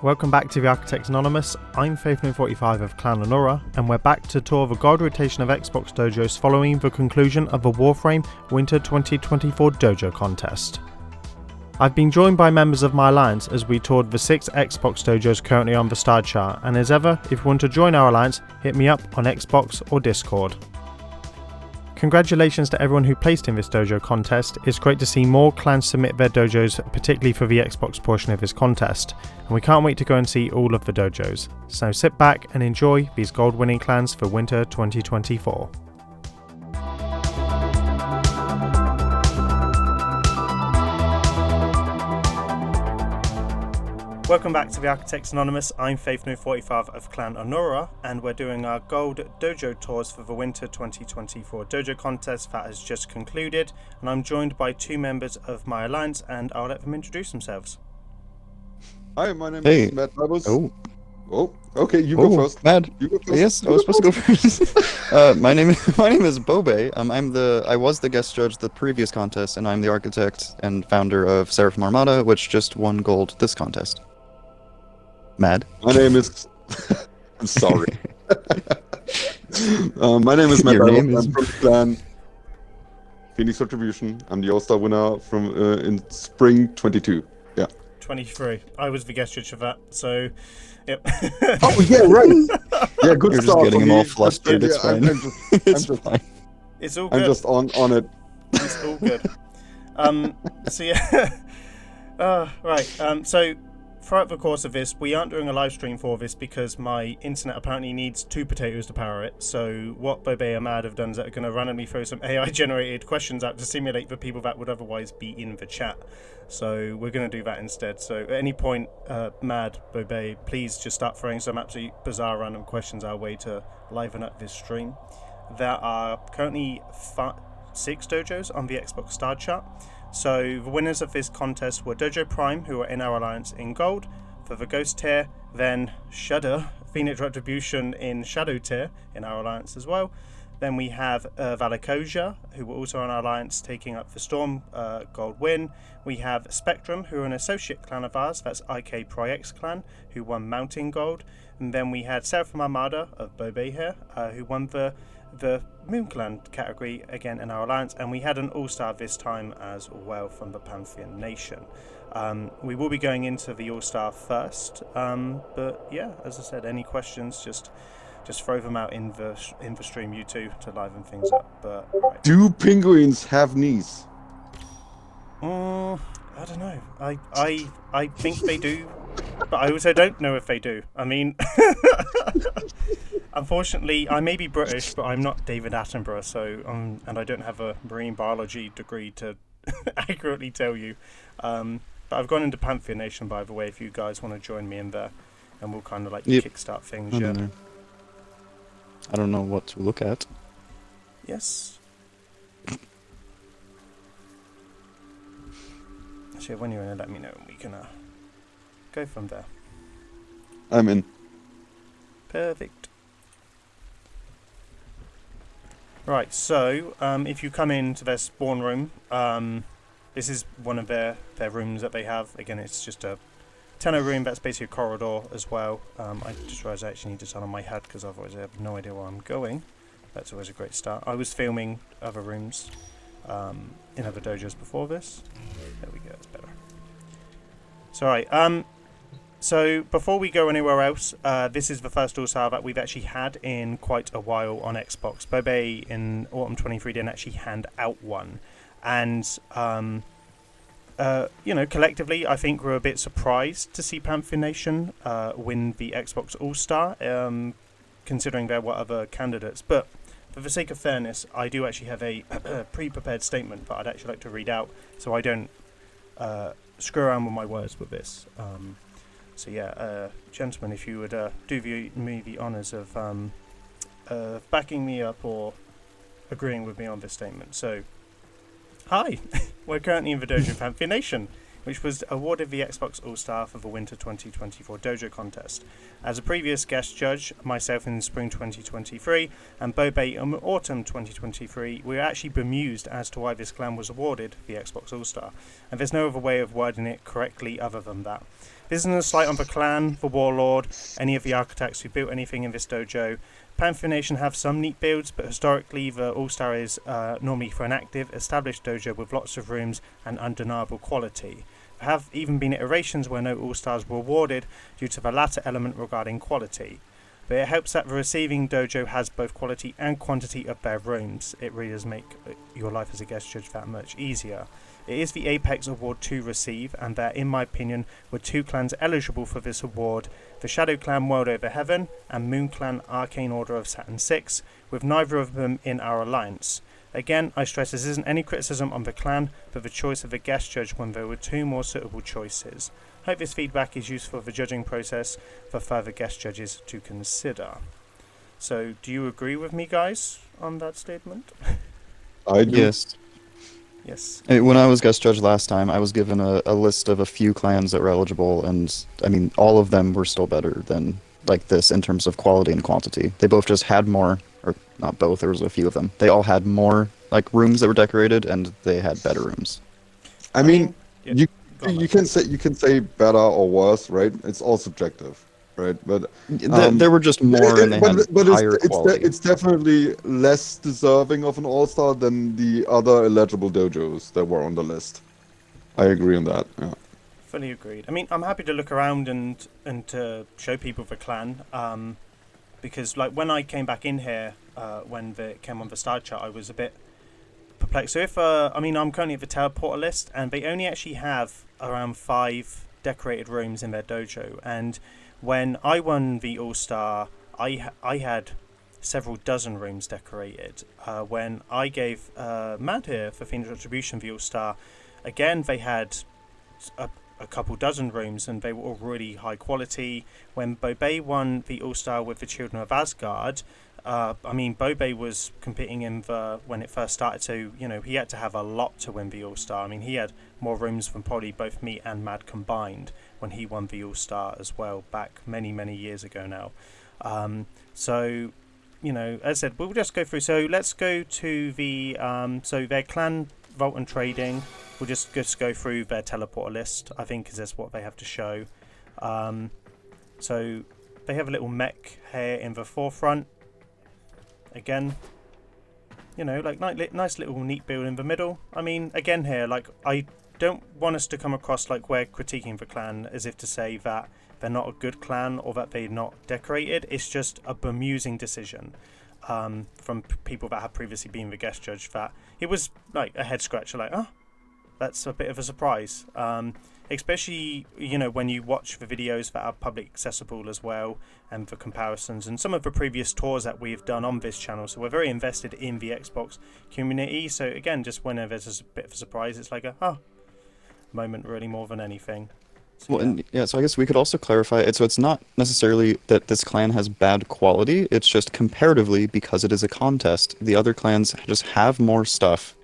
welcome back to the Architects Anonymous. I'm Faithno45 of Clan Annora, and we're back to tour the gold rotation of Xbox dojos following the conclusion of the Warframe Winter 2024 dojo contest. I've been joined by members of my alliance as we toured the 6 Xbox dojos currently on the star chart, and as ever, if you want to join our alliance, hit me up on Xbox or Discord. Congratulations to everyone who placed in this dojo contest. It's great to see more clans submit their dojos, particularly for the Xbox portion of this contest, and we can't wait to go and see all of the dojos. So sit back and enjoy these gold winning clans for Winter 2024. Welcome back to the Architects Anonymous. I'm Faithno45 of Clan Annora, and we're doing our gold dojo tours for the Winter 2024 dojo contest that has just concluded, and I'm joined by 2 members of my alliance, and I'll let them introduce themselves. Hi, my name is Matt. Okay, you go first. Matt. You go first. Yes, I was supposed to go first. My name is Bobay. I was the guest judge the previous contest, and I'm the architect and founder of Seraphim Armada, which just won gold this contest. Mad. My name is. I'm sorry. My name is Matt. I'm from the clan Phoenix Retribution. I'm the All-Star winner from in spring 22. Yeah. 23. I was the guest judge of that, so. Yep. Oh yeah, right. Yeah, good You're start. just getting them all flustered. It's fine. It's fine. It's all good. I'm just on it. It's all good. So yeah. Right. So throughout the course of this, we aren't doing a live stream for this because my internet apparently needs 2 potatoes to power it. So what Bobay and Mad have done is that they're going to randomly throw some AI-generated questions out to simulate the people that would otherwise be in the chat. So we're going to do that instead. So at any point, Mad, Bobay, please just start throwing some absolutely bizarre random questions our way to liven up this stream. There are currently 6 dojos on the Xbox Star chart. So the winners of this contest were Dojo Prime, who are in our alliance in gold for the Ghost tier, then Shudder, Phoenix Retribution in Shadow tier in our alliance as well. Then we have Valr-Kjosa, who were also on our alliance, taking up the Storm gold win. We have Spectrum, who are an associate clan of ours, that's IK Pro-X clan, who won Mountain Gold. And then we had Seraphim Armada of Bobay here, who won the Moon Clan category again in our alliance, and we had an all-star this time as well from the Pantheon Nation. We will be going into the all-star first, but yeah, as I said, any questions, just throw them out in the stream, you two, to liven things up. But right. Do penguins have knees? I don't know. I think they do, but I also don't know if they do. I mean, unfortunately, I may be British, but I'm not David Attenborough, so and I don't have a marine biology degree to accurately tell you. But I've gone into Pantheon Nation, by the way, if you guys want to join me in there, and we'll kind of like kickstart things. I don't know what to look at. Yes. Actually, when you're in, let me know, and we can go from there. I'm in. Perfect. Right, so if you come into their spawn room, this is one of their rooms that they have. Again, it's just a tenno room that's basically a corridor as well. I just realised I actually need to turn on my head because otherwise I have no idea where I'm going. That's always a great start. I was filming other rooms in other dojos before this. There we go, that's better. So, right, so before we go anywhere else, this is the first all-star that we've actually had in quite a while on Xbox. Bobay in Autumn 23 didn't actually hand out one. And, collectively, I think we're a bit surprised to see Pantheon Nation win the Xbox All-Star, considering there were other candidates. But for the sake of fairness, I do actually have a pre-prepared statement that I'd actually like to read out, so I don't screw around with my words with this. So yeah, gentlemen, if you would do me the honours of backing me up or agreeing with me on this statement. So, hi, we're currently in the Dojo Pantheon Nation, which was awarded the Xbox All-Star for the Winter 2024 Dojo contest. As a previous guest judge, myself in spring 2023, and Bobay in autumn 2023, we were actually bemused as to why this clan was awarded the Xbox All-Star, and there's no other way of wording it correctly other than that. This isn't a slight on the clan, the warlord, any of the architects who built anything in this dojo. Pantheon Nation have some neat builds, but historically the All-Star is normally for an active, established dojo with lots of rooms and undeniable quality. There have even been iterations where no All-Stars were awarded due to the latter element regarding quality. But it helps that the receiving dojo has both quality and quantity of their rooms. It really does make your life as a guest judge that much easier. It is the Apex Award to receive, and there, in my opinion, were two clans eligible for this award, the Shadow Clan World Over Heaven and Moon Clan Arcane Order of Saturn 6, with neither of them in our alliance. Again, I stress this isn't any criticism on the clan, but the choice of the guest judge when there were two more suitable choices. Hope this feedback is useful for the judging process for further guest judges to consider. So, do you agree with me, guys, on that statement? I do. Yes. Yes. When I was guest judge last time, I was given a list of a few clans that were eligible, and I mean, all of them were still better than like this in terms of quality and quantity. They both just had more, or not both, there was a few of them. They all had more like rooms that were decorated, and they had better rooms. I mean, yeah, you can say better or worse, right? It's all subjective. Right, but there were just more, and they had higher quality. It's definitely less deserving of an all-star than the other eligible dojos that were on the list. I agree on that. Yeah. Fully agreed. I mean, I'm happy to look around and to show people the clan, because like when I came back in here, when it came on the star chart, I was a bit perplexed. So if I mean, I'm currently at the teleporter list, and they only actually have around 5 decorated rooms in their dojo, and when I won the All-Star, I had several dozen rooms decorated. When I gave Mad here for Phoenix Retribution the All-Star, again they had a couple dozen rooms, and they were all really high quality. When Bobay won the All-Star with the Children of Asgard, I mean, Bobay was competing in when it first started, so you know he had to have a lot to win the All-Star. I mean, he had more rooms than probably both me and Mad combined when he won the All-Star as well, back many years ago now. So, you know, as I said, we'll just go through. So let's go to the so their clan vault and trading. We'll just go through their teleporter list, I think, because that's what they have to show. So they have a little mech here in the forefront. Again, you know, like nice little neat build in the middle. I mean, again here, like, I don't want us to come across like we're critiquing the clan as if to say that they're not a good clan or that they're not decorated. It's just a bemusing decision from people that have previously been the guest judge, that it was like a head scratcher, like, oh, that's a bit of a surprise. Especially, you know, when you watch the videos that are public accessible as well, and for comparisons, and some of the previous tours that we've done on this channel. So we're very invested in the Xbox community. So again, just whenever there's a bit of a surprise, it's like a moment really more than anything. So, well, yeah. So I guess we could also clarify it. So it's not necessarily that this clan has bad quality. It's just comparatively, because it is a contest, the other clans just have more stuff,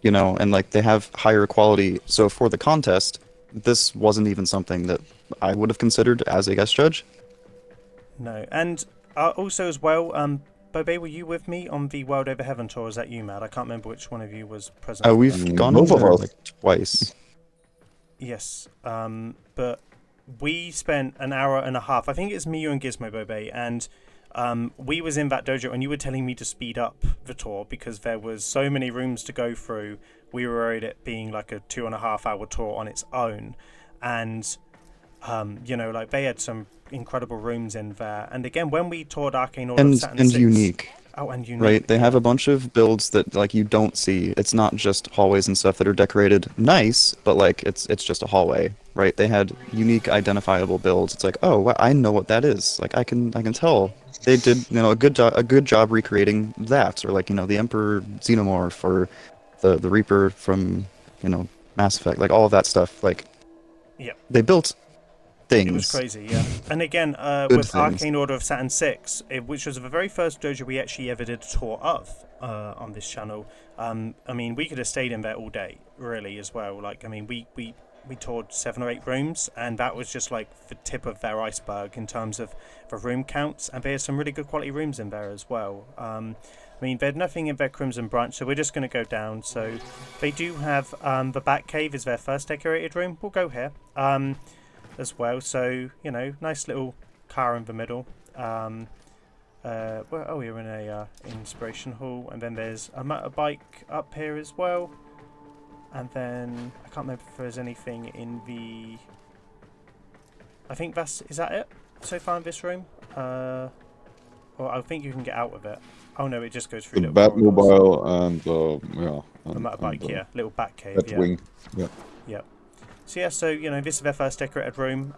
you know, and like they have higher quality. So for the contest, this wasn't even something that I would have considered as a guest judge. No, and also as well, Bobay, were you with me on the World Over Heaven tour? Is that you, Matt? I can't remember which one of you was present. We've gone both of over us like twice. Yes, but we spent an hour and a half. I think it's me, you, and Gizmo, Bobay, and we was in that dojo, and you were telling me to speed up the tour because there was so many rooms to go through. We were worried it being like a 2.5 hour tour on its own, and you know, like they had some incredible rooms in there. And again, when we toured Arcane Order of Saturn 6, unique. Oh, and unique. Right, they have a bunch of builds that like you don't see. It's not just hallways and stuff that are decorated nice, but like it's just a hallway, right? They had unique, identifiable builds. It's like, oh, well, I know what that is. Like I can tell they did, you know, a good job recreating that, or like, you know, the Emperor Xenomorph, or the Reaper from, you know, Mass Effect, like all of that stuff. Like, yeah, they built things. It was crazy, yeah. And again, with things. Arcane Order of Saturn 6, which was the very first dojo we actually ever did a tour of on this channel. I mean, we could have stayed in there all day, really, as well. Like, I mean, we toured 7 or 8 rooms, and that was just like the tip of their iceberg in terms of the room counts. And there's some really good quality rooms in there as well. I mean, there's nothing in their Crimson Branch, so we're just going to go down. So they do have the Bat Cave is their first decorated room. We'll go here. as well. So nice little car in the middle. We're in a inspiration hall, and then there's a motorbike up here as well. And then I can't remember if there's anything in the. I think is that it so far in this room? Or I think you can get out of it. Oh no, it just goes through The little corridors. Batmobile and The motorbike, little bat cave, Batwing. Yeah. Yep. So this is their first decorated room,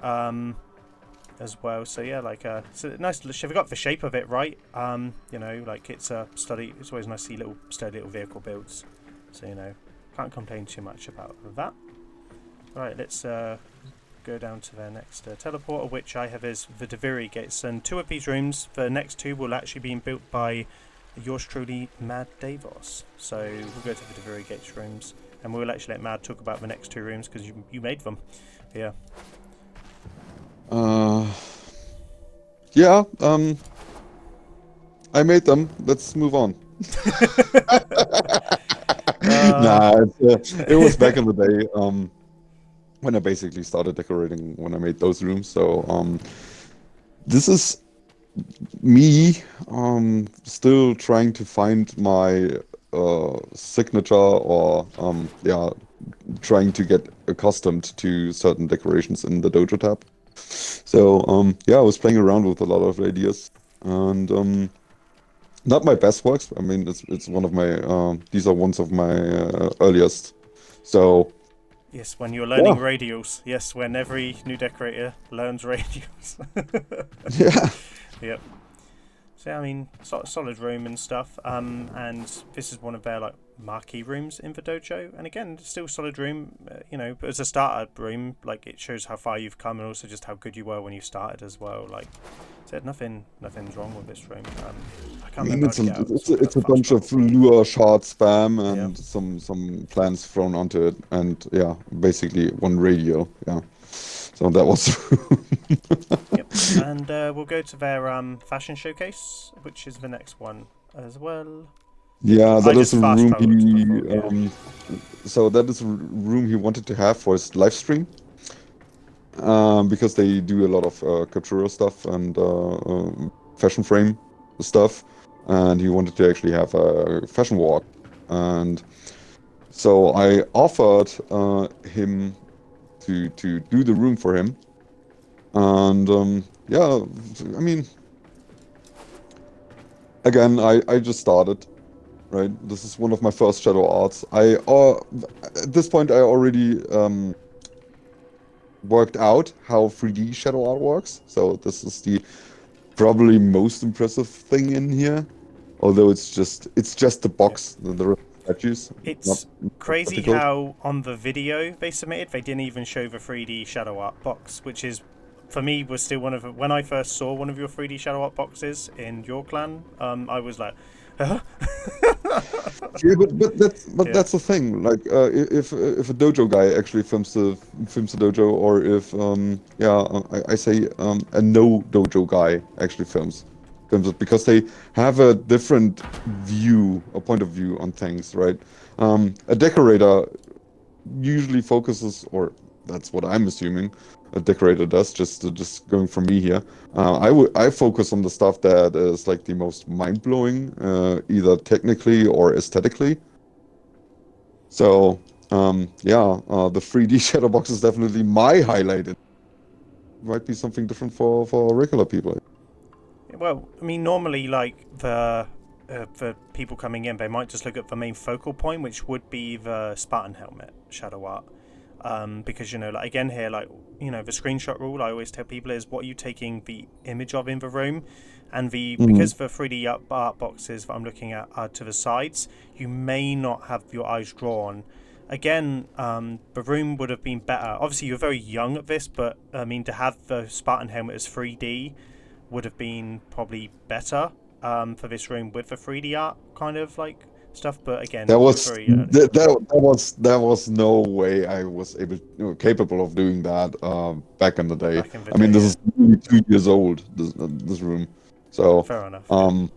as well. So it's a nice. They've got the shape of it right. It's a study. It's always nice to see sturdy little vehicle builds. So can't complain too much about that. All right, let's go down to their next teleporter, which I have is the Deviri gates, and 2 of these rooms, the next 2 will actually be built by yours truly, Mad Deivos. So we'll go to the Deviri gates rooms, and we'll actually let Mad talk about the next 2 rooms because you made them. Yeah. I made them. Let's move on. It was back in the day when I basically started decorating when I made those rooms. So this is me still trying to find my signature, or trying to get accustomed to certain decorations in the Dojo tab. So I was playing around with a lot of ideas, and not my best works. I mean, it's one of my these are ones of my earliest. So yes, when you're learning radials. Yes, when every new decorator learns radials. Yeah. Yep. So I mean, solid room and stuff. And this is one of their marquee rooms in the dojo. And again, still solid room. But as a starter room, it shows how far you've come, and also just how good you were when you started as well. Said nothing's wrong with this room. I can't remember. It's a bunch of lure shard spam and some plans thrown onto it, and basically one radio. Yeah. So that was. Yep. And we'll go to their fashion showcase, which is the next one as well. Yeah, that is a room so that is a room he wanted to have for his live stream. Because they do a lot of captura stuff and fashion frame stuff, and he wanted to actually have a fashion walk. And so I offered him to do the room for him. And I mean, again, I just started, right? This is one of my first shadow arts. At this point I already worked out how 3D shadow art works. So this is the probably most impressive thing in here. Although it's just the box, the statues. It's crazy how on the video they submitted, they didn't even show the 3D shadow art box, which is, for me, was still one of when I first saw one of your 3D shadow art boxes in your clan. I was like, huh? Yeah, but that's the thing. If a dojo guy actually films the dojo, or if I say a no dojo guy actually films it, because they have a different view, a point of view on things, right? A decorator usually focuses, or that's what I'm assuming a decorator does, just going from me here. I focus on the stuff that is the most mind-blowing, either technically or aesthetically. So the 3D shadow box is definitely my highlight. It might be something different for regular people. Well, I mean, normally the for people coming in, they might just look at the main focal point, which would be the Spartan helmet shadow art. Because again here, the screenshot rule I always tell people is, what are you taking the image of in the room, and because the 3D art boxes that I'm looking at are to the sides, you may not have your eyes drawn. Again, the room would have been better. Obviously you're very young at this, but I mean, to have the Spartan helmet as 3D would have been probably better for this room with the 3D art kind of stuff. But again, that was no way I was capable of doing that back in the day. I mean, this is only 2 years old, this room. So fair enough. Or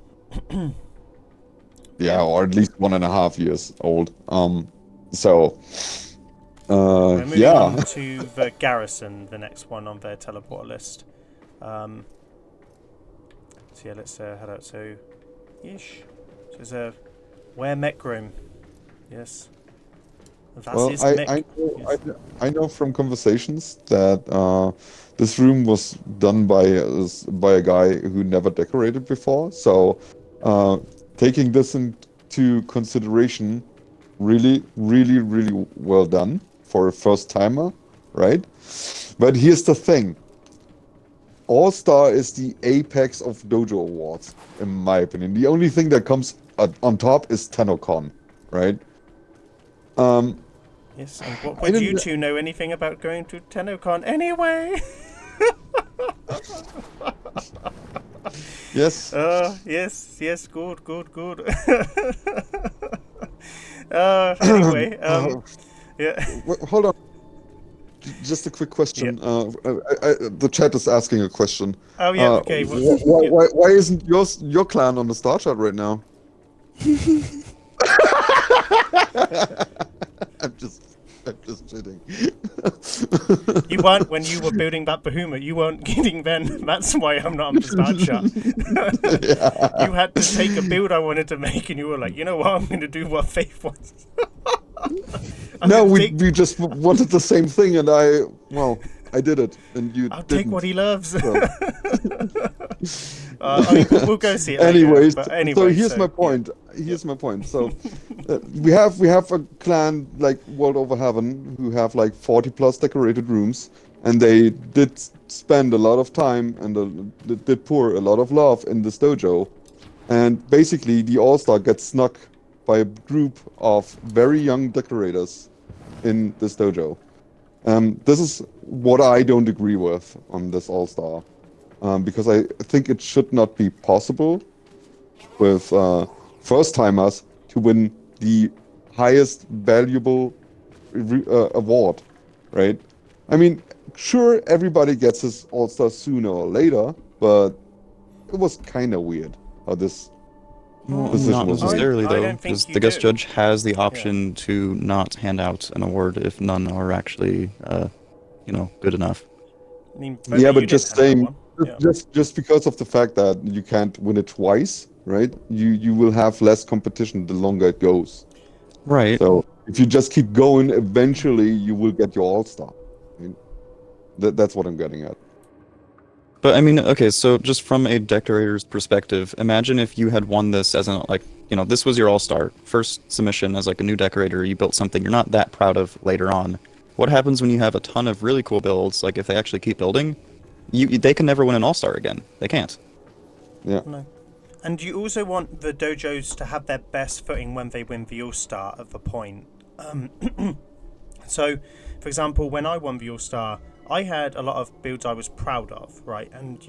at least 1.5 years old. So We're moving yeah. on to the Garrison, the next one on their teleporter list. So yeah, let's head out. So, ish. So there's a Where Mech Room. Yes. That Well, is Mech. I, I know from conversations that this room was done by a guy who never decorated before. So, taking this into consideration, really, really, really well done for a first timer, right? But here's the thing. All-Star is the apex of Dojo Awards, in my opinion. The only thing that comes on top is TennoCon, right? Yes, and what would you two know anything about going to TennoCon anyway? Yes. Yes, good. Anyway, yeah. Hold on. Just a quick question. The chat is asking a question. Oh yeah, okay. Why isn't your clan on the star chart right now? I'm just kidding. You weren't when you were building that behemoth. You weren't kidding then. That's why I'm not on the start chart. Yeah. You had to take a build I wanted to make, and you were like, you know what? I'm going to do what Faith wants. No, we just wanted the same thing, and I did it, and you I'll didn't. take what he loves. So. I mean, we'll go see it Anyways, later. Anyway, so here's my point. Yeah. Here's my point. So we have a clan like World Over Heaven who have like 40 plus decorated rooms, and they did spend a lot of time and did pour a lot of love in this dojo, and basically the All-Star gets snuck by a group of very young decorators in this dojo. This is what I don't agree with on this All-Star. Because I think it should not be possible with first-timers to win the highest valuable award, right? I mean, sure, everybody gets his All-Star sooner or later, but it was kind of weird how this decision Not was made. necessarily, I though, don't think because you the guest do. judge has the option to not hand out an award if none are actually, good enough. I mean, Yeah, but you just did have saying, one. Yeah. just because of the fact that you can't win it twice, right? You will have less competition the longer it goes. Right. So if you just keep going, eventually you will get your all-star. I mean, that's what I'm getting at. But I mean, okay, so just from a decorator's perspective, imagine if you had won this as an, this was your all-star. First submission as like a new decorator, you built something you're not that proud of later on. What happens when you have a ton of really cool builds, like if they actually keep building? They can never win an all-star again. They can't. Yeah. No. And you also want the dojos to have their best footing when they win the all-star at the point. So, for example, when I won the all-star, I had a lot of builds I was proud of, right? And,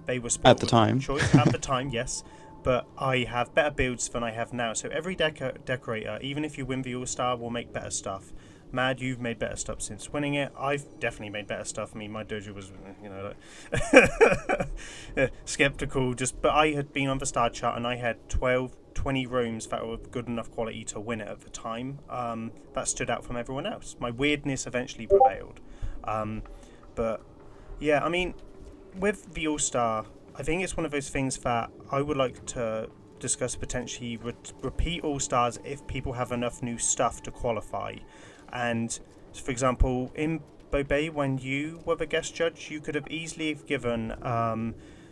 they were At the time. choice. At the time, yes. But I have better builds than I have now. So every decorator, even if you win the all-star, will make better stuff. Mad, you've made better stuff since winning it. I've definitely made better stuff. I mean, my dojo was, skeptical. But I had been on the star chart and I had 20 rooms that were good enough quality to win it at the time. That stood out from everyone else. My weirdness eventually prevailed. But yeah, I mean, with the All-Star, I think it's one of those things that I would like to discuss potentially repeat All-Stars if people have enough new stuff to qualify. And for example, in Bobay, when you were the guest judge, you could have easily given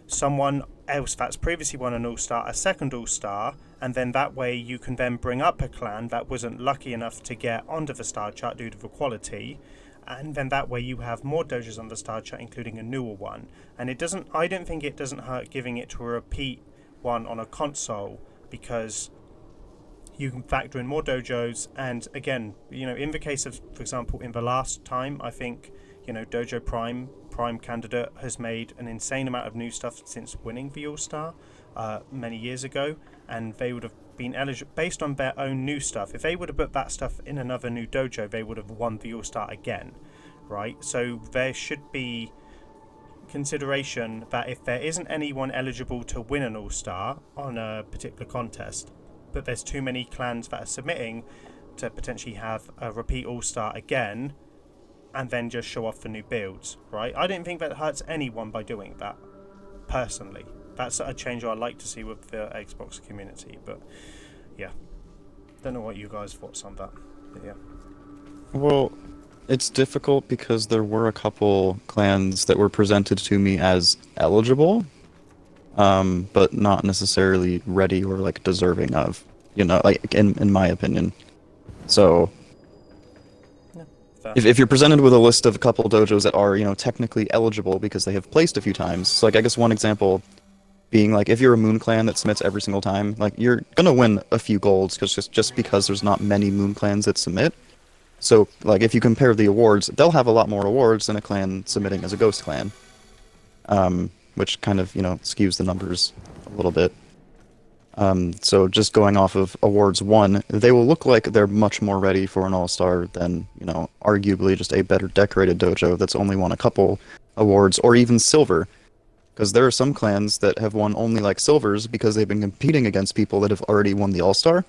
someone else that's previously won an All-Star a second All-Star, and then that way you can then bring up a clan that wasn't lucky enough to get onto the star chart due to the quality, and then that way you have more dojos on the star chart, including a newer one. And I don't think it doesn't hurt giving it to a repeat one on a console, because you can factor in more dojos. And again, in the case of, for example, in the last time, I think, Dojo Prime candidate has made an insane amount of new stuff since winning the All-Star many years ago, and they would have been eligible based on their own new stuff. If they would have put that stuff in another new dojo, they would have won the All-Star again, right? So there should be consideration that if there isn't anyone eligible to win an All-Star on a particular contest, but there's too many clans that are submitting, to potentially have a repeat all-star again and then just show off the new builds, right? I don't think that hurts anyone by doing that, personally. That's a change I'd like to see with the Xbox community, but yeah. Don't know what you guys' thoughts on that, but yeah. Well, it's difficult because there were a couple clans that were presented to me as eligible, but not necessarily ready or like deserving of, like in my opinion. So if you're presented with a list of a couple dojos that are, technically eligible because they have placed a few times, so like I guess one example being like if you're a moon clan that submits every single time, like you're gonna win a few golds just because there's not many moon clans that submit. So like if you compare the awards, they'll have a lot more awards than a clan submitting as a ghost clan, which kind of skews the numbers a little bit. So just going off of awards won, they will look like they're much more ready for an all-star than, arguably just a better decorated dojo that's only won a couple awards or even silver. Because there are some clans that have won only like silvers because they've been competing against people that have already won the all-star,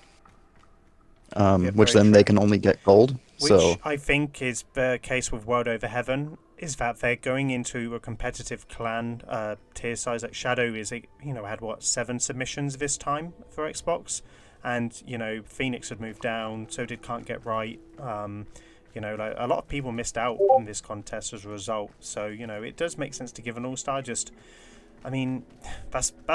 which then they can only get gold. Which I think is the case with World Over Heaven, is that they're going into a competitive clan tier size. Like Shadow had 7 submissions this time for Xbox, and Phoenix had moved down, so did Can't Get Right. Like a lot of people missed out on this contest as a result. So it does make sense to give an all-star. That's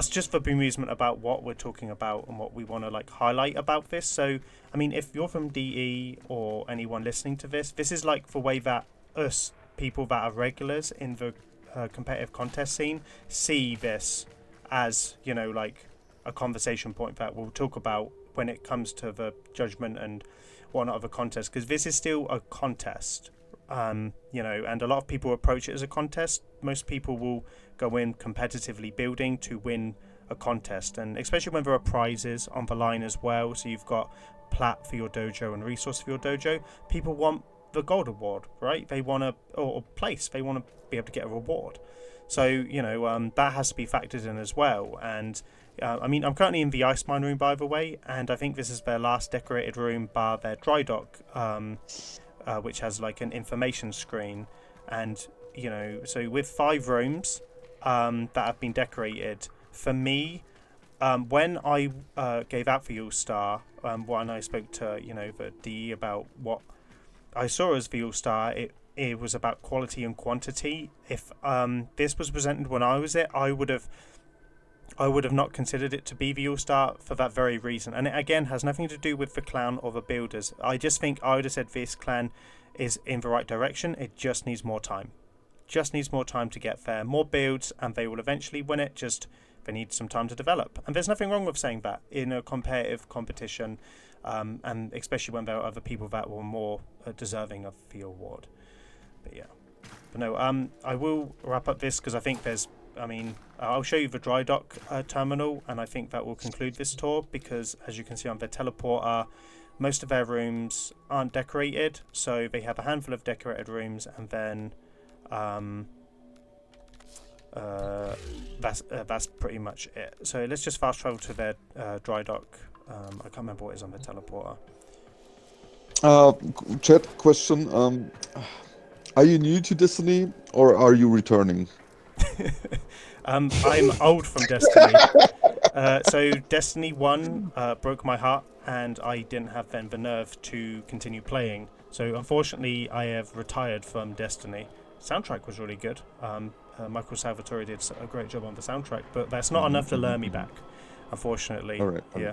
just for bemusement about what we're talking about and what we want to like highlight about this. So if you're from DE or anyone listening to this, this is like the way that us people that are regulars in the competitive contest scene see this as like a conversation point that we'll talk about when it comes to the judgment and whatnot of a contest, because this is still a contest. And a lot of people approach it as a contest. Most people will go in competitively building to win a contest, and especially when there are prizes on the line as well. So you've got plat for your dojo and resource for your dojo. People want the gold award, right? They want to, or place. They want to be able to get a reward. So that has to be factored in as well. And I'm currently in the ice mine room, by the way, and I think this is their last decorated room bar their dry dock, which has like an information screen. And so with 5 rooms that have been decorated, for me, when I gave out for All-Star, when I spoke to the DE about what I saw as the All-Star, it was about quality and quantity. If this was presented when I was it, I would have not considered it to be the All-Star for that very reason. And it again has nothing to do with the clan or the builders. I just think I would have said this clan is in the right direction. It just needs more time. Just needs more time to get there. More builds and they will eventually win it. Just they need some time to develop. And there's nothing wrong with saying that in a competitive competition, and especially when there are other people that were more deserving of the award. But yeah. But no, I will wrap up this because I think I'll show you the dry dock terminal, and I think that will conclude this tour because, as you can see on their teleporter, most of their rooms aren't decorated, so they have a handful of decorated rooms, and then that's pretty much it. So let's just fast travel to their dry dock. I can't remember what is on the teleporter. Chat question. Are you new to Destiny or are you returning? I'm old from Destiny. So Destiny 1 broke my heart, and I didn't have then the nerve to continue playing. So unfortunately, I have retired from Destiny. Soundtrack was really good. Michael Salvatore did a great job on the soundtrack, but that's not enough to lure me back, unfortunately. All right. Yeah.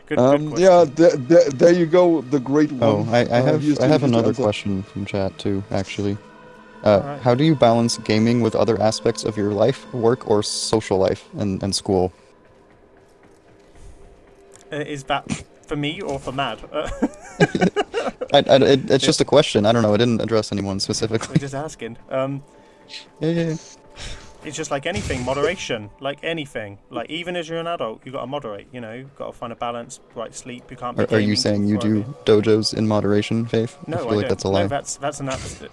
good question. Yeah, there you go, the great one. Oh, I have another question from chat too, actually. Right. How do you balance gaming with other aspects of your life, work, or social life and school? Is that for me or for Mad? It's just a question. I don't know. I didn't address anyone specifically. We're just asking. Yeah. It's just like anything, moderation. Like anything. Like even as you're an adult, you got to moderate. Got to find a balance. Right, sleep. You can't. Be Are you saying you do dojos in moderation, Faith? No, I feel like don't. that's a lie. No, that's an absolute.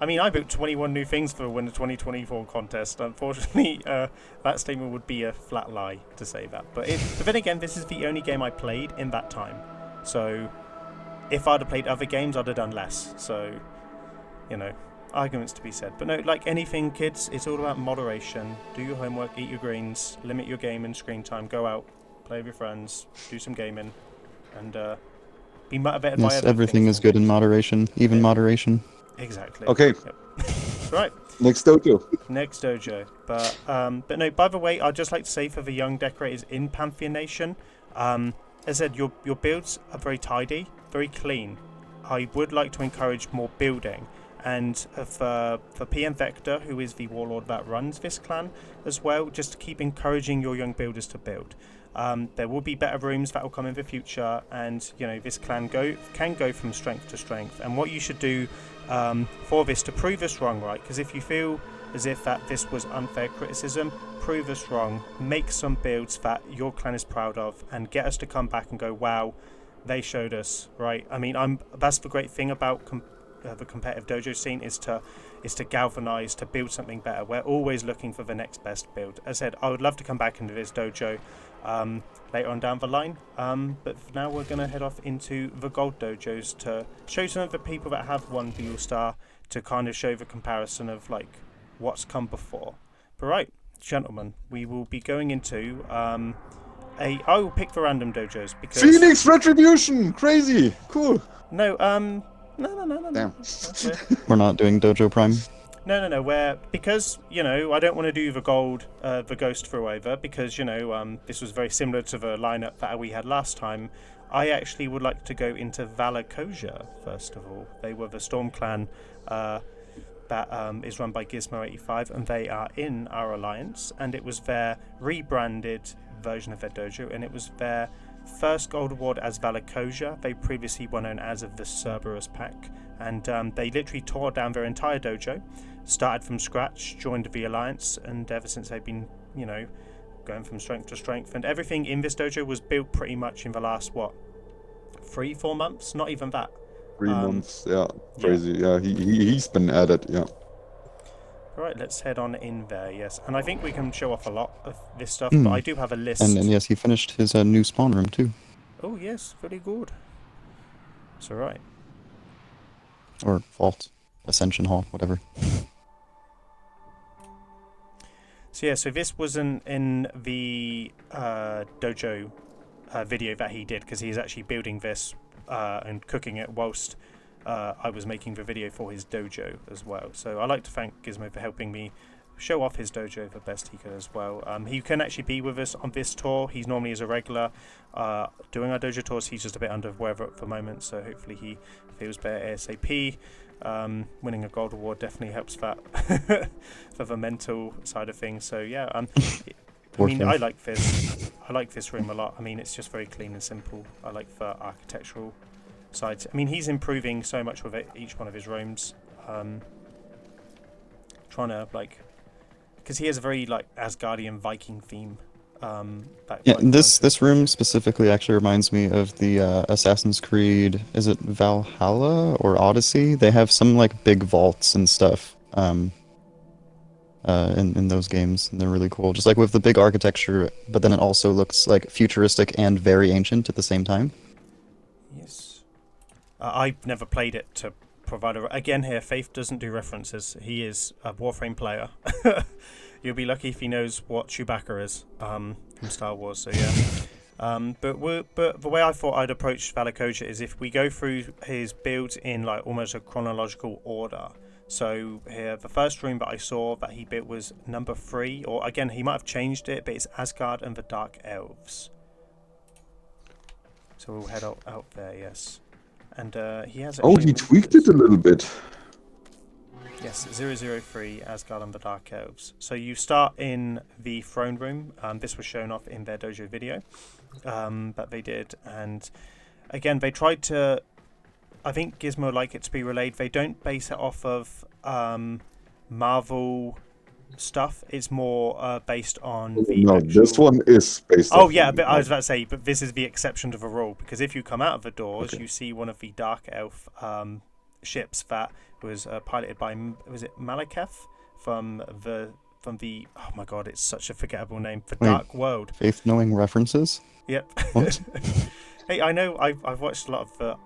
I I mean, I built 21 new things for Winter 2024 contest. Unfortunately, that statement would be a flat lie to say that. But then again, this is the only game I played in that time. So if I'd have played other games, I'd have done less. So, you know, arguments to be said. But no, like anything, kids, it's all about moderation. Do your homework, eat your greens, limit your game and screen time, go out, play with your friends, do some gaming, and be motivated by Yes, everything is good in moderation, even moderation. Exactly. Okay. Yep. Right. Next dojo. Next dojo. But no, by the way, I'd just like to say for the young decorators in Pantheon Nation, as I said, your builds are very tidy, very clean. I would like to encourage more building. And for PM Vector, who is the warlord that runs this clan as well, just to keep encouraging your young builders to build. There will be better rooms that will come in the future, and you know this clan can go from strength to strength. And what you should do for this to prove us wrong, right? Because if you feel as if that this was unfair criticism, prove us wrong. Make some builds that your clan is proud of, and get us to come back and go, wow, they showed us, right? I mean, that's the great thing about the competitive dojo scene is to galvanize, to build something better. We're always looking for the next best build. As I said, I would love to come back into this dojo later on down the line, but for now we're going to head off into the gold dojos to show some of the people that have won the All-Star, to kind of show the comparison of like what's come before. But right, gentlemen, we will be going into I will pick the random dojos because Phoenix Retribution! Crazy! Cool! No. Damn. Okay. We're not doing Dojo Prime. No. Because you know I don't want to do the gold, the ghost throwover because you know this was very similar to the lineup that we had last time. I actually would like to go into Valr-Kjosa first of all. They were the Storm Clan that is run by Gizmo85, and they are in our alliance. And it was their rebranded version of their dojo, and it was their first gold award as Valr-Kjosa. They previously were known as the Cerberus Pack, and they literally tore down their entire dojo, started from scratch, joined the alliance, and ever since they've been, you know, going from strength to strength. And everything in this dojo was built pretty much in the last 3-4 months, not even that. 3 months, yeah, crazy. Yeah, he's been at it, yeah. Right, let's head on in there, yes. And I think we can show off a lot of this stuff, but I do have a list. And yes, he finished his new spawn room too. Oh, yes, very good. It's alright. Or vault, ascension hall, whatever. So yeah, so this wasn't in the dojo video that he did, because he's actually building this and cooking it whilst I was making the video for his dojo as well. So I'd like to thank Gizmo for helping me show off his dojo the best he could as well. He can actually be with us on this tour. He's normally as a regular doing our dojo tours. He's just a bit under weather at the moment, so hopefully he feels better ASAP. Winning a gold award definitely helps that for the mental side of things. So yeah, I mean, I like this. I like this room a lot. I mean, it's just very clean and simple. I like the architectural sides. I mean, he's improving so much with each one of his rooms. Trying to because he has a very Asgardian Viking theme. Yeah, this room specifically actually reminds me of the Assassin's Creed. Is it Valhalla or Odyssey? They have some big vaults and stuff in those games, and they're really cool. Just with the big architecture, but then it also looks futuristic and very ancient at the same time. Yes. I've never played it to provide again here. Faith doesn't do references. He is a Warframe player. You'll be lucky if he knows what Chewbacca is from Star Wars. So yeah. But the way I thought I'd approach Valr-Kjosa is if we go through his builds in almost a chronological order. So here, the first room that I saw that he built was number 3, or again he might have changed it, but it's Asgard and the Dark Elves. So we'll head out there, yes. And he has. Oh, he tweaked it a little bit. Yes, 003 Asgard and the Dark Elves. So you start in the throne room. This was shown off in their dojo video that they did, and again they tried to. I think Gizmo like it to be relayed. They don't base it off of Marvel stuff. It's more based on the. No, this one is based. Oh yeah, but I was about to say, but this is the exception to the rule, because if you come out of the doors, you see one of the Dark Elf ships that was piloted by, was it Malekith from the oh my god, it's such a forgettable name, the Wait. Dark World. Faith knowing references? Yep. What? Hey, I know I've watched a lot of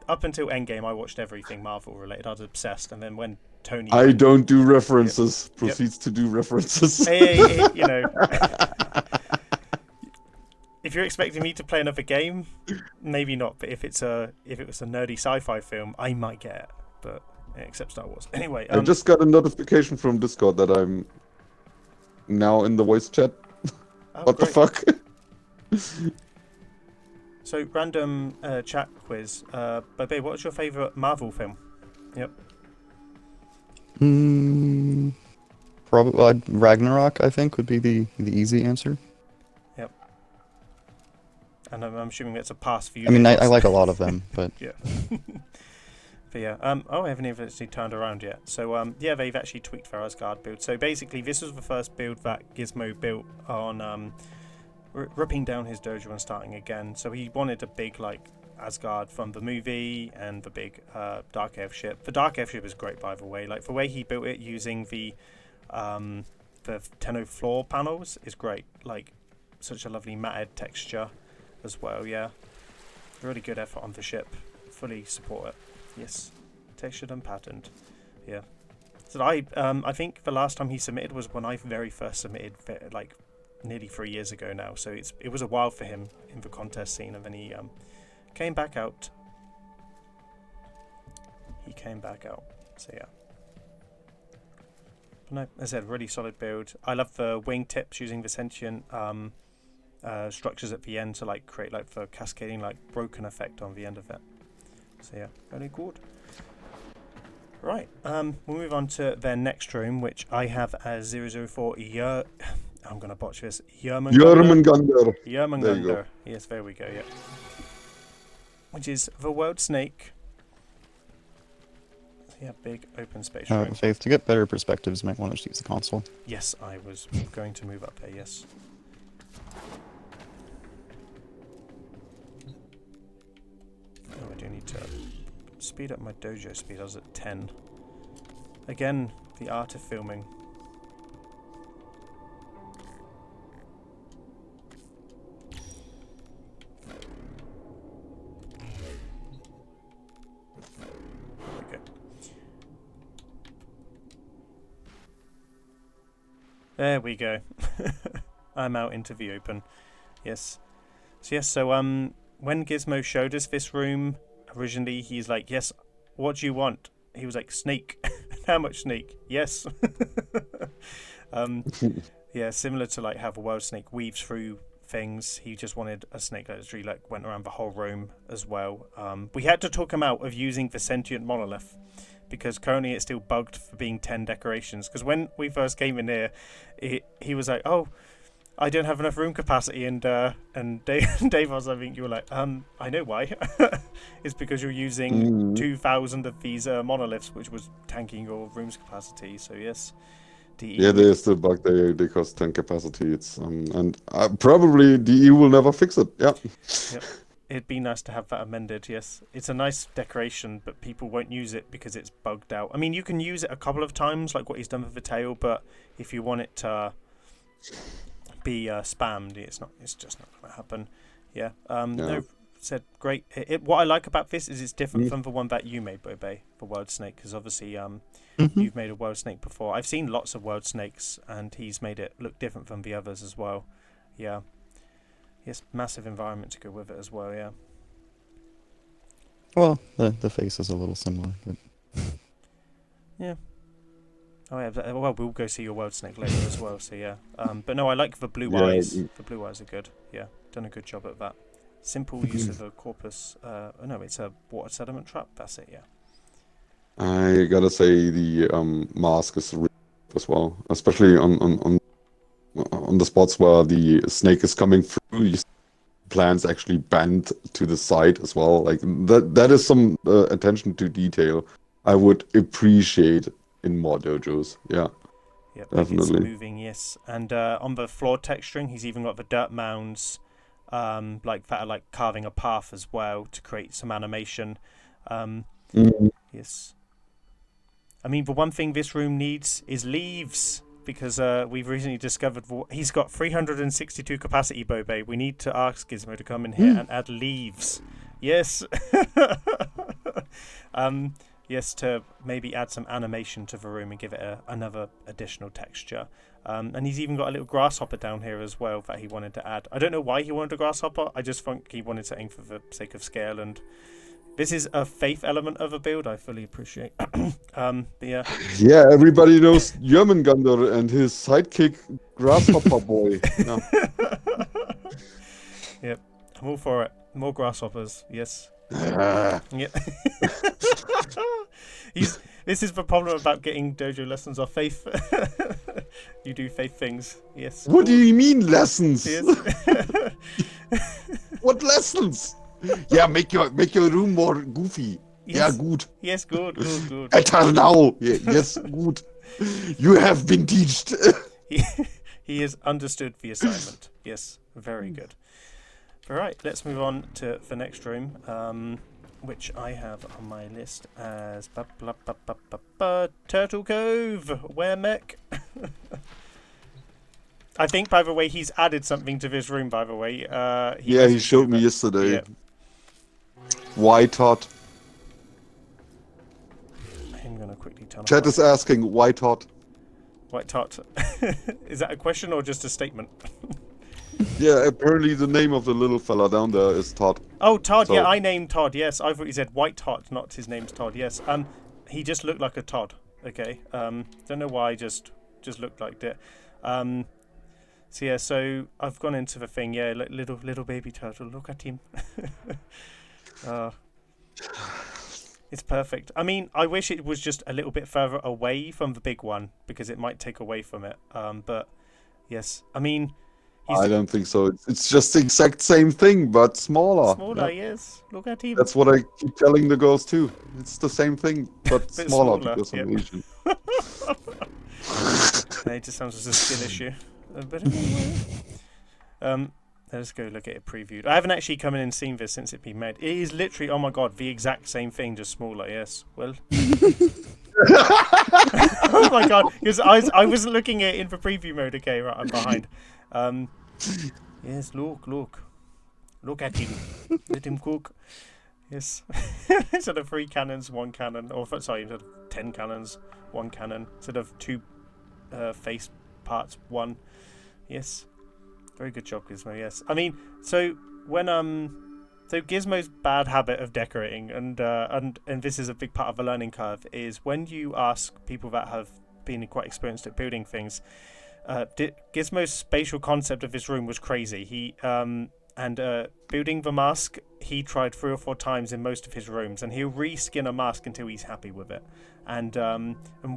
up until Endgame I watched everything Marvel related. I was obsessed, and then when Tony I don't do references. Proceeds to do references. hey, you know, if you're expecting me to play another game, maybe not. But if it was a nerdy sci-fi film, I might get it. But except Star Wars. Anyway, I just got a notification from Discord that I'm now in the voice chat. What the fuck? So, random chat quiz. Bobay, what was your favourite Marvel film? Yep. Probably Ragnarok, I think, would be the easy answer. Yep. And I'm assuming it's a pass for you. I mean, I like a lot of them, but... Yeah. But yeah, I haven't even actually turned around yet. So, yeah, they've actually tweaked their Asgard build. So, basically, this was the first build that Gizmo built on... ripping down his dojo and starting again. So he wanted a big like Asgard from the movie and the big Dark Elf ship. The Dark Elf ship is great, by the way. Like the way he built it using the Tenno floor panels is great. Like such a lovely matted texture as well. Yeah, really good effort on the ship. Fully support it. Yes, textured and patterned. Yeah. So I think the last time he submitted was when I very first submitted, like nearly 3 years ago now, so it was a while for him in the contest scene, and then he came back out. So yeah. But no, as I said, really solid build. I love the wing tips using the sentient structures at the end to like create like the cascading like broken effect on the end of it. So yeah, very good. Right, we'll move on to their next room, which I have as 004 I'm going to botch this. Jörmungandr. There you go. Yes, there we go, yeah. Which is the World Snake. Yeah, big open space room. Faith, to get better perspectives, you might want to use the console. Yes, I was going to move up there, yes. Oh, I do need to speed up my dojo speed. I was at 10. Again, the art of filming. There we go. I'm out into the open. Yes. So when Gizmo showed us this room, originally he's like, yes, what do you want? He was like, snake. How much snake? Yes. Yeah, similar to like how the world snake weaves through things. He just wanted a snake that literally like went around the whole room as well. We had to talk him out of using the sentient monolith, because currently it's still bugged for being 10 decorations. Because when we first came in here, he was like, oh, I don't have enough room capacity. And Deivos, I think you were like, I know why. It's because you're using 2,000 of these monoliths, which was tanking your room's capacity. So yes. Yeah, they are still bugged. They cost 10 capacity. It's and probably DE will never fix it. Yeah. Yep. It'd be nice to have that amended, yes. It's a nice decoration, but people won't use it because it's bugged out. I mean, you can use it a couple of times, like what he's done with the tail, but if you want it to be spammed, it's just not going to happen. Yeah. No, said great. What I like about this is it's different from the one that you made, Bobay, for World Snake, because obviously you've made a World Snake before. I've seen lots of World Snakes, and he's made it look different from the others as well. Yeah. Yes, massive environment to go with it as well, yeah. Well, the face is a little similar, but... Yeah. Oh yeah, well, we'll go see your World Snake later as well, so yeah. But no, I like the blue eyes. The blue eyes are good, yeah. Done a good job at that. Simple use of a corpus. No, it's a water sediment trap, that's it, yeah. I gotta say the mask is really good as well, especially on the spots where the snake is coming through. You see plants actually bend to the side as well. Like that is some attention to detail I would appreciate in more dojos. Yeah, yep, definitely. It's moving, yes. And on the floor texturing, he's even got the dirt mounds like that are like carving a path as well to create some animation. Yes, Yes. I mean, the one thing this room needs is leaves, because we've recently discovered he's got 362 capacity, Bobay. We need to ask Gizmo to come in here and add leaves. Yes. Yes, to maybe add some animation to the room and give it another additional texture. And he's even got a little grasshopper down here as well that he wanted to add. I don't know why he wanted a grasshopper. I just think he wanted something for the sake of scale, and this is a faith element of a build I fully appreciate. But yeah. Yeah, everybody knows Jörmungandr and his sidekick Grasshopper Boy. Yeah. Yep, I'm all for it. More grasshoppers, yes. Yep. This is the problem about getting dojo lessons off Faith. You do Faith things, yes. What do you mean lessons? Yes. What lessons? Yeah, make your room more goofy. Yes. Yeah, good. Yes, good. Better now. Yeah, yes, good. You have been taught. He has understood the assignment. Yes, very good. All right, let's move on to the next room, which I have on my list as Turtle Cove, where mech. I think, by the way, he's added something to this room, by the way. He showed me yesterday. Yeah. White hot. I'm going to quickly turn Chat is asking, white hot. White tot. Is that a question or just a statement? Yeah, apparently the name of the little fella down there is Todd. Oh, Todd. So- Yeah, I named Todd. Yes, I thought he said White Todd, not his name's Todd. Yes. He just looked like a Todd. Okay. Don't know why. Just looked like it. So yeah. So I've gone into the thing. Yeah, like little baby turtle. Look at him. It's perfect. I mean, I wish it was just a little bit further away from the big one because it might take away from it. But yes, I mean. I don't think so. It's just the exact same thing, but smaller. Smaller, Yeah. yes. Look at him. That's what I keep telling the girls too. It's the same thing, but Bit smaller smaller, because I'm yeah. Asian. It just sounds as a skill issue. But anyway. Let's go look at it previewed. I haven't actually come in and seen this since it's been made. It is literally, oh my god, the exact same thing, just smaller, yes. Well. Oh my god, because I wasn't looking at it in the preview mode. Okay, right, I'm behind. Yes, look at him. Let him cook. Yes. Instead of 3 cannons, 1 cannon, or sorry, instead of 10 cannons, 1 cannon. Instead of 2 face parts, 1. Yes. Very good job, Gizmo. Yes. I mean, so when so Gizmo's bad habit of decorating, and this is a big part of the learning curve, is when you ask people that have been quite experienced at building things. Gizmo's spatial concept of this room was crazy. He building the mask, he tried 3 or 4 times in most of his rooms, and he'll reskin a mask until he's happy with it. And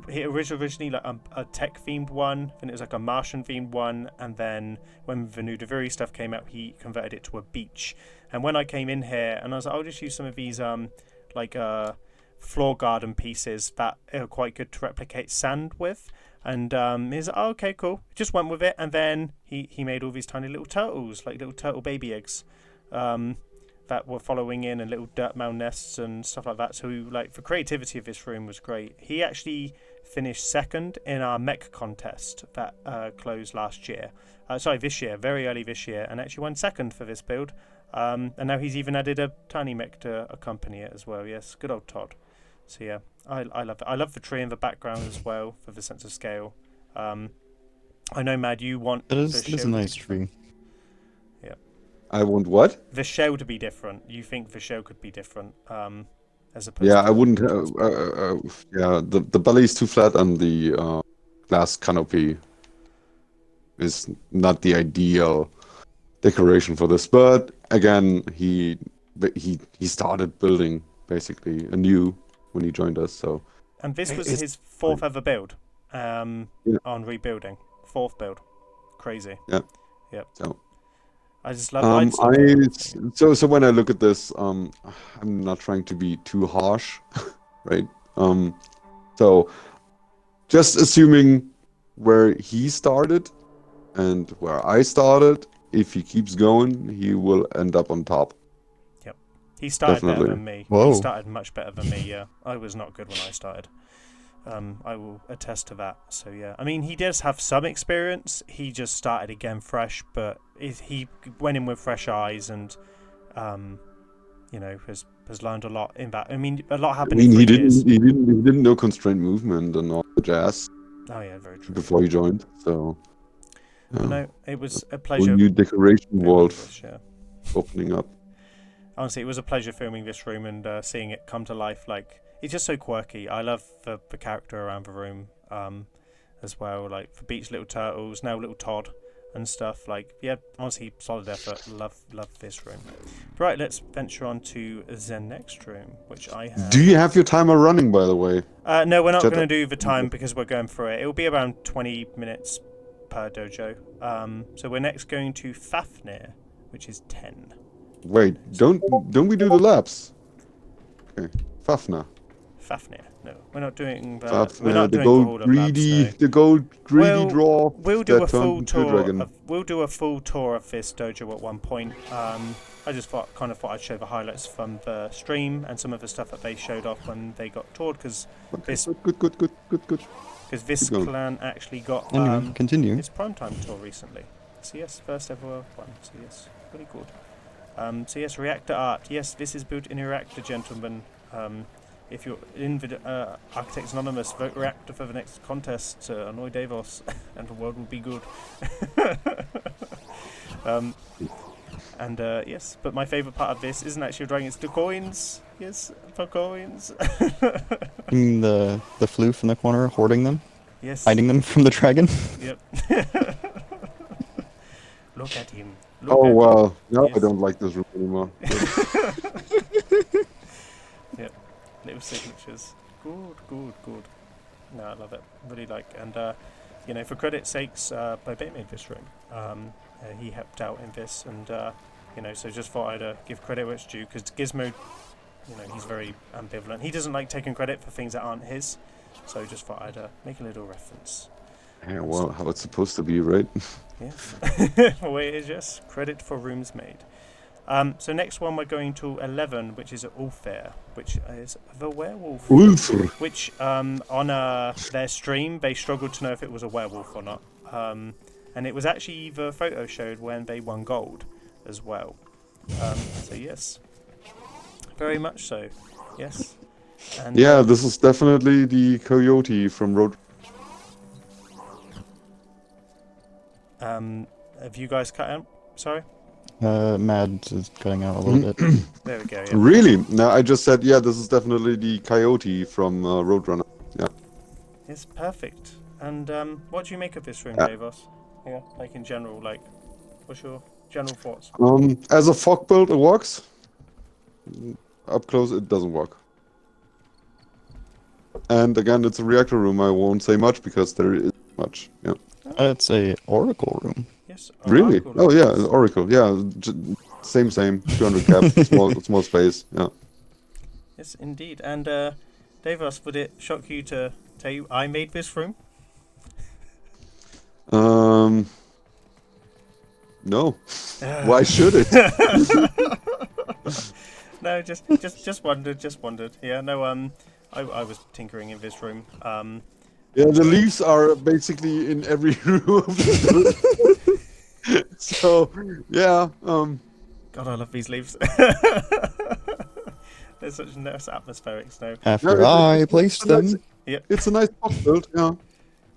he originally like a tech themed one, then it was like a Martian themed one, and then when the new Deviri stuff came out, he converted it to a beach. And when I came in here, and I was like, I'll just use some of these floor garden pieces that are quite good to replicate sand with. And he's like, oh, okay, cool. Just went with it, and then he made all these tiny little turtles, like little turtle baby eggs, that were following in, and little dirt mound nests and stuff like that. So, like, the creativity of this room was great. He actually finished 2nd in our mech contest that closed last year. This year, very early this year, and actually won 2nd for this build. And now he's even added a tiny mech to accompany it as well. Yes, good old Todd. So yeah, I love it. I love the tree in the background as well for the sense of scale. I know, Mad, you want It is a nice tree. Yeah. I want what? The shell to be different. You think the shell could be different, as opposed Yeah, to... I wouldn't. Yeah, the belly is too flat, and the glass canopy is not the ideal decoration for this. But again, he started building basically anew when he joined us. So. And this was his 4th ever build, on rebuilding. 4th build. Crazy. Yeah. Yep. So. I just love it. So when I look at this, I'm not trying to be too harsh, right? So just assuming where he started and where I started, if he keeps going, he will end up on top. Yep. He started better Definitely. than me. Whoa. He started much better than me, yeah. I was not good when I started. I will attest to that. So, yeah. I mean, he does have some experience. He just started again fresh, but he went in with fresh eyes and, has learned a lot in that. I mean, a lot I happened mean, in 3 he years. didn't know constraint movement and all the jazz Oh, yeah, very true. before he joined. So, But yeah. no, it was a Whole pleasure new decoration filming world this, yeah. opening up. Honestly, it was a pleasure filming this room and seeing it come to life. Like, it's just so quirky. I love the character around the room as well. Like, for Beach Little Turtles, now Little Todd and stuff. Like, yeah, honestly, solid effort. Love this room. Right, let's venture on to the next room, which I have. Do you have your timer running, by the way? No, we're not Chat- going to do the time because we're going through it. It will be around 20 minutes per dojo. So we're next going to Fafnir, which is 10. Wait, don't we do the laps? Okay, Fafnir. Fafnir. No, we're not doing the. Fafnir, We're not the doing gold Hall of greedy, Labs, no. the gold greedy Well, draw. We'll do that a turned full into a tour. dragon. We'll do a full tour of this dojo at one point. I just thought I'd show the highlights from the stream and some of the stuff that they showed off when they got toured because Okay, this good. this Keep going. clan actually got Anyway, continue. its primetime tour recently. So yes, first ever one. So yes, pretty good. So yes, reactor art. Yes, this is built in a reactor, gentlemen. If you're in the Architects Anonymous, vote reactor for the next contest to annoy Deivos, and the world will be good. Yes, but my favourite part of this isn't actually drawing, it's the coins. Yes, for coins. The floof in the corner, hoarding them, Yes. hiding them from the dragon. Yep. Look at him. Oh at wow, him. now I Yes. don't like this room anymore. Yep. Little signatures. Good. No, I love it. Really like, and for credit's sakes, Bobay made this room. He helped out in this, and so just thought I'd give credit where it's due because Gizmo, he's very ambivalent. He doesn't like taking credit for things that aren't his, so just thought I'd make a little reference. Yeah, well, how it's supposed to be, right? Yes. The way it is, yes. Credit for rooms made. So next one we're going to 11, which is Ulfir, which is the werewolf. Ulfir. Which on their stream they struggled to know if it was a werewolf or not. And it was actually the photo showed when they won gold as well. So yes, very much so. Yes. And, Yeah, this is definitely the coyote from Road. Have you guys cut out? Sorry. Mad is cutting out a little bit. There we go. Yeah. Really? No, I just said, yeah, this is definitely the coyote from Roadrunner. Yeah. It's perfect. And what do you make of this room, Yeah. Deivos? Yeah, like in general, like, what's your general thoughts? As a fog build, it works. Up close, it doesn't work. And again, it's a reactor room. I won't say much because there is much. Yeah. It's a oracle room. Yes. Really? Oracle Oh yeah, levels. Oracle. Yeah, same. 200 cap, small space. Yeah. Yes, indeed. And Deivos, would it shock you to tell you I made this room? No. Why should it? No, just wondered. Yeah, no. I was tinkering in this room. Yeah, the leaves are basically in every room. So, yeah. God, I love these leaves. They're such nice atmospheric snow. After Yeah, I placed them. Yep. It's a nice fog build. Yeah.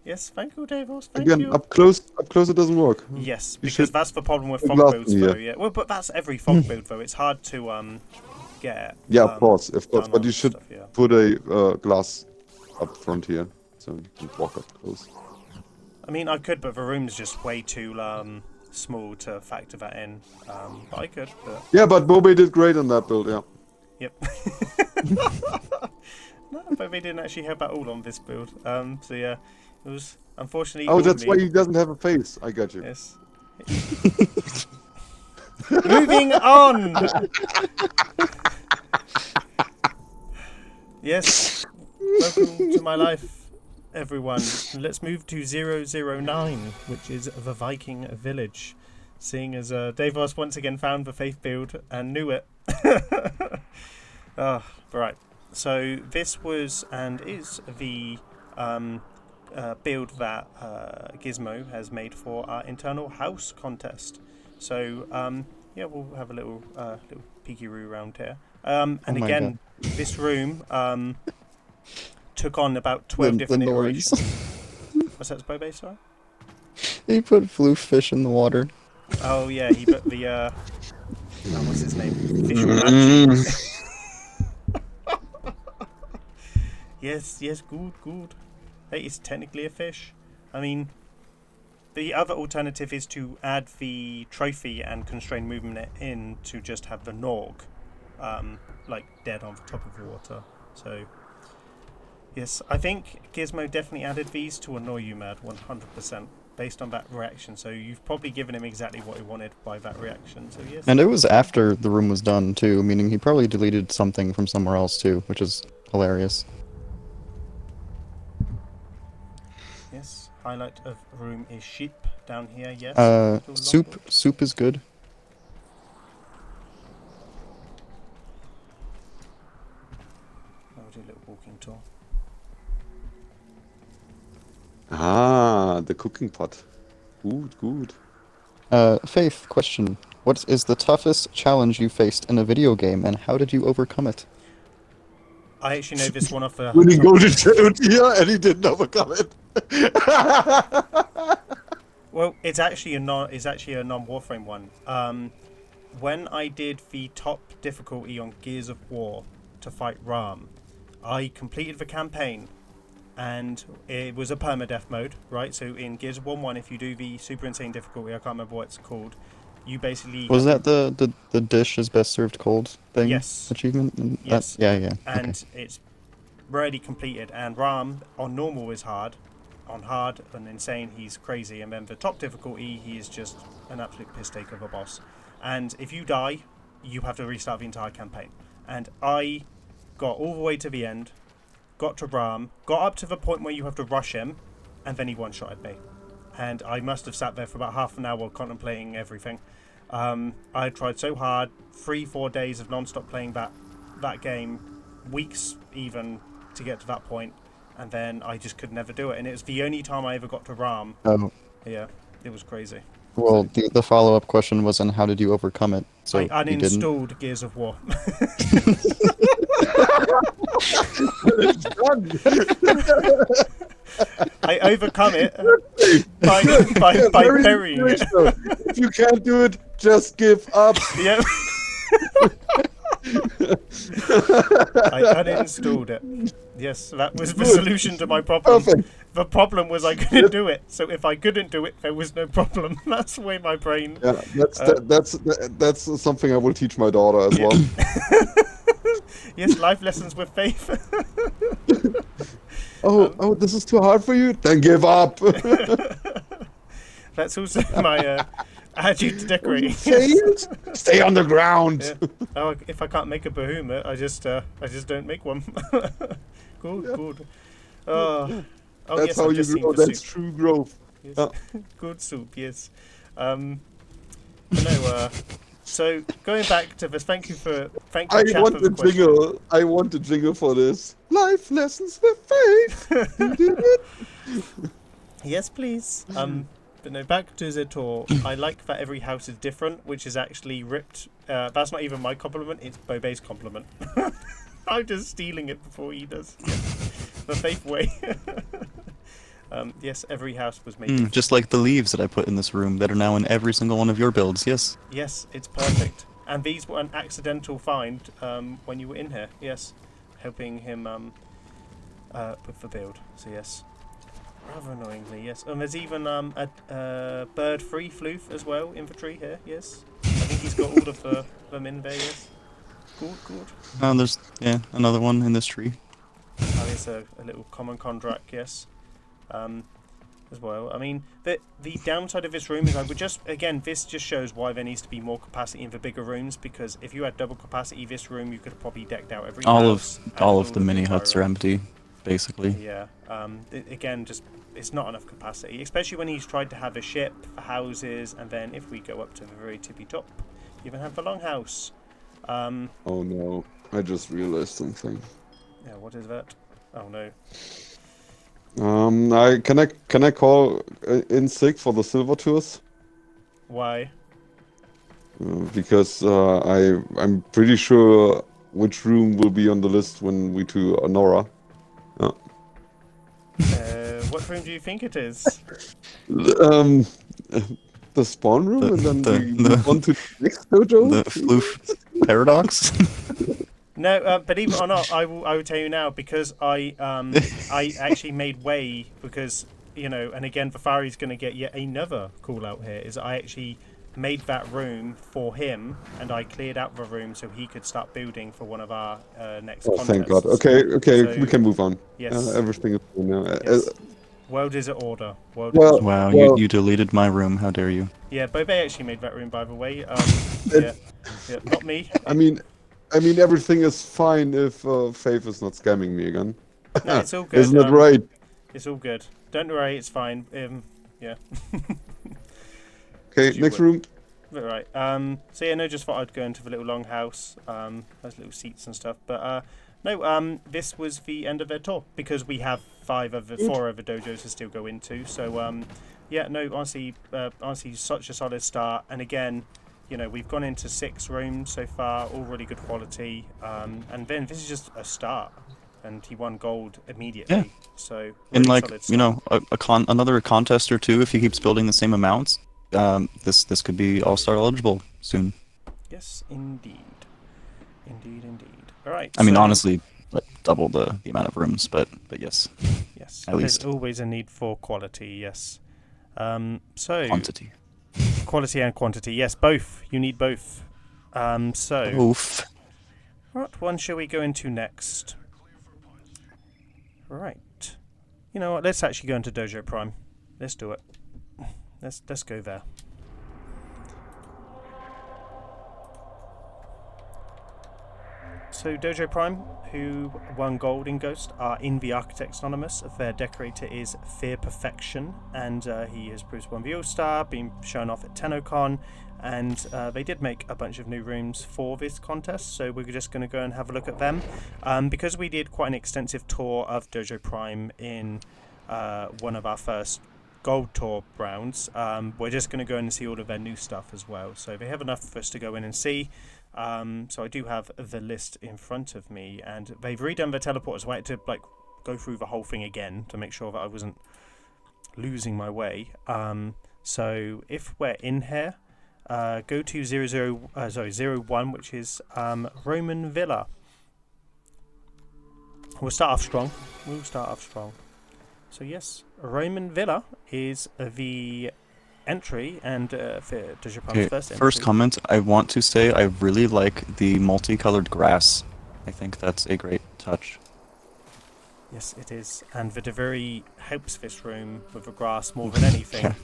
Yes, thank you, Deivos. Thank Again, you. up close, it doesn't work. Yes, You because should that's the problem with put fog glass builds, in though. here. Yeah, well, but that's every fog build, though. It's hard to get. Yeah, of course. done But on you should stuff, yeah. put a glass up front here, so you can walk up close. I mean, I could, but the room's just way too small to factor that in. But I could. But Yeah, but Bobay did great on that build. Yeah. yep. No, but they didn't actually help at all on this build. So yeah, it was unfortunately. Oh, that's me. why he doesn't have a face. I got you. Yes. Moving on. Yes. Welcome to my life, everyone. Let's move to 009, which is the Viking village. Seeing as Deivos once again found the faith build and knew it. Right. So this was and is the build that Gizmo has made for our internal house contest. So yeah, we'll have a little peeky-roo around here. And Oh my again, God. this room took on about 12 The different noise. iterations. What's that, Bobay, sorry? He put floof fish in the water. Oh yeah, he put the what's his name? Fish Manchi. Yes, good. Hey, it's technically a fish. I mean, the other alternative is to add the trophy and constrained movement in to just have the Norg, like dead on the top of the water. So, yes, I think Gizmo definitely added these to annoy you, Mad, 100%, based on that reaction. So you've probably given him exactly what he wanted by that reaction. So yes. And it was after the room was done, too, meaning he probably deleted something from somewhere else, too, which is hilarious. Yes, highlight of room is sheep down here, yes. Soup is good. I'll do a little walking tour. Ah, the cooking pot. Good. Faith, question. What is the toughest challenge you faced in a video game, and how did you overcome it? I actually know this one off the Winning top. golden shield here, and he didn't overcome it. Well, it's actually a non-Warframe one. When I did the top difficulty on Gears of War to fight Ram, I completed the campaign, and it was a permadeath mode, right? So in Gears of War 1, if you do the super insane difficulty, I can't remember what it's called, you basically Was that the dish is best served cold thing? Yes. Achievement? And Yes. Yeah. And it's already completed, and Ram on normal is hard, on hard and insane he's crazy, and then the top difficulty he is just an absolute piss take of a boss, and if you die you have to restart the entire campaign. And I got all the way to the end, got to Ram, got up to the point where you have to rush him, and then he one-shotted me, and I must have sat there for about half an hour contemplating everything. I tried so hard, 3-4 days of non-stop playing that game, weeks even, to get to that point, and then I just could never do it, and it was the only time I ever got to Ram. Oh. Yeah, it was crazy. Well, the follow-up question was, and how did you overcome it? So I you didn't? uninstalled Gears of War. It's done. I overcome it by burying it. If you can't do it, just give up. Yep. I uninstalled it. Yes, that was the solution to my problem. Perfect. The problem was I couldn't do it. So if I couldn't do it, there was no problem. That's the way my brain. Yeah, that's something I will teach my daughter as well. Yes, life lessons with faith. Oh, this is too hard for you? Then give up. That's also my attitude to decorating. Stay on the ground. Yeah. Oh, if I can't make a behemoth, I just don't make one. Good. Oh, That's yes, how I've you just seen grow. the That's soup. true growth. Yes. Good soup, yes. But no, so going back to this, thank you, I chat, want for the a question. jingle. I want a jingle for this. Life lessons with faith. Yes, please. But no, back to the tour. I like that every house is different, which is actually ripped. That's not even my compliment, it's Bobay's compliment. I'm just stealing it before he does. Yeah. The faith way. Yes, every house was made. Just like the leaves that I put in this room that are now in every single one of your builds, yes. Yes, it's perfect. And these were an accidental find when you were in here, yes. Helping him with the build, so yes. Rather annoyingly, yes. And there's even a bird-free floof as well, infantry here, yes. I think he's got all of them in there, yes. Good. Oh, there's, another one in this tree. Oh, it's a little common contract, yes. As well. I mean, the downside of this room is I would this just shows why there needs to be more capacity in the bigger rooms, because if you had double capacity, this room you could have probably decked out every house. All of the mini huts are empty, basically. Yeah. Again, just it's not enough capacity, especially when he's tried to have a ship for houses, and then if we go up to the very tippy top, you even have the longhouse. Oh no. I just realized something. Yeah, what is that? Oh no. Can I call in sick for the silver tours? Why? Because I'm pretty sure which room will be on the list when we do Annora. What room do you think it is? Um, the spawn room, and then we move on to the next dojo. The floof paradox. No, believe it or not, I will tell you now because I actually made way because and again, Vafari's going to get yet another call out here. Is I actually made that room for him, and I cleared out the room so he could start building for one of our next contests. Thank God. Okay, So, we can move on. Yes. Everything is fine now. Yes. World is at order. Wow, you deleted my room. How dare you? Yeah, Bobay actually made that room, by the way. Yeah, not me. I mean, everything is fine if Faith is not scamming me again. No, it's all good. Isn't that right? It's all good. Don't worry, it's fine. Yeah. Okay, next room. Right. So yeah, no, just thought I'd go into the little longhouse. There's little seats and stuff. But no, this was the end of their tour because we have 4 other dojos to still go into. So yeah, no, honestly, such a solid start. And again, we've gone into 6 rooms so far, all really good quality. And then this is just a start. And he won gold immediately. Yeah. So really in like solid another contest or 2, if he keeps building the same amounts, this could be all-star eligible soon. Yes, indeed. All right. I mean, honestly, like double the amount of rooms, but yes. Yes. At least. There's always a need for quality. Yes. So quantity. Quality and quantity. Yes, both. You need both. Both. What one shall we go into next? Right. You know what? Let's actually go into Dojo Prime. Let's do it. Let's go there. So Dojo Prime, who won gold in Ghost, are in the Architects Anonymous. Their decorator is Fear Perfection, and he has Bruce won the All-Star, been shown off at TennoCon, and they did make a bunch of new rooms for this contest, so we're just going to go and have a look at them. Because we did quite an extensive tour of Dojo Prime in one of our first gold tour rounds, we're just going to go in and see all of their new stuff as well. So they have enough for us to go in and see. So I do have the list in front of me, and they've redone the teleporters. So I had to go through the whole thing again to make sure that I wasn't losing my way. So if we're in here, go to 01, which is Roman Villa. We'll start off strong. So yes, Roman Villa is the entry, and for Dojo Prime's first entry. First comment, I want to say I really like the multicolored grass. I think that's a great touch. Yes, it is, and the very helps this room with the grass more than anything.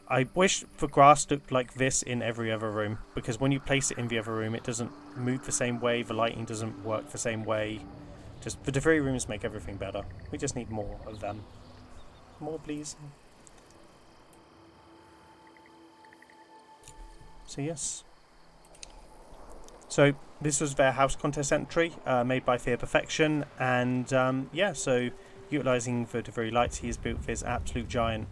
I wish the grass looked like this in every other room, because when you place it in the other room, it doesn't move the same way, the lighting doesn't work the same way. Just the very rooms make everything better. We just need more of them. More, please. So yes. So this was their house contest entry, made by Fear Perfection, and yeah. So utilizing the very lights, he has built this absolute giant,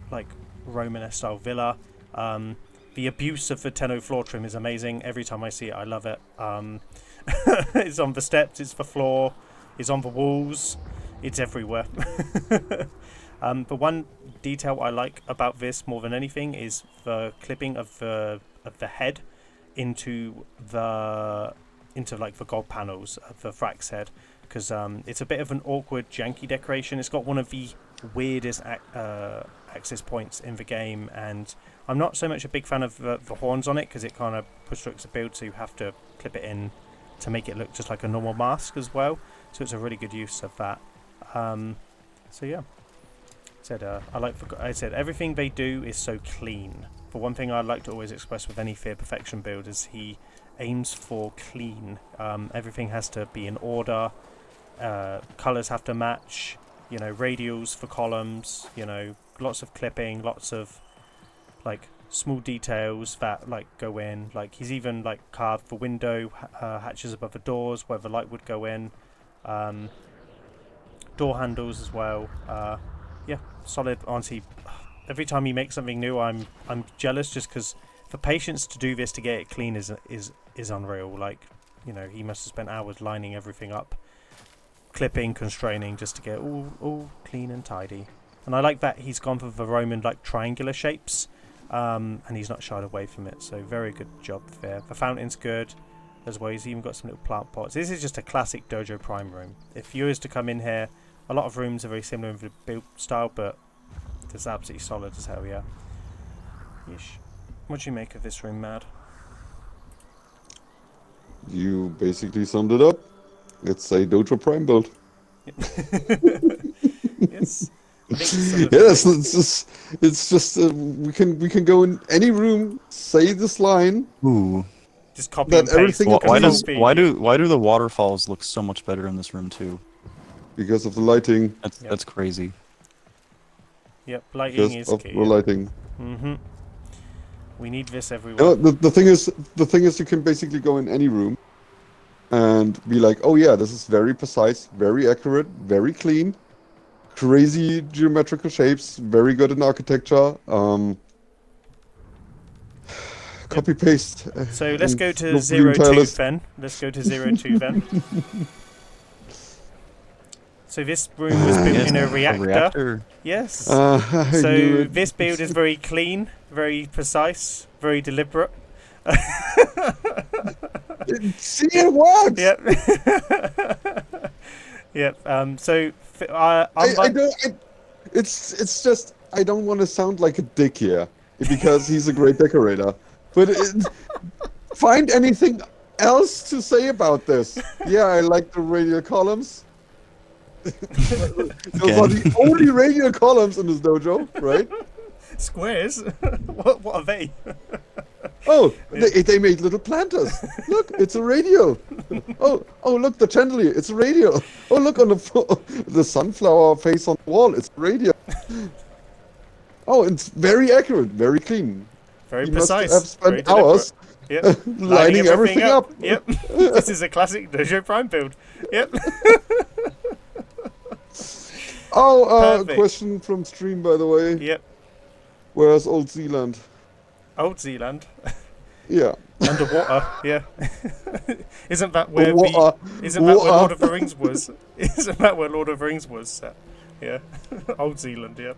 Romanesque style villa. The abuse of the Tenno floor trim is amazing. Every time I see it, I love it. It's on the steps, it's the floor, it's on the walls, it's everywhere. The one detail I like about this more than anything is the clipping of the head into the gold panels of the Frax head, because it's a bit of an awkward, janky decoration. It's got one of the weirdest access points in the game, and I'm not so much a big fan of the horns on it, because it kind of restricts the build, so you have to clip it in to make it look just like a normal mask as well. So it's a really good use of that. So yeah, I said everything they do is so clean. For one thing, I'd like to always express with any Fear Perfection build is he aims for clean. Everything has to be in order. Colors have to match. Radials for columns. Lots of clipping, lots of small details that like go in. Like he's even like carved the window hatches above the doors where the light would go in. Door handles as well. Yeah, solid. Honestly, every time he makes something new, I'm jealous just because the patience to do this to get it clean is unreal. Like, you know, he must have spent hours lining everything up, clipping, constraining, just to get it all clean and tidy. And I like that he's gone for the Roman like triangular shapes, and he's not shied away from it. So very good job there. The fountain's good as well. He's even got some little plant pots. This is just a classic Dojo Prime room. If you was to come in here, a lot of rooms are very similar in the build style, but it's absolutely solid as hell, yeah. Yeesh. What do you make of this room, Mad? You basically summed it up. It's a Dojo Prime build. Yes. I think some of Yes, it's just we can go in any room, say this line. Ooh. just copy That and paste. everything is Why Control does V. why do the waterfalls look so much better in this room too? Because of the lighting. That's crazy. Yep, lighting Because is of key. the lighting. Mm-hmm. We need this everywhere. You know, the thing is you can basically go in any room and be like, oh yeah, this is very precise, very accurate, very clean, crazy geometrical shapes, very good in architecture. Copy paste. So let's go to look 02 then. Let's go to 02 then. So this room was built in a reactor. Yes. So this build is very clean, very precise, very deliberate. See, it works. Yep. Yep. So I don't. It's just I don't want to sound like a dick here because he's a great decorator. But find anything else to say about this. Yeah, I like the radial columns. Those are the only radial columns in this dojo, right? Squares? What are they? Oh, they made little planters. Look, it's a radial. Oh, look, the chandelier, it's a radial. Oh, look on the sunflower face on the wall, it's a radial. Oh, it's very accurate, very clean. Very You precise. must have spent very hours Yep. lining everything up. Yep. This is a classic Dojo Prime build. Yep. Perfect. Question from stream, by the way. Yep. Where's Old Zealand? Old Zealand. Yeah. Underwater, yeah. Isn't that where Water. where Lord of the Rings was? Isn't that where Lord of the Rings was set? Yeah. Old Zealand, yeah.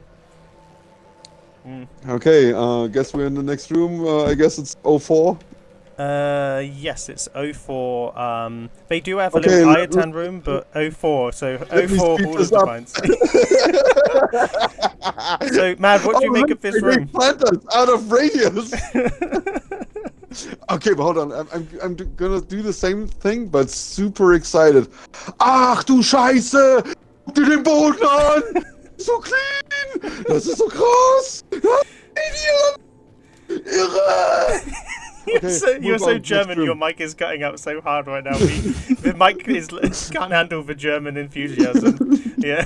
Mm. Okay, guess we're in the next room. I guess it's 04. Yes, it's 04. They do have a little Ayatan room, but 04. So 04 all of the finds. So, Mad, what do you make of this room? Planters out of radius. Okay, but hold on. I'm gonna do the same thing, but super excited. Ach du Scheiße! Guck dir den Boden an! So clean! Das ist so krass! Irre! You're so German, your mic is cutting out so hard right now. The mic can't handle the German enthusiasm. Yeah.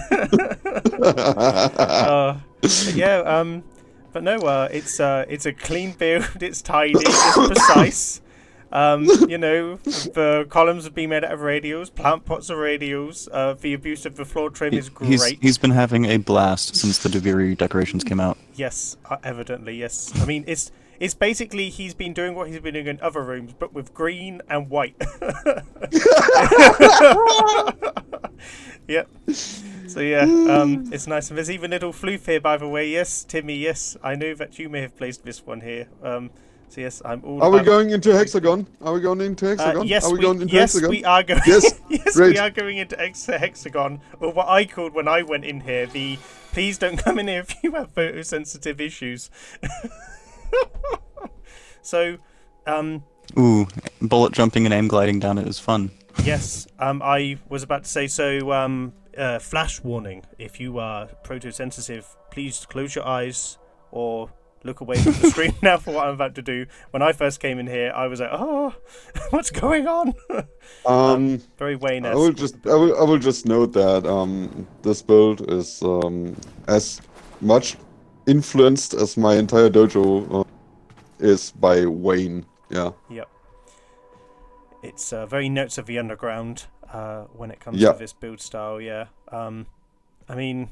Yeah, but no, it's a clean build, it's tidy, it's precise. You know, the columns have been made out of radials, plant pots are radials, the abuse of the floor trim is great. He's been having a blast since the Duviri decorations came out. Yes, evidently, yes. I mean, it's basically he's been doing what he's been doing in other rooms, but with green and white. Yep. So yeah, it's nice. And there's even little floof here, by the way. Yes, Timmy. Yes, I know that you may have placed this one here. So yes, I'm all. Are we going into Hexagon? Are we going into Hexagon? Yes, are we going into yes, Hexagon? we are going. Yes, yes, great. we are going into Hexagon, or what I called when I went in here the "please don't come in here if you have photosensitive issues." So, Ooh, bullet jumping and aim gliding down it is fun. yes, I was about to say, so, flash warning, if you are protosensitive, please close your eyes or look away from the screen now for what I'm about to do. When I first came in here, I was like, oh, what's going on? Very Wayne-esque. I will just note that this build is as much influenced as my entire dojo is by Wayne. Yeah. Yep. It's very notes of the underground when it comes Yeah. to this build style. Yeah. I mean,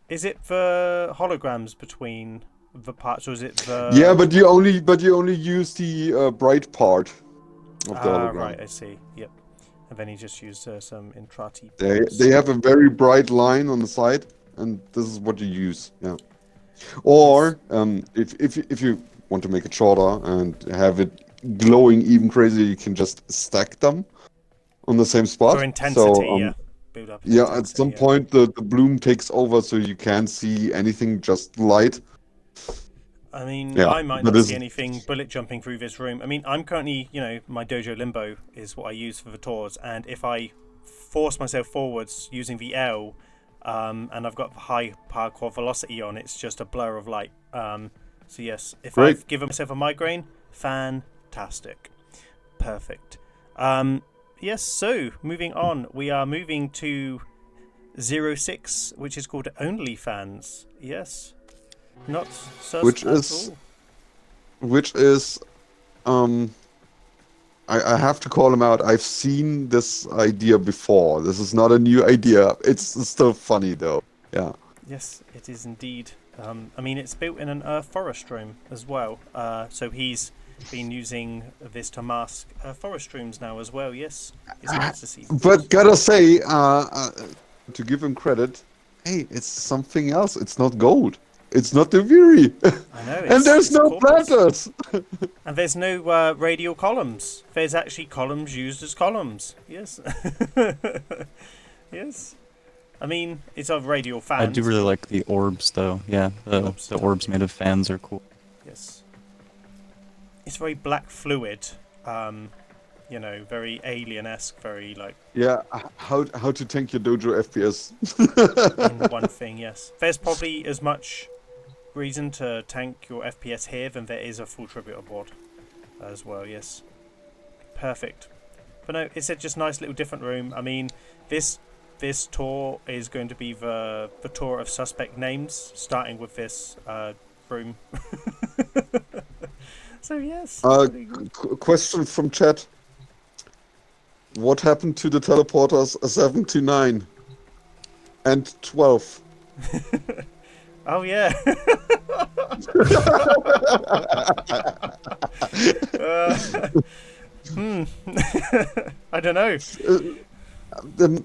is it the holograms between the parts, or is it the? Yeah, but you only use the bright part of the hologram. Right, I see. Yep. And then he just used some Intrati. They have a very bright line on the side, and this is what you use. Yeah. Or if you want to make it shorter and have it glowing even crazier, you can just stack them on the same spot. For intensity, So, yeah. Build up. Yeah, Intensity, at some yeah. point the bloom takes over, so you can't see anything, just light. I mean, Yeah, I might but not this- see anything bullet jumping through this room. I mean, I'm currently, my Dojo Limbo is what I use for the tours, and if I force myself forwards using the L, and I've got high hardcore velocity on, it's just a blur of light. So yes, if Great. I've given myself a migraine, fantastic. Perfect. Yes, so moving on, we are moving to 06, which is called OnlyFans. Yes. Not sus Which at is- all. Which is, I have to call him out. I've seen this idea before. This is not a new idea. It's still funny though. Yeah. Yes, it is indeed. I mean, it's built in an Earth forest room as well. So he's been using this to mask forest rooms now as well. Yes, it's nice to see. But gotta say, to give him credit, hey, it's something else. It's not gold. It's not the Viri. I know. And there's it's no corpus. planters. And there's no radial columns. There's actually columns used as columns. Yes. Yes. I mean, it's of radial fans. I do really like the orbs, though. Yeah, the orbs made of fans are cool. Yes. It's very black fluid. Very alien-esque, very like Yeah, how to tank your dojo FPS. in one thing. Yes. There's probably as much reason to tank your FPS here than there is a full tribute aboard as well. Yes. Perfect. But no, it's a just nice little different room. I mean, this tour is going to be the tour of suspect names, starting with this room. So yes. pretty good. Question from chat. What happened to the teleporters 7 to 9 and 12? Oh yeah. I don't know. The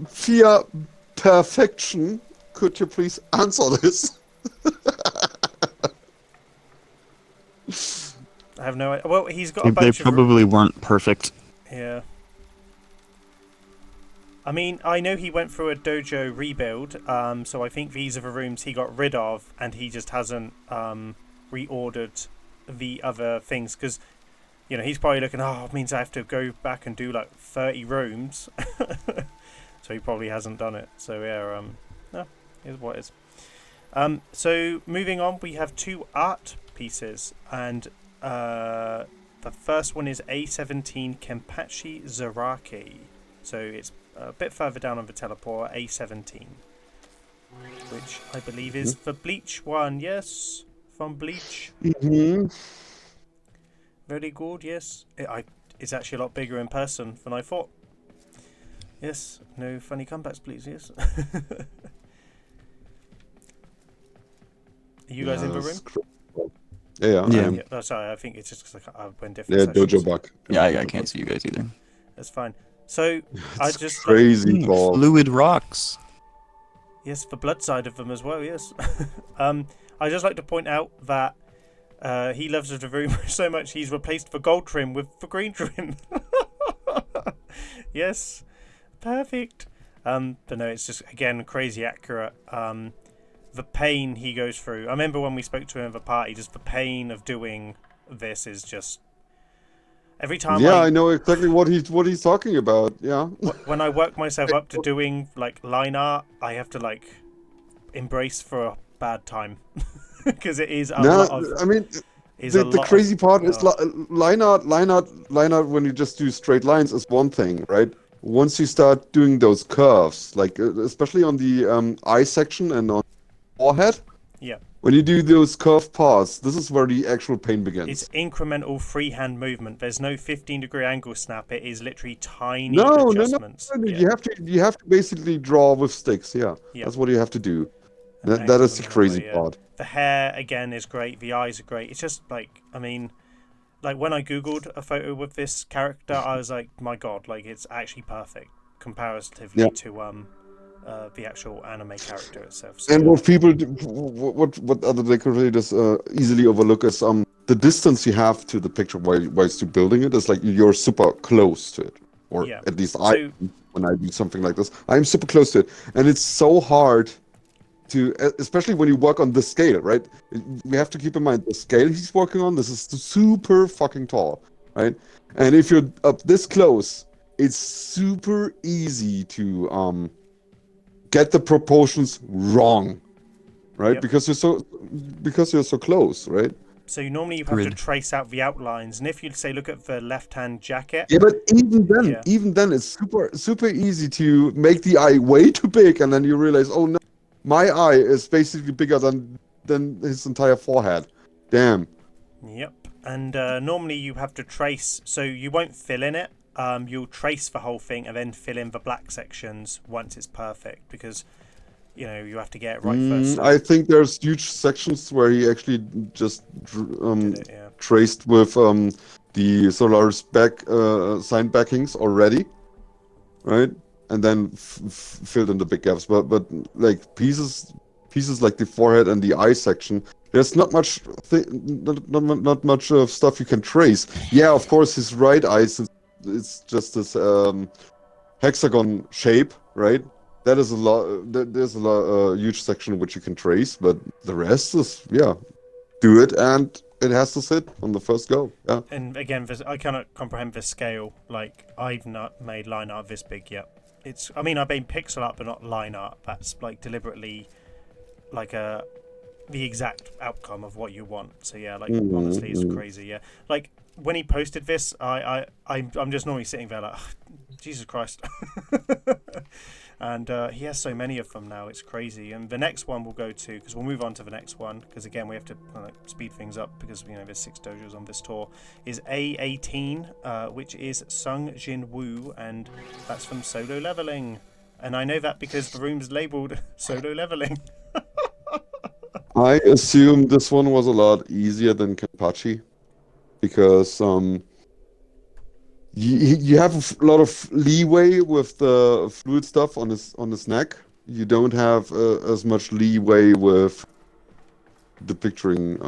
Fear Perfection, could you please answer this? I have no idea. Well, he's got a They bunch of... probably weren't perfect. Yeah. I mean, I know he went through a dojo rebuild, so I think these are the rooms he got rid of, and he just hasn't reordered the other things, because, he's probably looking, it means I have to go back and do, 30 rooms. So he probably hasn't done it. So, yeah, here's what it is. So, moving on, we have two art pieces, and the first one is A17 Kenpachi Zaraki. So, it's a bit further down on the teleporter, A17, which I believe is the Bleach one. Yes, from Bleach. Mm-hmm. Very good. Yes, it's actually a lot bigger in person than I thought. Yes, no funny comebacks, please. Yes. Are you guys in the room? Yeah. I am. Yeah. Oh, sorry, I think it's just because I went different. Yeah, sections. dojo bug. Yeah, I can't see you guys either. That's fine. So I It's just crazy tall. Fluid rocks. yes, the blood side of them as well. Yes. I just like to point out that he loves the room so much he's replaced the gold trim with the green trim. Yes, perfect. But no, it's just again crazy accurate. The pain he goes through. I remember when we spoke to him at the party, just the pain of doing this is just every time. Yeah, I know exactly what he's talking about. Yeah. When I work myself up to doing line art, I have to embrace for a bad time because it is a lot of. I mean, Is a the lot crazy of, part is line art when you just do straight lines is one thing, right? Once you start doing those curves, especially on the eye section and on forehead, yeah. when you do those curved paths, this is where the actual pain begins. It's incremental freehand movement. There's no 15-degree angle snap. It is literally tiny No, adjustments. no. Yeah. You have to basically draw with sticks. Yeah, Yeah. that's what you have to do. And That is angle the them crazy away, yeah. part. The hair again is great. The eyes are great. It's just like, I mean, like when I googled a photo with this character, I was like, my god, like it's actually perfect comparatively Yeah. to the actual anime character itself. So, And what people, what other decorators easily overlook is the distance you have to the picture while you're building it is like you're super close to it, or yeah. at least So when I do something like this, I'm super close to it, and it's so hard to, especially when you work on this scale, right? We have to keep in mind the scale he's working on. This is super fucking tall, right? And if you're up this close, it's super easy to get the proportions wrong, right? Yep. Because you're so close, right? So normally you have to Grid. trace out the outlines, and if you say look at the left-hand jacket, Yeah, but Yeah. even then, it's super easy to make the eye way too big, and then you realize, oh no, my eye is basically bigger than his entire forehead. Damn. Yep. And normally you have to trace, so you won't fill in it. You'll trace the whole thing and then fill in the black sections once it's perfect, because you know you have to get it right first. So I think there's huge sections where he actually just did it, yeah. traced with the Solaris sign backings already, right? And then filled in the big gaps. But like pieces like the forehead and the eye section, there's not much not much of stuff you can trace. Yeah, of course, his right eye, since it's just this hexagon shape, right? That is a lot. There's a lot, huge section which you can trace, but the rest is, yeah, do it and it has to sit on the first go. Yeah. And again, I cannot comprehend the scale. Like I've not made line art this big yet. It's, I mean, I've made pixel art, but not line art. That's like deliberately, like the exact outcome of what you want. So yeah, like honestly, it's crazy. Yeah, like when he posted this, I'm just normally sitting there like, oh, Jesus Christ. And he has so many of them now, it's crazy. And the next one we'll go to, because we'll move on to the next one, because again we have to speed things up, because you know there's 6 dojos on this tour, is A18, which is Sung Jin Woo, and that's from Solo Leveling. And I know that because the room's labelled Solo Leveling. I assume this one was a lot easier than Kenpachi, because you have a lot of leeway with the fluid stuff on his neck. You don't have as much leeway with depicting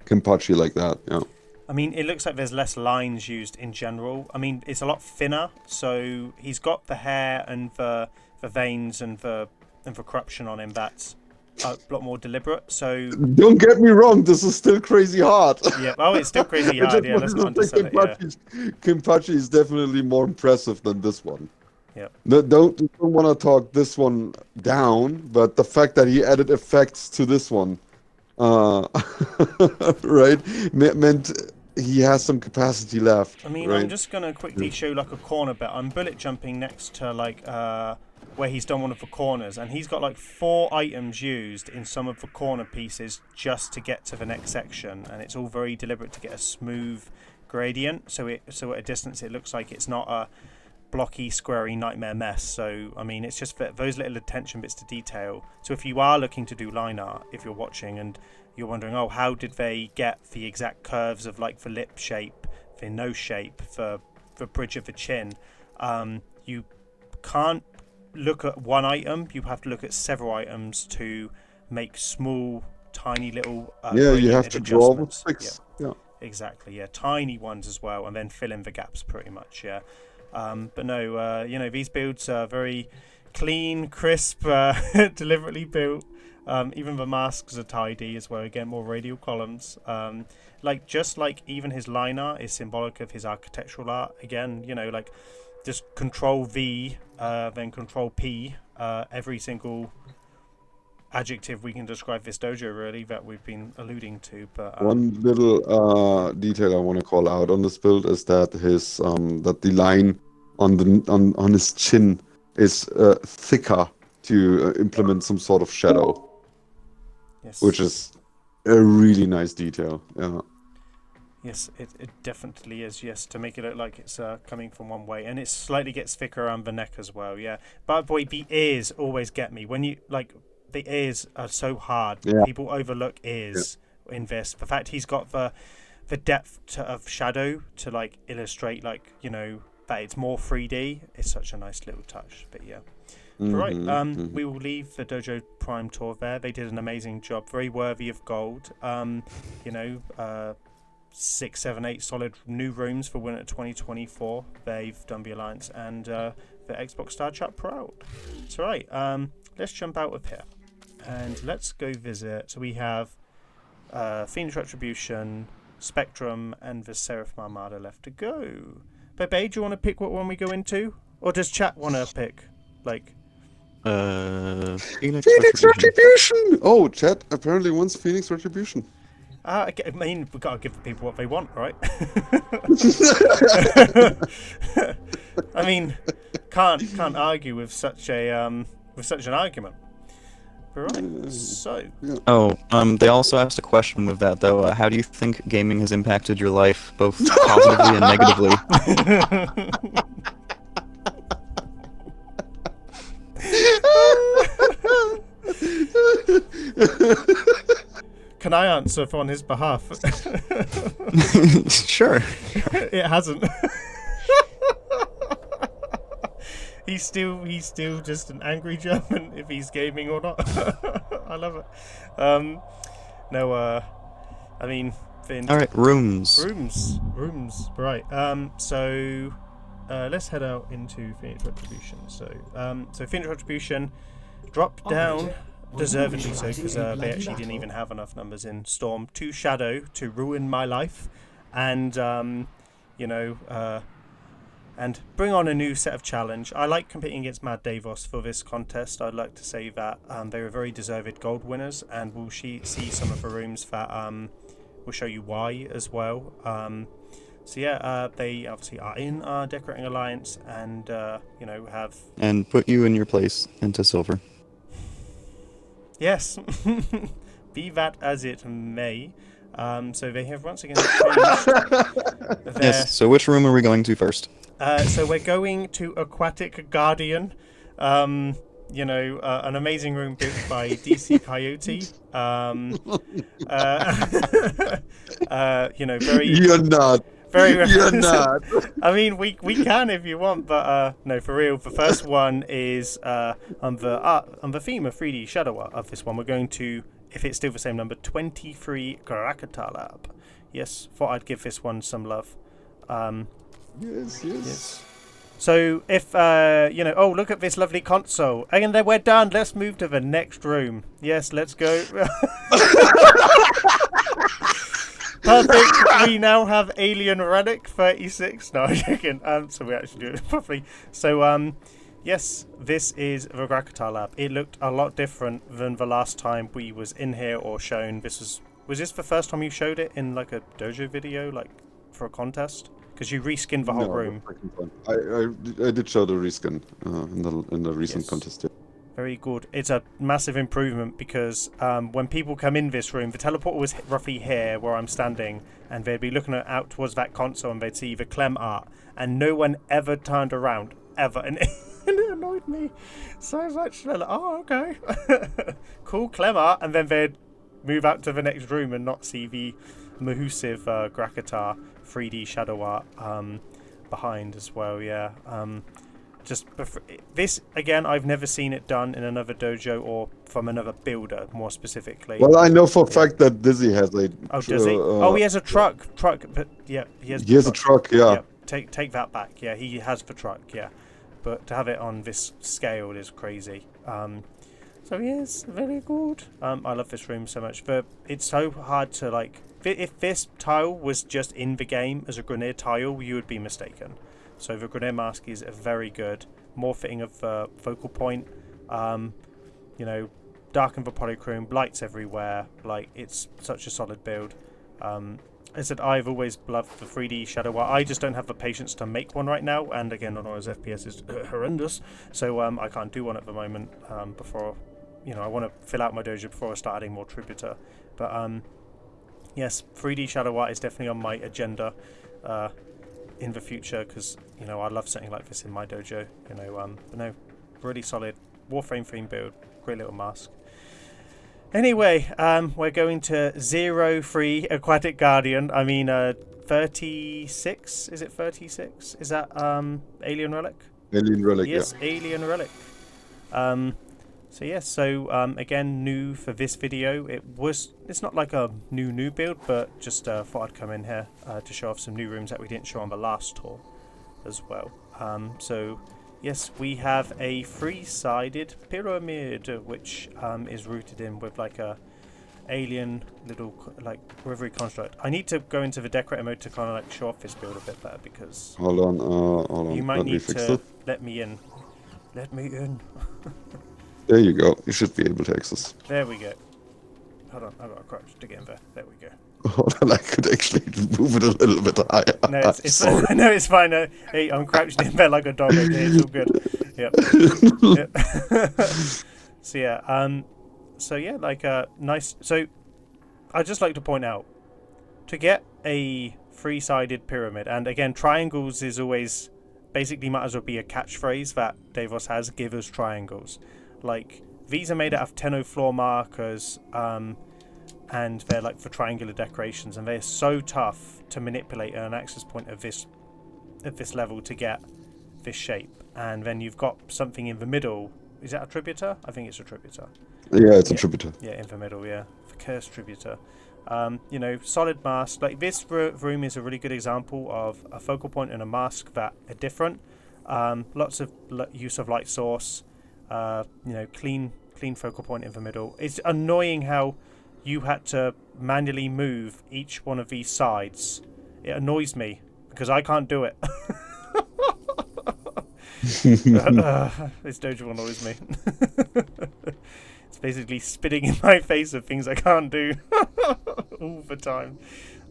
Kenpachi like that. Yeah. I mean, it looks like there's less lines used in general. I mean, it's a lot thinner, so he's got the hair and the veins and the corruption on him. That's a lot more deliberate. So Don't get me wrong, this is still crazy hard. yeah, oh, it's still crazy hard. Yeah, let's not undersell it. Yeah. Kenpachi is definitely more impressive than this one. Yeah. Don't want to talk this one down, but the fact that he added effects to this one, right, meant he has some capacity left. I mean, right? I'm just gonna quickly show like a corner bit. I'm bullet jumping next to like where he's done one of the corners, and he's got like 4 items used in some of the corner pieces just to get to the next section, and it's all very deliberate to get a smooth gradient. So at a distance it looks like it's not a blocky, squarey nightmare mess. So I mean, it's just those little attention bits to detail. So if you are looking to do line art, if you're watching and you're wondering, oh, how did they get the exact curves of like the lip shape, the nose shape, the bridge of the chin, you can't look at one item. You have to look at several items to make small, tiny little you have to draw with sticks. Yeah. Exactly, yeah, tiny ones as well, and then fill in the gaps pretty much. Yeah. But no, you know, these builds are very clean, crisp, deliberately built. Even the masks are tidy as well. Again, more radial columns. Like just like even his line art is symbolic of his architectural art. Again, you know, like just Control V, then Control P. Every single adjective we can describe this dojo really that we've been alluding to. But one little detail I want to call out on this build is that his that the line on his chin is thicker to implement some sort of shadow. Yes. which is a really nice detail. Yeah. Yes, it definitely is. Yes, to make it look like it's coming from one way, and it slightly gets thicker around the neck as well. Yeah, but boy, the ears always get me when you like. The ears are so hard. Yeah. People overlook ears in this. The fact he's got the depth of shadow to like illustrate like that it's more 3D. It's such a nice little touch. But yeah. Right, we will leave the Dojo Prime tour there. They did an amazing job, very worthy of gold. 6, 7, 8 solid new rooms for Winter 2024. They've done the Alliance and the Xbox Star Chat proud. That's right. Let's jump out of here and let's go visit. So we have Phoenix Retribution, Spectrum, and the Seraphim Armada left to go. Bebe, do you want to pick what one we go into, or does chat want to pick? Like. Phoenix Retribution! Oh, chat apparently wants Phoenix Retribution. I mean, we've got to give the people what they want, right? I mean, can't argue with such an argument. Right. So. Oh, they also asked a question with that though. How do you think gaming has impacted your life, both positively and negatively? Can I answer on his behalf? Sure. It hasn't. He's still just an angry German if he's gaming or not. I love it. I mean, all right, rooms. Right. So let's head out into Phoenix Retribution. So Phoenix Retribution dropped down. Deservedly so, because they actually didn't even have enough numbers in Storm to Shadow to ruin my life, and and bring on a new set of challenge. I like competing against Mad Deivos for this contest. I'd like to say that they were very deserved gold winners, and we'll see some of the rooms that will show you why as well. So yeah, they obviously are in our Decorating Alliance, and have and put you in your place into silver. Yes, be that as it may. So they have once again changed their... Yes, so which room are we going to first? So we're going to Aquatic Guardian. An amazing room built by DC Coyote. Very... You're not. Very You're not. I mean, we can if you want, but no, for real. The first one is on the theme of 3D Shadow Art of this one. We're going to, if it's still the same number, 23 Krakata Lab. Yes, thought I'd give this one some love. Yes. So if oh, look at this lovely console, and then we're done. Let's move to the next room. Yes, let's go. Perfect. We now have Alien Relic 36. No, I'm joking. So we actually do it properly. So, yes, this is the Krakata Lab. It looked a lot different than the last time we was in here or shown. Was this the first time you showed it in like a dojo video, like for a contest? Because you reskinned the whole room. I did show the reskin in the recent contest. Yeah. Very good. It's a massive improvement because when people come in this room, the teleporter was roughly here where I'm standing, and they'd be looking out towards that console and they'd see the Clem art, and no one ever turned around, ever. And it annoyed me so much. They're like, oh, okay. Cool Clem art. And then they'd move out to the next room and not see the Mahusiv Krakata 3D shadow art behind as well, yeah. This again, I've never seen it done in another dojo or from another builder, more specifically. Well, I know for a fact that Dizzy has a. Oh, does he? He has a truck. But yeah, he has. He has a truck. Yeah. Take that back. Yeah, he has the truck. Yeah, but to have it on this scale is crazy. So yes, very good. I love this room so much, but it's so hard to like. If this tile was just in the game as a grenade tile, you would be mistaken. So the grenade mask is very good, more fitting of focal point. Darken the polychrome, lights everywhere. Like it's such a solid build. I said I've always loved the 3D shadow art. I just don't have the patience to make one right now. And again, Annora's FPS is horrendous, so I can't do one at the moment. Before I want to fill out my dojo before I start adding more Tributor. But yes, 3D shadow art is definitely on my agenda in the future, because I love something like this in my dojo. But no, really solid Warframe theme build, great little mask. Anyway, we're going to 03 Aquatic Guardian. I mean, 36. Is it 36? Is that Alien Relic? Alien Relic, yes, yeah. Alien Relic. So again, new for this video. It's not like a new build, but just thought I'd come in here to show off some new rooms that we didn't show on the last tour as well. So yes, we have a three-sided pyramid, which is rooted in with like a alien little like rivery construct. I need to go into the decorator mode to kind of like show off this build a bit better, because Hold on. you might Let me need fix to it. let me in. Let me in. There you go. You should be able to access. There we go. Hold on, I've got to crouch to get in there. There we go. Hold on, I could actually move it a little bit higher. No, it's Sorry. no, it's fine. No, hey, I'm crouched in bed like a dog. Okay, it's all good. Yep. Yep. So yeah, like nice. So I'd just like to point out, to get a three-sided pyramid, and again, triangles is always basically might as well be a catchphrase that Deivos has. Give us triangles. Like, these are made out of Tenno floor markers, and they're like for triangular decorations, and they're so tough to manipulate at an access point of this level to get this shape. And then you've got something in the middle. Is that a Tributor? I think it's a Tributor. Yeah, it's a Tributor. Yeah, in the middle, yeah. The Cursed Tributor. Solid mask. Like, this room is a really good example of a focal point and a mask that are different. Lots of use of light source. Clean focal point in the middle. It's annoying how you had to manually move each one of these sides. It annoys me because I can't do it. This dojo annoys me. It's basically spitting in my face of things I can't do all the time.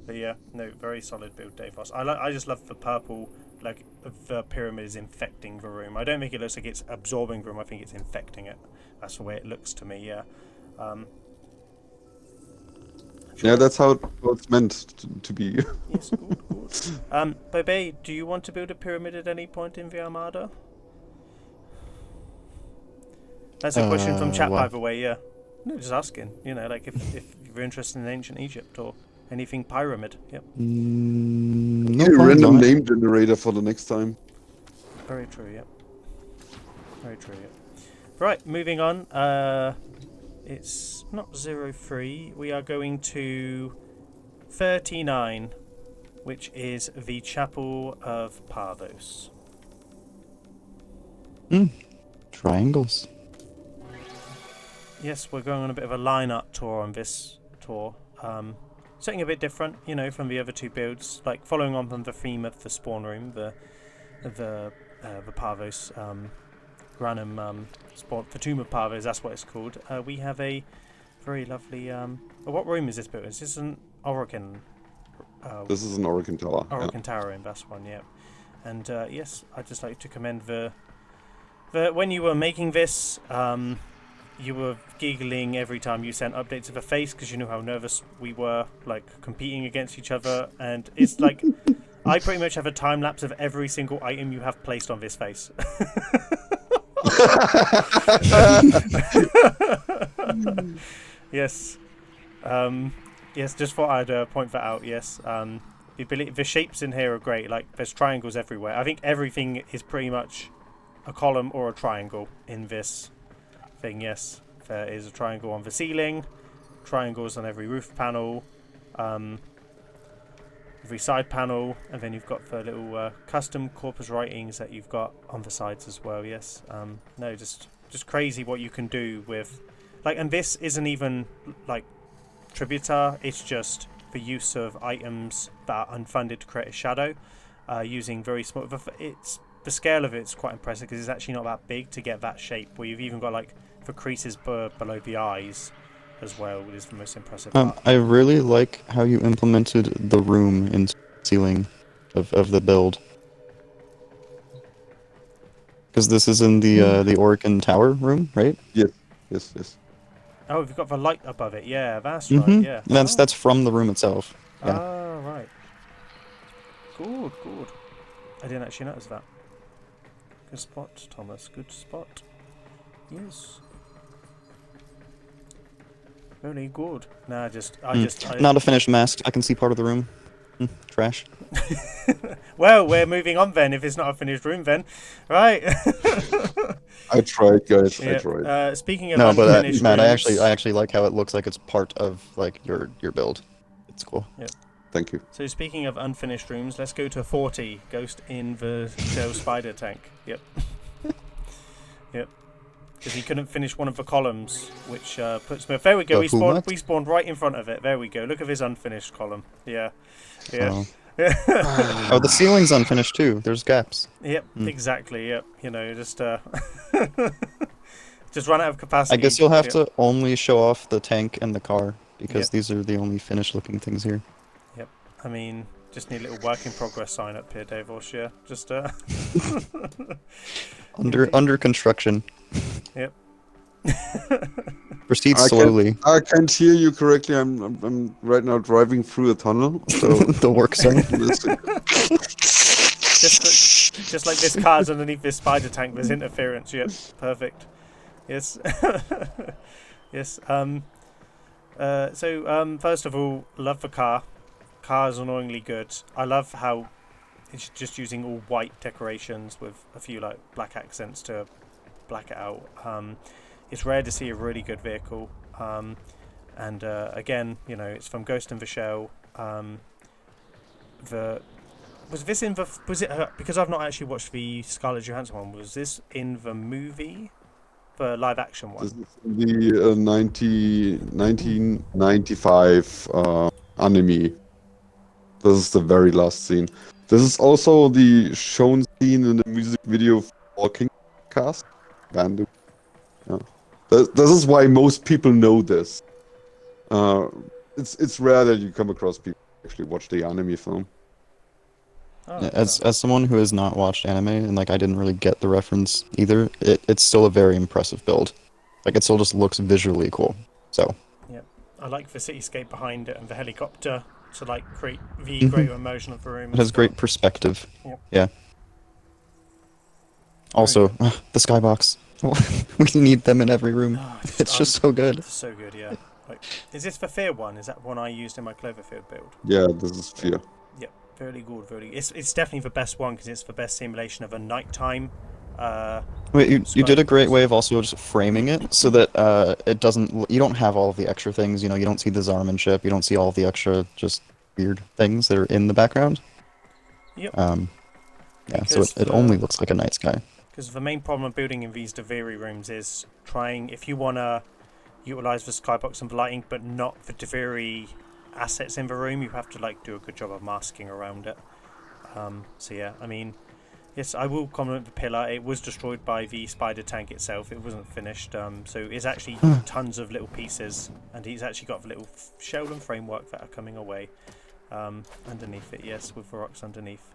But yeah, no, very solid build, Deivos. I just love the purple, like the pyramid is infecting the room. I don't think it looks like it's absorbing the room. I think it's infecting it. That's the way it looks to me. Yeah. Yeah, that's how it's meant to be. Yes, good. Bobay, do you want to build a pyramid at any point in the Armada? That's a question from chat, by the way. Yeah. No, just asking. Like if you're interested in ancient Egypt or anything pyramid. Yep. No A plans random on it. name generator for the next time. Very true. Yep. Very true. Yep. Right, moving on. It's not 03. We are going to 39, which is the Chapel of Parvos. Triangles. Yes, we're going on a bit of a line-up tour on this tour. Something a bit different, from the other two builds. Like, following on from the theme of the spawn room, the Parvos Granum spawn, the Tomb of Parvos, that's what it's called. We have a very lovely. What room is this built? Is this an Orokin? This is an Orokin Tower. Orokin Tower room, that's one, yeah. And yes, I'd just like to commend the when you were making this. You were giggling every time you sent updates of a face because you knew how nervous we were, like, competing against each other. And it's like, I pretty much have a time lapse of every single item you have placed on this face. Yes. Yes, just thought I'd point that out, yes. The shapes in here are great. Like, there's triangles everywhere. I think everything is pretty much a column or a triangle in this thing. Yes, there is a triangle on the ceiling, triangles on every roof panel, every side panel, and then you've got the little custom corpus writings that you've got on the sides as well. Yes, no, just crazy what you can do with, like, and this isn't even like Tributor, it's just the use of items that are unfunded to create a shadow, using very small. The scale of it's quite impressive because it's actually not that big to get that shape. Where you've even got like the creases below the eyes as well, is the most impressive part. I really like how you implemented the room in ceiling of the build. Because this is in the Orokin Tower room, right? Yes. Yes, yes. Oh, we've got the light above it. Yeah, that's right. Yeah. That's from the room itself. Yeah. Ah, right. Good, good. I didn't actually notice that. Good spot, Thomas. Good spot. Yes. Very good. Nah, Not a finished mask. I can see part of the room. Trash. Well, we're moving on then. If it's not a finished room, then, right? I tried, guys. Yeah. I tried. Speaking of No, but unfinished Matt, rooms, I actually like how it looks like it's part of like your build. It's cool. Yep. Thank you. So speaking of unfinished rooms, let's go to 40. Ghost in the shell spider tank. Yep. Yep. Because he couldn't finish one of the columns, which puts me. There we go. We spawned right in front of it. There we go. Look at his unfinished column. Yeah. Yeah. Oh. Oh, the ceiling's unfinished too. There's gaps. Yep. Exactly. Yep. You know, just just run out of capacity. I guess you'll have to only show off the tank and the car because these are the only finished looking things here. Yep. I mean, just need a little work in progress sign up here, Deivos. Yeah. Just under construction. Yep. Proceed slowly. I can't hear you correctly. I'm right now driving through a tunnel. So The work zone. just like this car's underneath this spider tank, there's interference. Yep. Perfect. Yes. Yes. So first of all, love the car. Car is annoyingly good. I love how it's just using all white decorations with a few like black accents to black it out. It's rare to see a really good vehicle, and again, you know, it's from Ghost in the Shell. Was it because I've not actually watched the Scarlett Johansson one? Was this in the movie, the live action one? This is the 1995 anime. This is the very last scene. This is also the shown scene in the music video for Walking Cast. Band. Yeah. This is why most people know this. It's rare that you come across people who actually watch the anime film. Oh, Yeah, as someone who has not watched anime and like I didn't really get the reference either, it's still a very impressive build. Like it still just looks visually cool. So. Yeah, I like the cityscape behind it and the helicopter to like create the greater immersion of the room. It has great perspective. Yep. Yeah. Also, the skybox. We need them in every room. Oh, it's just so good. It's so good, yeah. Like, is this the Fear one? Is that one I used in my Cloverfield build? Yeah, this is Fear. Yep, very good, very. It's definitely the best one because it's the best simulation of a nighttime. Wait, you did a great way of also just framing it so that it doesn't. You don't have all of the extra things. You know, you don't see the Zarmanship. You don't see all of the extra just weird things that are in the background. Yep. Yeah, so it only looks like a night sky. Because the main problem of building in these Deviri rooms is trying, if you want to utilize the skybox and the lighting, but not the Deviri assets in the room, you have to like do a good job of masking around it. So yeah, I mean, yes, I will comment the pillar. It was destroyed by the spider tank itself. It wasn't finished. So it's actually tons of little pieces, and he's actually got the little shell and framework that are coming away underneath it. Yes, with the rocks underneath.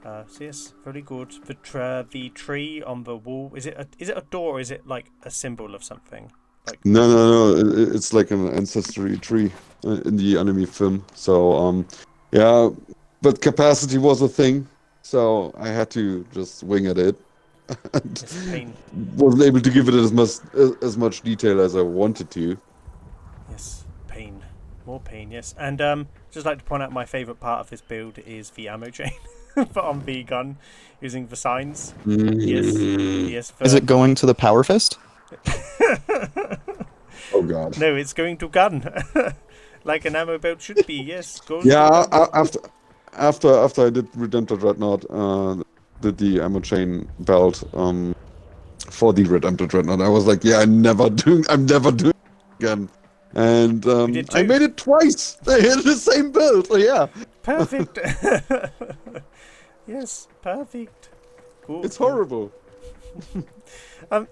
So yes, very good. The tree on the wall, is it a door or is it like a symbol of something? Like No. It's like an ancestry tree in the anime film. So yeah, but capacity was a thing, so I had to just wing at it. And wasn't able to give it as much detail as I wanted to. Yes, pain, more pain. Yes, and just like to point out my favourite part of this build is the ammo chain. Put on the gun using the signs. Yes. Is it going to the power fist? Oh god. No, it's going to gun, like an ammo belt should be. Yes. Yeah. After I did Redemptor Dreadnought, did the ammo chain belt for the Redemptor Dreadnought, I was like, yeah, I'm never doing it again. And I made it twice. They hit the same build. So yeah. Perfect. Yes, perfect. Cool. It's horrible.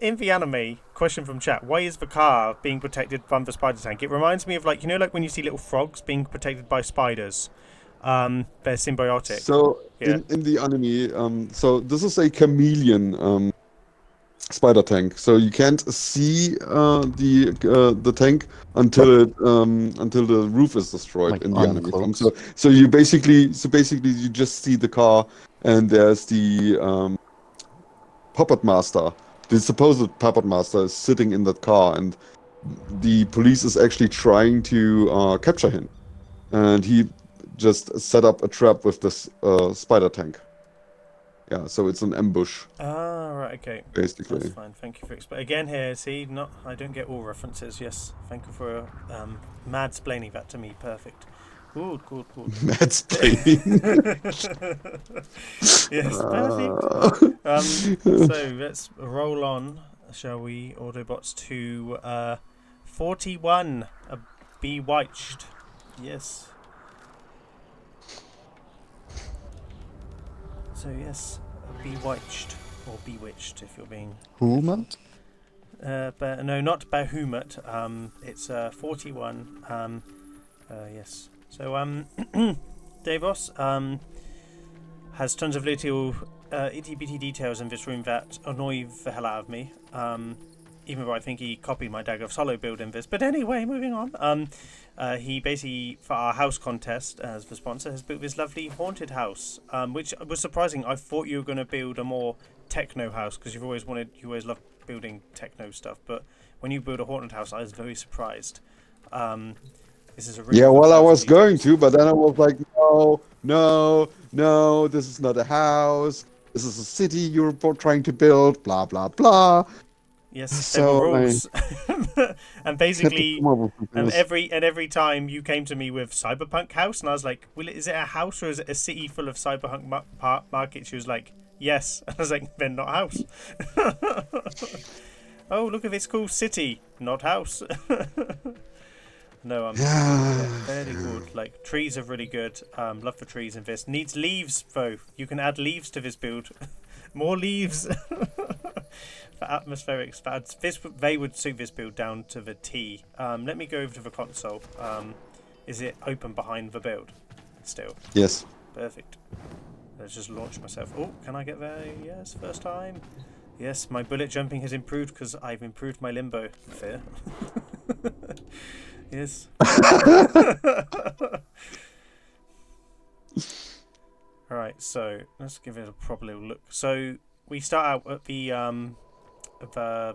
In the anime, question from chat: why is the car being protected from the spider tank? It reminds me of like like when you see little frogs being protected by spiders. They're symbiotic. So in the anime, so this is a chameleon spider tank. So you can't see the tank until the roof is destroyed Like in the enemy farm. uncloaks. So basically you just see the car, and there's the puppet master. The supposed puppet master is sitting in that car, and the police is actually trying to capture him. And he just set up a trap with this spider tank. Yeah, so it's an ambush, Ah, right, okay. That's basically. fine. Thank you for explaining. Again, here, see, I don't get all references. Yes, thank you for mad explaining that to me. Perfect. Good. That's playing. Yes, perfect. So let's roll on, shall we, Autobots, to 41. Bewitched. Yes. So yes, bewitched or bewitched if you're being. Humat? But no, not Bahamut. It's 41. Yes. So Deivos has tons of little itty bitty details in this room that annoy the hell out of me. Even though I think he copied my Dagger of Solo build in this. But anyway, moving on. He basically, for our house contest, as the sponsor, has built this lovely haunted house, which was surprising. I thought you were going to build a more techno house, because you always loved building techno stuff. But when you build a haunted house, I was very surprised. This is a really Yeah, good well, I house was for going details. to, but then I was like, no, this is not a house. This is a city you're trying to build, blah, blah, blah. Yes, there were So I rules, and had to basically, come up with something else. every time you came to me with Cyberpunk House, and I was like, is it a house or is it a city full of Cyberpunk markets? She was like, yes. I was like, then not house. Oh, look at this cool city, not house. No, yeah, very good. Like, trees are really good. Love for trees in this. Needs leaves though. You can add leaves to this build. More leaves. For atmospherics, they would suit this build down to the T. Let me go over to the console. Is it open behind the build? Still. Yes. Perfect. Let's just launch myself. Oh, can I get there? Yes, first time. Yes, my bullet jumping has improved because I've improved my limbo. Fair. Yes. Alright, so let's give it a proper little look. So we start out at the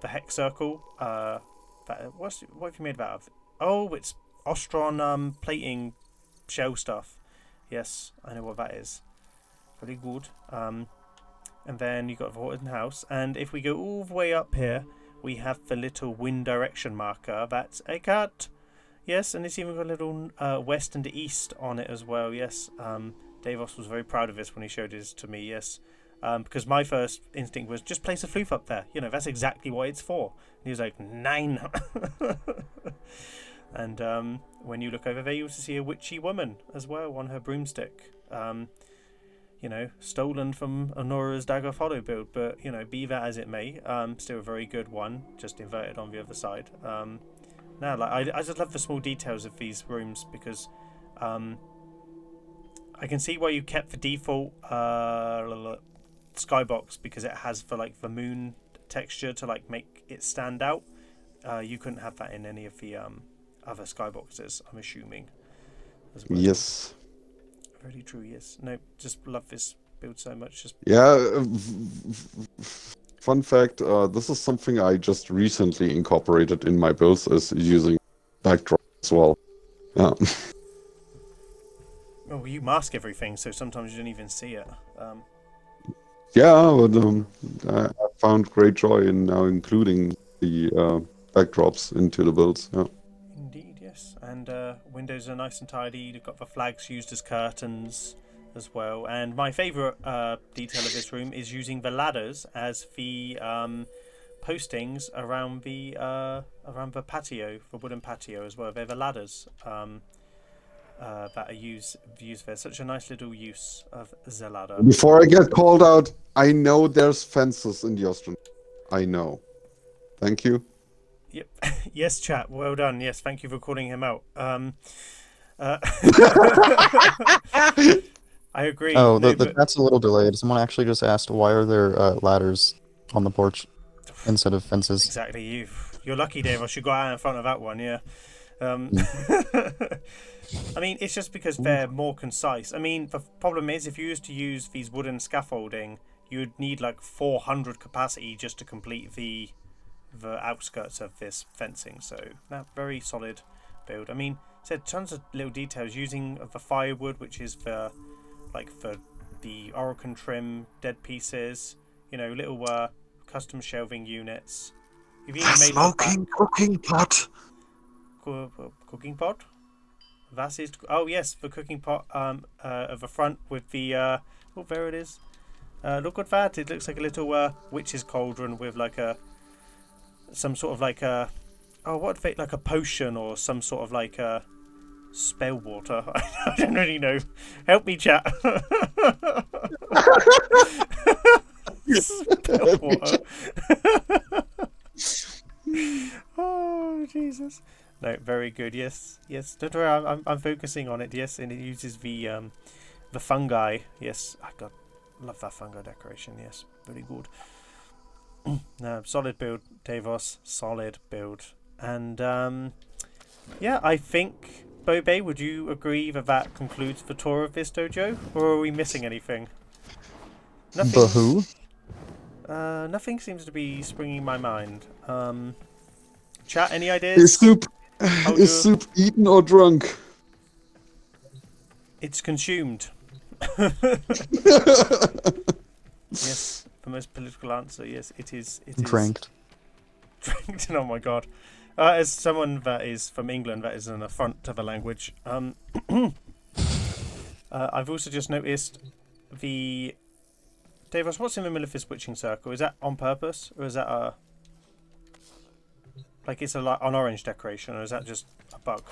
hex circle. What have you made that of? Oh, it's Ostron plating shell stuff. Yes, I know what that is. Very good. And then you got the Horton House, and if we go all the way up here, we have the little wind direction marker. That's a cat. Yes, and it's even got a little west and east on it as well. Yes, Deivos was very proud of this when he showed this to me. Yes. Because my first instinct was just place a floof up there. You know, that's exactly what it's for. And he was like, 9. And when you look over there, you also see a witchy woman as well on her broomstick. You know, stolen from Annora's Dagger Follow build. But, you know, be that as it may, still a very good one. Just inverted on the other side. Now, like, I just love the small details of these rooms because I can see why you kept the default skybox because it has the moon texture to like make it stand out. You couldn't have that in any of the other skyboxes, I'm assuming. As well. Yes. Very true. Yes. No. Just love this build so much. Just Yeah. Fun fact: this is something I just recently incorporated in my builds, is using backdrop as well. Yeah. well, you mask everything, so sometimes you don't even see it. Yeah, but I found great joy in now including the backdrops into the builds. Yeah. Indeed, yes. And windows are nice and tidy. You've got the flags used as curtains as well. And my favourite detail of this room is using the ladders as the postings around the patio, the wooden patio as well. They're the ladders that are used there. Such a nice little use of the ladder. Before I get called out, I know there's fences in the Austrian. I know. Thank you. Yep. Yes, chat. Well done. Yes, thank you for calling him out. I agree. Oh, the chat's a little delayed. Someone actually just asked, why are there ladders on the porch? instead of fences. Exactly. You're lucky, Deivos. You got out in front of that one. Yeah. I mean, it's just because they're more concise. I mean, the problem is if you used to use these wooden scaffolding, you would need like 400 capacity just to complete the outskirts of this fencing. So that very solid build. I mean, said tons of little details using the firewood, which is for the Orokin trim dead pieces. You know, little custom shelving units. You've even made smoking cooking pot. Cooking pot. That is, oh yes, the cooking pot of the front with the oh, there it is. Look at that! It looks like a little witch's cauldron with like some sort of like a like a potion or some sort of like a spell water. I don't really know. Help me, chat. Spell water. Oh Jesus. No, very good. Yes. Don't worry, I'm focusing on it. Yes, and it uses the fungi. Yes, love that fungi decoration. Yes, very good. No, solid build, Deivos. Solid build, and yeah, I think Bobay, would you agree that concludes the tour of this dojo, or are we missing anything? The who? Nothing seems to be springing in my mind. Chat, any ideas? Is soup eaten or drunk? It's consumed. Yes, the most political answer. Yes, it is. It is Dranked. Dranked. Oh my god. As someone that is from England, that is an affront to the language. I've also just noticed the Deivos. What's in the middle of this witching circle? Is that on purpose, or is that a like it's an orange decoration, or is that just a bug?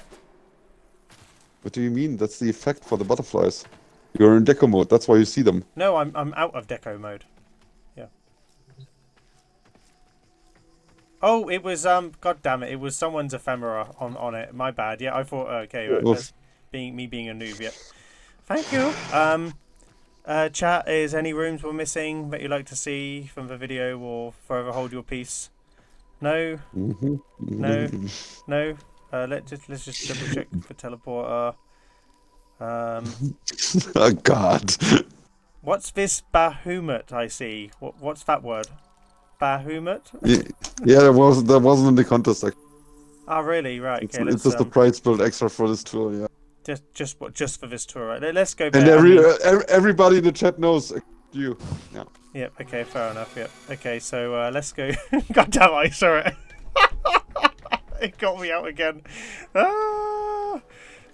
What do you mean? That's the effect for the butterflies. You're in deco mode. That's why you see them. No, I'm out of deco mode. Yeah. Oh, it was God damn it! It was someone's ephemera on it. My bad. Yeah, I thought okay. That's being a noob. Yeah. Thank you. Chat, is any rooms we're missing that you'd like to see from the video, or forever hold your peace? No. No. Let's just double check for teleporter. Oh God. What's this Bahamut I see? What's that word? Bahamut? Yeah, that wasn't in the contest. Oh really? Right. Okay. It's just the prize build extra for this tour. Yeah. Just for this tour, right? Let's go. And everybody in the chat knows you. Yeah. Yep. Okay. Fair enough. Yep. Okay. So let's go. God damn! I saw it. It got me out again.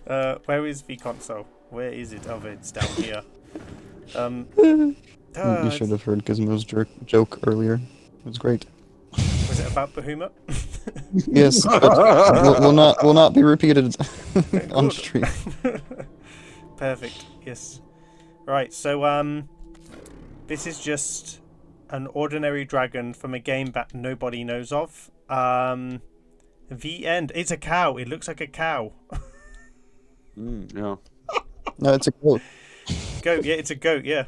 Where is the console? Where is it? Oh, it's down here. You should have heard Gizmo's joke earlier. It was great. Was it about Bahamut? Yes, but will not be repeated on stream. Perfect. Yes. Right. So this is just an ordinary dragon from a game that nobody knows of. The end. It's a cow. It looks like a cow. Yeah. No, it's a goat. Goat. Yeah, it's a goat. Yeah.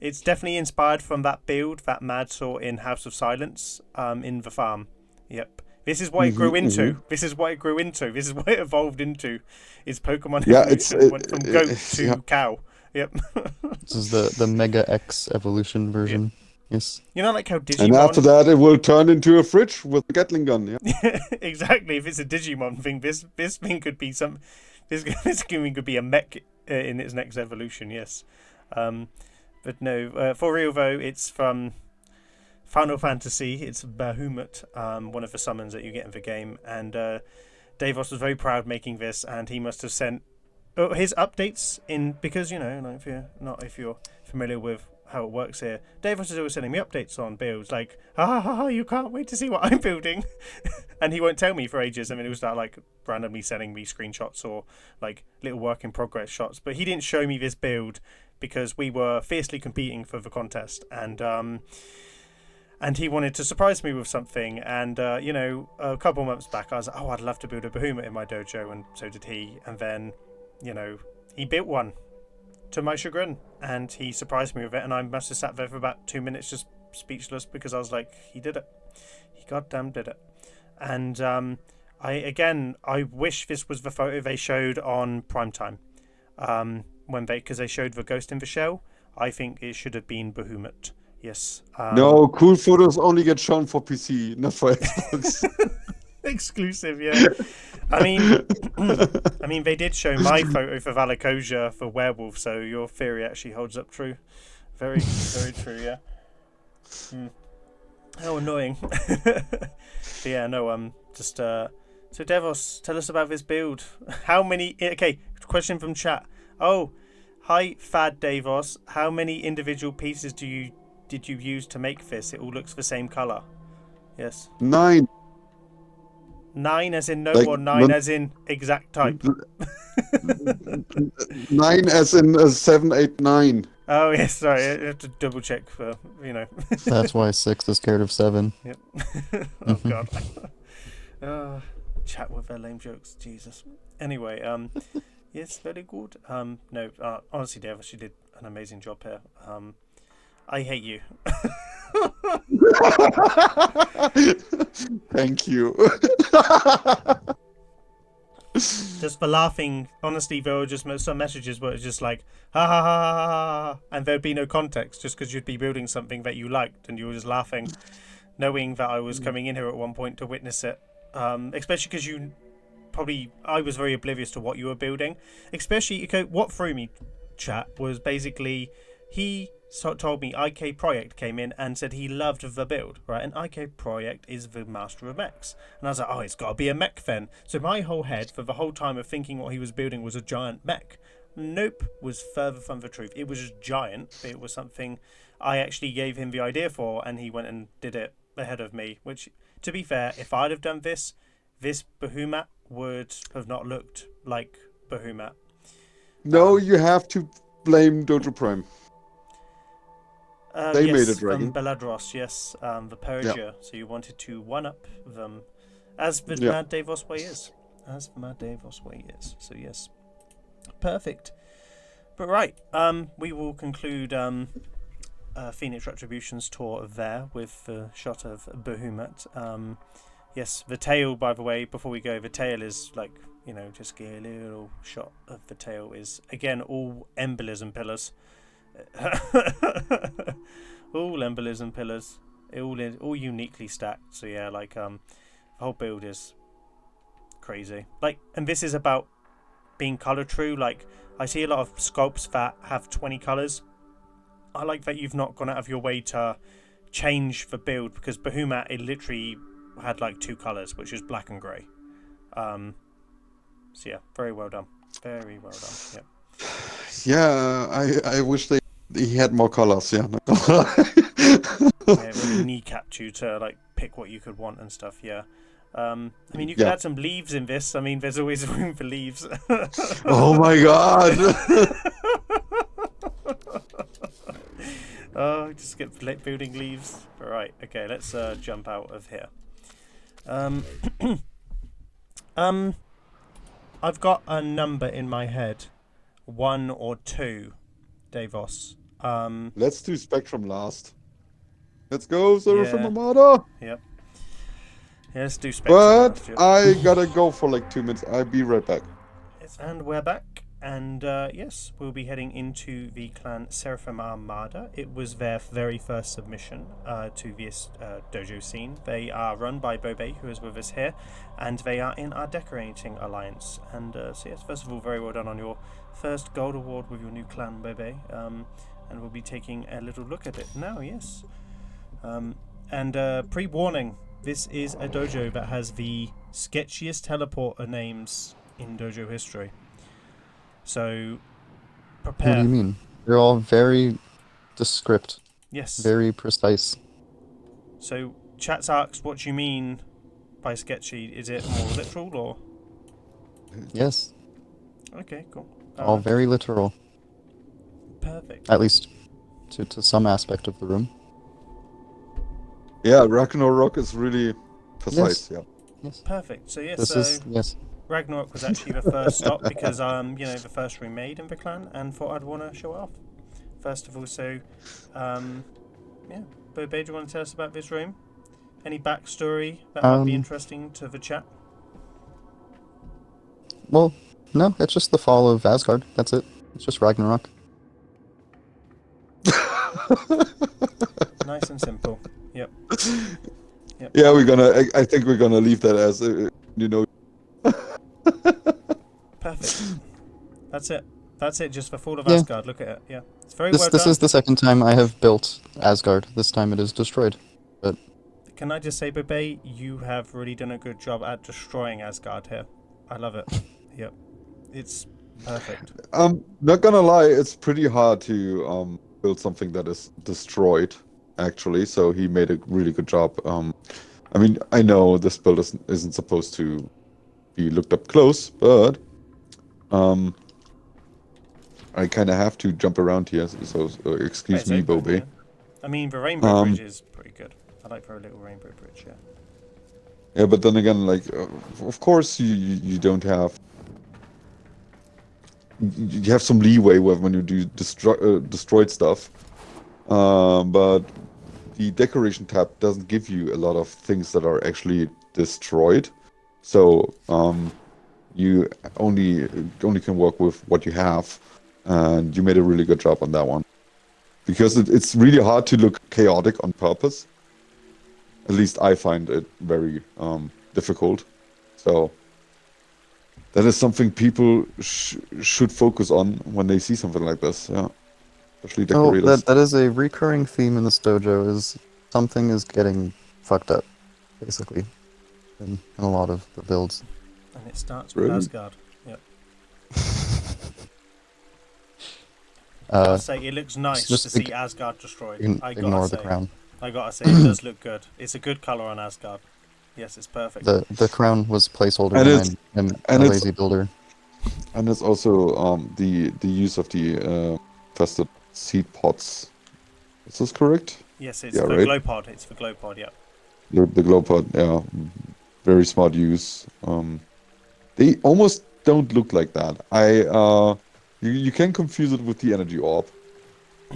It's definitely inspired from that build that Mad saw in House of Silence in the farm. Yep. This is what it grew into. This is what it grew into. This is what it evolved into. Is Pokemon evolution went from goat to cow. Yep. This is the Mega X evolution version. Yep. Yes. You know, like how Digimon. And after that, it will turn into a fridge with a Gatling gun. Yeah. Exactly. If it's a Digimon thing, this thing could be this thing could be a mech in its next evolution. Yes. But no. For real though, it's from Final Fantasy. It's Bahamut, one of the summons that you get in the game, and Deivos was very proud making this, and he must have sent his updates in because like if you're familiar with how it works here, Deivos is always sending me updates on builds like you can't wait to see what I'm building. And he won't tell me for ages. I mean, it was like randomly sending me screenshots or like little work in progress shots, but he didn't show me this build because we were fiercely competing for the contest, and he wanted to surprise me with something. And a couple months back I was like, I'd love to build a Bahamut in my dojo, and so did he. And then he built one to my chagrin, and he surprised me with it, and I must have sat there for about 2 minutes just speechless because I was like, he did it. He goddamn did it. And I wish this was the photo they showed on primetime. Because they showed the ghost in the shell. I think it should have been Bahamut. Yes. No, cool photos only get shown for PC, not for Xbox. Exclusive, yeah. I mean, they did show my photo for Valr-Kjosa for werewolf, so your theory actually holds up true. Very, very true, yeah. How annoying. But yeah, no, so Deivos, tell us about this build. How many? Okay, question from chat. Oh, hi, Fad Deivos. How many individual pieces did you use to make this? It all looks the same color. Yes. 9. 9 as in no, Like, or 9 as in exact type? 9 as in 7, 8, 9. Oh yes, sorry, I have to double check for That's why 6 is scared of 7. Yep. Oh god. Chat with their lame jokes, Jesus. Anyway, yes, very good. No, honestly, Dev, you did an amazing job here. I hate you. Thank you. Just for laughing. Honestly, there were just some messages where it's just like ha ha ha ha ha, and there'd be no context, just because you'd be building something that you liked and you were just laughing, knowing that I was coming in here at one point to witness it. Especially because I was very oblivious to what you were building. Especially, what threw me, chat, was basically he told me IK Project came in and said he loved the build, right? And IK Project is the master of mechs. And I was like, oh, it's got to be a mech then. So my whole head for the whole time of thinking what he was building was a giant mech. Nope, was further from the truth. It was giant, but it was something I actually gave him the idea for, and he went and did it ahead of me. Which, to be fair, if I'd have done this Bahamut would have not looked like Bahamut. No, you have to blame Dojo Prime. They yes, made it right. Beladros, yes, the Persia. Yeah. So you wanted to one-up them, as the Yeah. Mad Deivos way is. As the Mad Deivos way is. So yes, perfect. But right, we will conclude Phoenix Retribution's tour there with the shot of Bahamut. Yes, the tail, by the way, before we go, the tail is like, just get a little shot of the tail is, again, all embolism pillars. All embolism pillars, all uniquely stacked. So yeah, like the whole build is crazy. Like, and this is about being color true. Like, I see a lot of sculpts that have 20 colors. I like that you've not gone out of your way to change the build, because Bahamut, it literally had like 2 colors, which is black and grey. So yeah, very well done. Very well done. Yeah. Yeah, I wish he had more colors. Yeah. Yeah, it really kneecapped you to like pick what you could want and stuff. Yeah. I mean, you could add some leaves in this. I mean, there's always room for leaves. Oh my god. Oh, just get building leaves. All right. Okay, let's jump out of here. I've got a number in my head, 1 or 2, Deivos. Let's do Spectrum last. Let's go, Seraphim Yeah. Armada. Yep. Yeah, let's do Spectrum. But last, yep. I gotta go for like 2 minutes. I'll be right back. Yes, and we're back. And yes, we'll be heading into the clan Seraphim Armada. It was their very first submission to this dojo scene. They are run by Bobay, who is with us here, and they are in our decorating alliance. And so yes, first of all, very well done on your first gold award with your new clan, Bobay. And we'll be taking a little look at it now, yes. And pre-warning, this is a dojo that has the sketchiest teleporter names in dojo history. So, prepare. What do you mean? They're all very descript. Yes. Very precise. So, chat's asked, what do you mean by sketchy? Is it more literal or? Yes. Okay, cool. All very literal. Perfect. At least to some aspect of the room. Yeah, Ragnarok is really precise. Yes. Yeah. Yes. Perfect. So, yes, This is, yes. Ragnarok was actually the first stop because, the first room made in the clan, and thought I'd want to show it off. First of all, so, yeah, Bobay, do you want to tell us about this room? Any backstory that might be Um, interesting to the chat? Well, no, it's just the fall of Asgard. That's it. It's just Ragnarok. Nice and simple. Yep. Yep. Yeah, we're gonna. I think we're gonna leave that as you know. Perfect. That's it. That's it. Just the fall of Yeah. Asgard. Look at it. Yeah. It's very This well this done. is the second time I have built Asgard. This time it is destroyed. But Can I just say, Bobay, you have really done a good job at destroying Asgard here. I love it. Yep. It's perfect. Not gonna lie, it's pretty hard to build something that is destroyed, actually. So he made a really good job. I mean, I know this build isn't supposed to be looked up close, but I kind of have to jump around here. So excuse It's me, open, Bobay. yeah. I mean, the rainbow bridge is pretty good. I like very little rainbow bridge. Yeah. Yeah, but then again, like, of course, you don't have. You have some leeway when you do destroyed stuff, but the decoration tab doesn't give you a lot of things that are actually destroyed. So you only can work with what you have, and you made a really good job on that one. Because it's really hard to look chaotic on purpose. At least I find it very difficult. So that is something people should focus on when they see something like this. Yeah, especially decorators. that is a recurring theme in this dojo. Is something is getting fucked up, basically, in a lot of the builds. And it starts with Really? Asgard. Yep. I gotta say, it looks nice just to see Asgard destroyed. I gotta ignore say. the crown. I gotta say, it does look good. It's a good color on Asgard. Yes, it's perfect. The crown was placeholder, And and I'm and a it's lazy builder. and it's also the use of the infested seed pots. Is this correct? Yes, it's Yeah, the right. glow pod. It's the glow pod. Yep. The glow pot, yeah, very smart use. They almost don't look like that. You can confuse it with the energy orb,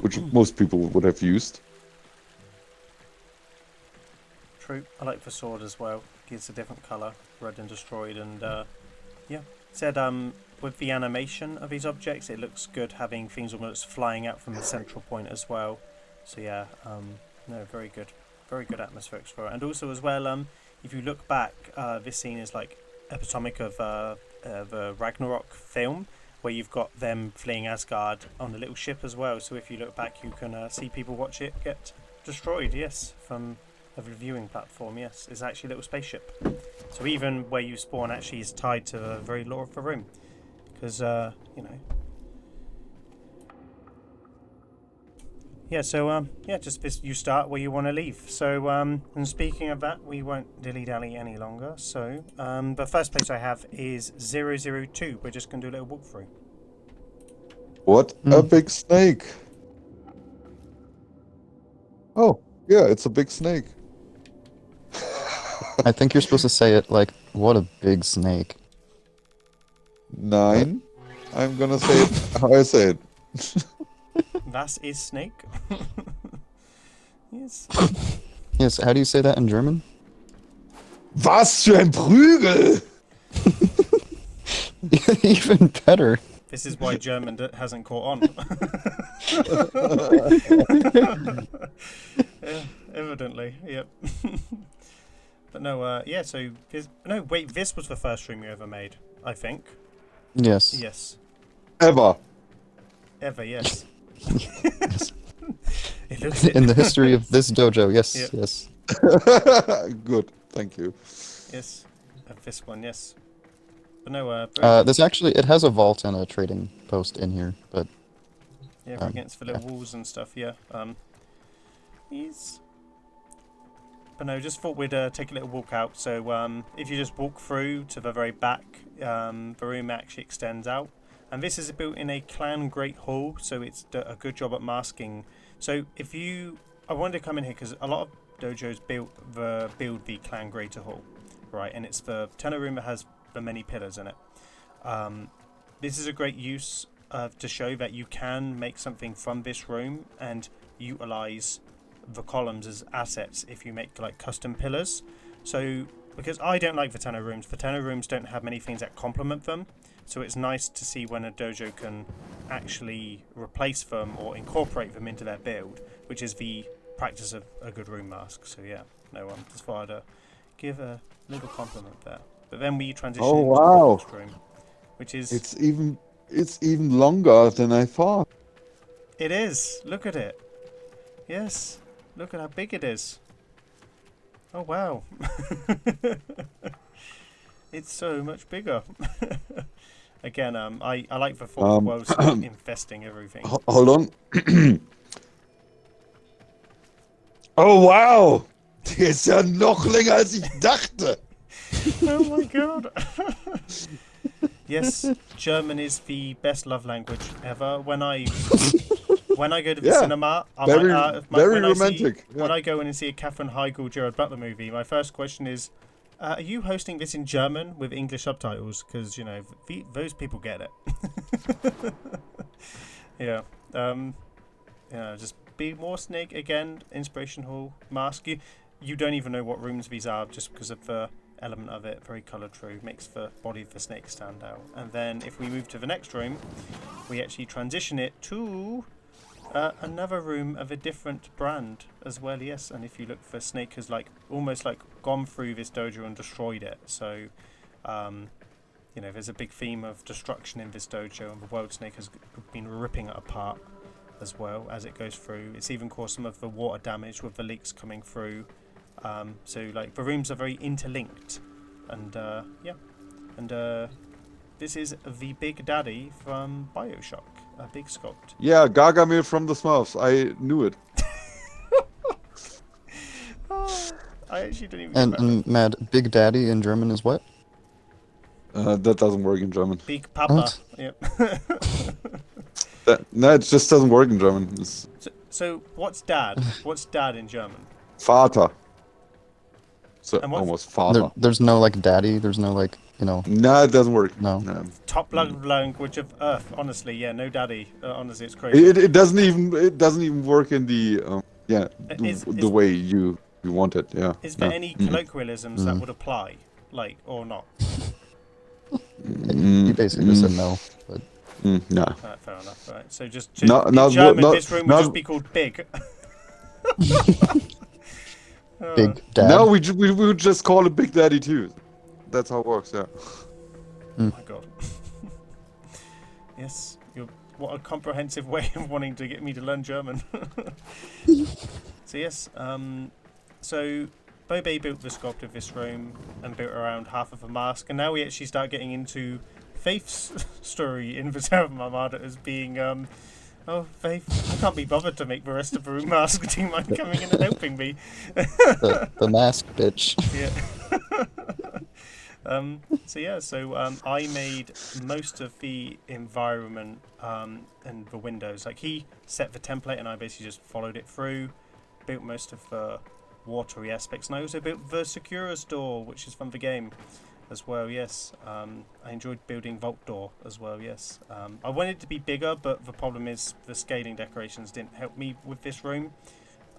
which most people would have used. True. I like the sword as well. Gives a different color, red and destroyed, and yeah. Said with the animation of these objects, it looks good having things almost flying out from the central point as well. So yeah, no, very good atmospherics for it. And also as well, if you look back, this scene is like epitomic of the Ragnarok film, where you've got them fleeing Asgard on a little ship as well. So if you look back, you can see people watch it get destroyed. Yes, from a viewing platform. Yes, it's actually a little spaceship. So even where you spawn actually is tied to the very lore of the room, because you know. Yeah, so yeah, just this, you start where you want to leave. So and speaking of that, we won't dilly-dally any longer. So the first place I have is 002. We're just going to do a little walkthrough. What a big snake! Oh, yeah, it's a big snake. I think you're supposed to say it like, "What a big snake." 9. I'm gonna say it how I say it. Das is snake. Yes. Yes, how do you say that in German? Was für ein Prügel! Even better. This is why German hasn't caught on. Yeah, evidently, yep. But no, yeah, so... No, wait, this was the first stream you ever made, I think. Yes. Yes. Ever. Ever, yes. It looks In the history of this dojo, yes, Yep. yes. Good, thank you. Yes, of this one, yes. But no, There's actually, it has a vault and a trading post in here, but yeah, we're against the little walls and stuff, yeah. He's... But no, just thought we'd take a little walk out. So if you just walk through to the very back, the room actually extends out. And this is built in a clan great hall, so it's a good job at masking. So if you... I wanted to come in here because a lot of dojos build the clan greater hall, right? And it's the tenor room that has the many pillars in it. This is a great use to show that you can make something from this room and utilize the the columns as assets if you make like custom pillars. So because I don't like Vitano rooms don't have many things that complement them. So it's nice to see when a dojo can actually replace them or incorporate them into their build, which is the practice of a good room mask. So yeah, no one. Just thought I'd give a little compliment there. But then we transition into the next room, which is it's even longer than I thought. It is. Look at it. Yes. Look at how big it is. Oh wow. It's so much bigger. Again, I like the thought of world snake infesting everything. Hold on. Oh wow! Die ist ja noch länger als ich dachte. Oh my god. Yes, German is the best love language ever. When I go to the cinema, very romantic. When I go in and see a Katherine Heigl, Gerard Butler movie, my first question is, are you hosting this in German with English subtitles? Because, you know, those people get it. Yeah. Just be more snake again. Inspiration Hall mask. You don't even know what rooms these are just because of the element of it. Very colour true. Makes the body of the snake stand out. And then if we move to the next room, we actually transition it to another room of a different brand as well. Yes. And if you look, for snake has almost gone through this dojo and destroyed it. So there's a big theme of destruction in this dojo, and the world snake has been ripping it apart as well as it goes through. It's even caused some of the water damage with the leaks coming through. So the rooms are very interlinked, and this is the Big Daddy from BioShock, a big sculpt. Yeah, Gargamel from the Smurfs. I knew it. I actually didn't even. And Mad, Big Daddy in German is what? That doesn't work in German. Big Papa. What? Yep. No, it just doesn't work in German. It's So what's dad? What's dad in German? Vater. So And what's- almost father. There's no daddy. There's no No, it doesn't work. No. Top language of Earth. Honestly, yeah, no daddy. Honestly, it's crazy. It doesn't even work in the the way you want it. Yeah. Is there any colloquialisms that would apply, or not? He basically just said no. But No. Fair enough. Right. So just No, in no, German, no, this room no. would just be called Big. Big Dad. No, we would just call it Big Daddy too. That's how it works. Yeah. Oh my god. Yes. What a comprehensive way of wanting to get me to learn German. So yes. So Bobay built the sculpt of this room and built around half of a mask, and now we actually start getting into Faith's story in the Seraphim Armada as being oh, Faith, I can't be bothered to make the rest of the room mask. Do you mind coming in and helping me? the mask bitch. Yeah. So I made most of the environment and the windows. Like, he set the template and I basically just followed it through, built most of the watery aspects, and I also built the Securus door, which is from the game as well. Yes. I enjoyed building Vault door as well. Yes. I wanted it to be bigger, but the problem is the scaling decorations didn't help me with this room.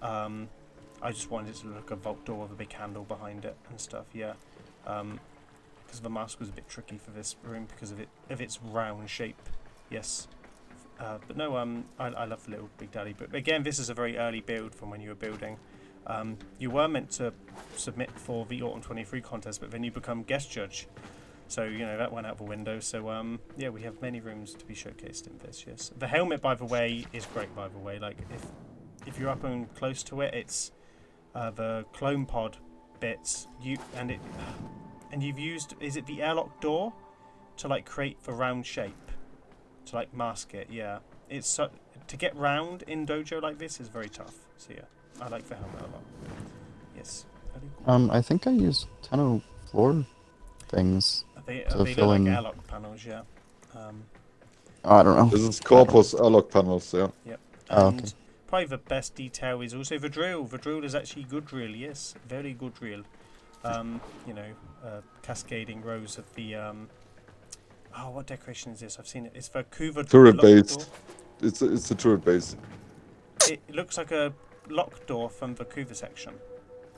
I just wanted it to look like a Vault door with a big handle behind it and stuff. Yeah. Because the mask was a bit tricky for this room because of its round shape. Yes. But no, I love the little Big Daddy. But again, this is a very early build from when you were building. You were meant to submit for the Autumn 23 contest, but then you become guest judge. So, that went out the window. So, yeah, we have many rooms to be showcased in this, yes. The helmet, by the way, is great, by the way. Like, if you're up and close to it, it's the clone pod bits. And you've used, is it the airlock door to, create the round shape? To, mask it, yeah. It's to get round in dojo like this is very tough. So, yeah. I like the helmet a lot. Yes. Very cool. I think I used Tenno floor things. They to look fill like in. airlock panels, yeah. I don't know. This is Corpus airlock panels. Yeah. Yep. Oh, And okay. probably the best detail is also the drill. The drill is actually good drill, yes. Very good drill. Cascading rows of the... what decoration is this? I've seen it. It's the Kuva Turret lock base. door. It's a turret base. It looks like a locked door from the Kuva section.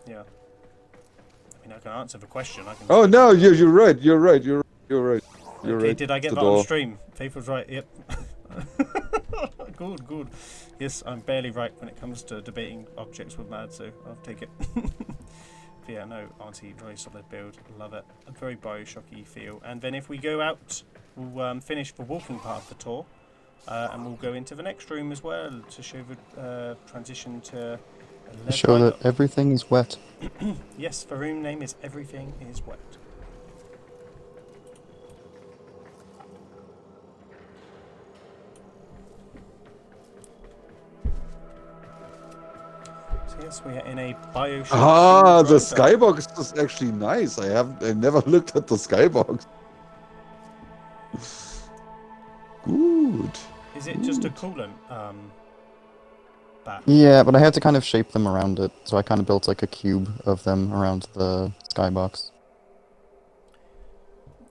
Yeah. I mean, I can answer the question. I can. Oh no, you're right. You're right. You're right. You're Okay, right. did I get The that door. on stream? Faith was right. Yep. Good. Yes, I'm barely right when it comes to debating objects with Mad, so I'll take it. But yeah, no, Auntie, very solid build. Love it. A very Bioshocky feel. And then if we go out, we'll finish the walking part of the tour, and we'll go into the next room as well to show the transition to. Show that everything is wet. Yes, the room name is Everything is Wet. So yes, we are in a Bioshock. Ah, the themed room. skybox is actually nice. I never looked at the skybox. Good. Is it just a coolant bat? Yeah, but I had to kind of shape them around it, so I kind of built like a cube of them around the skybox.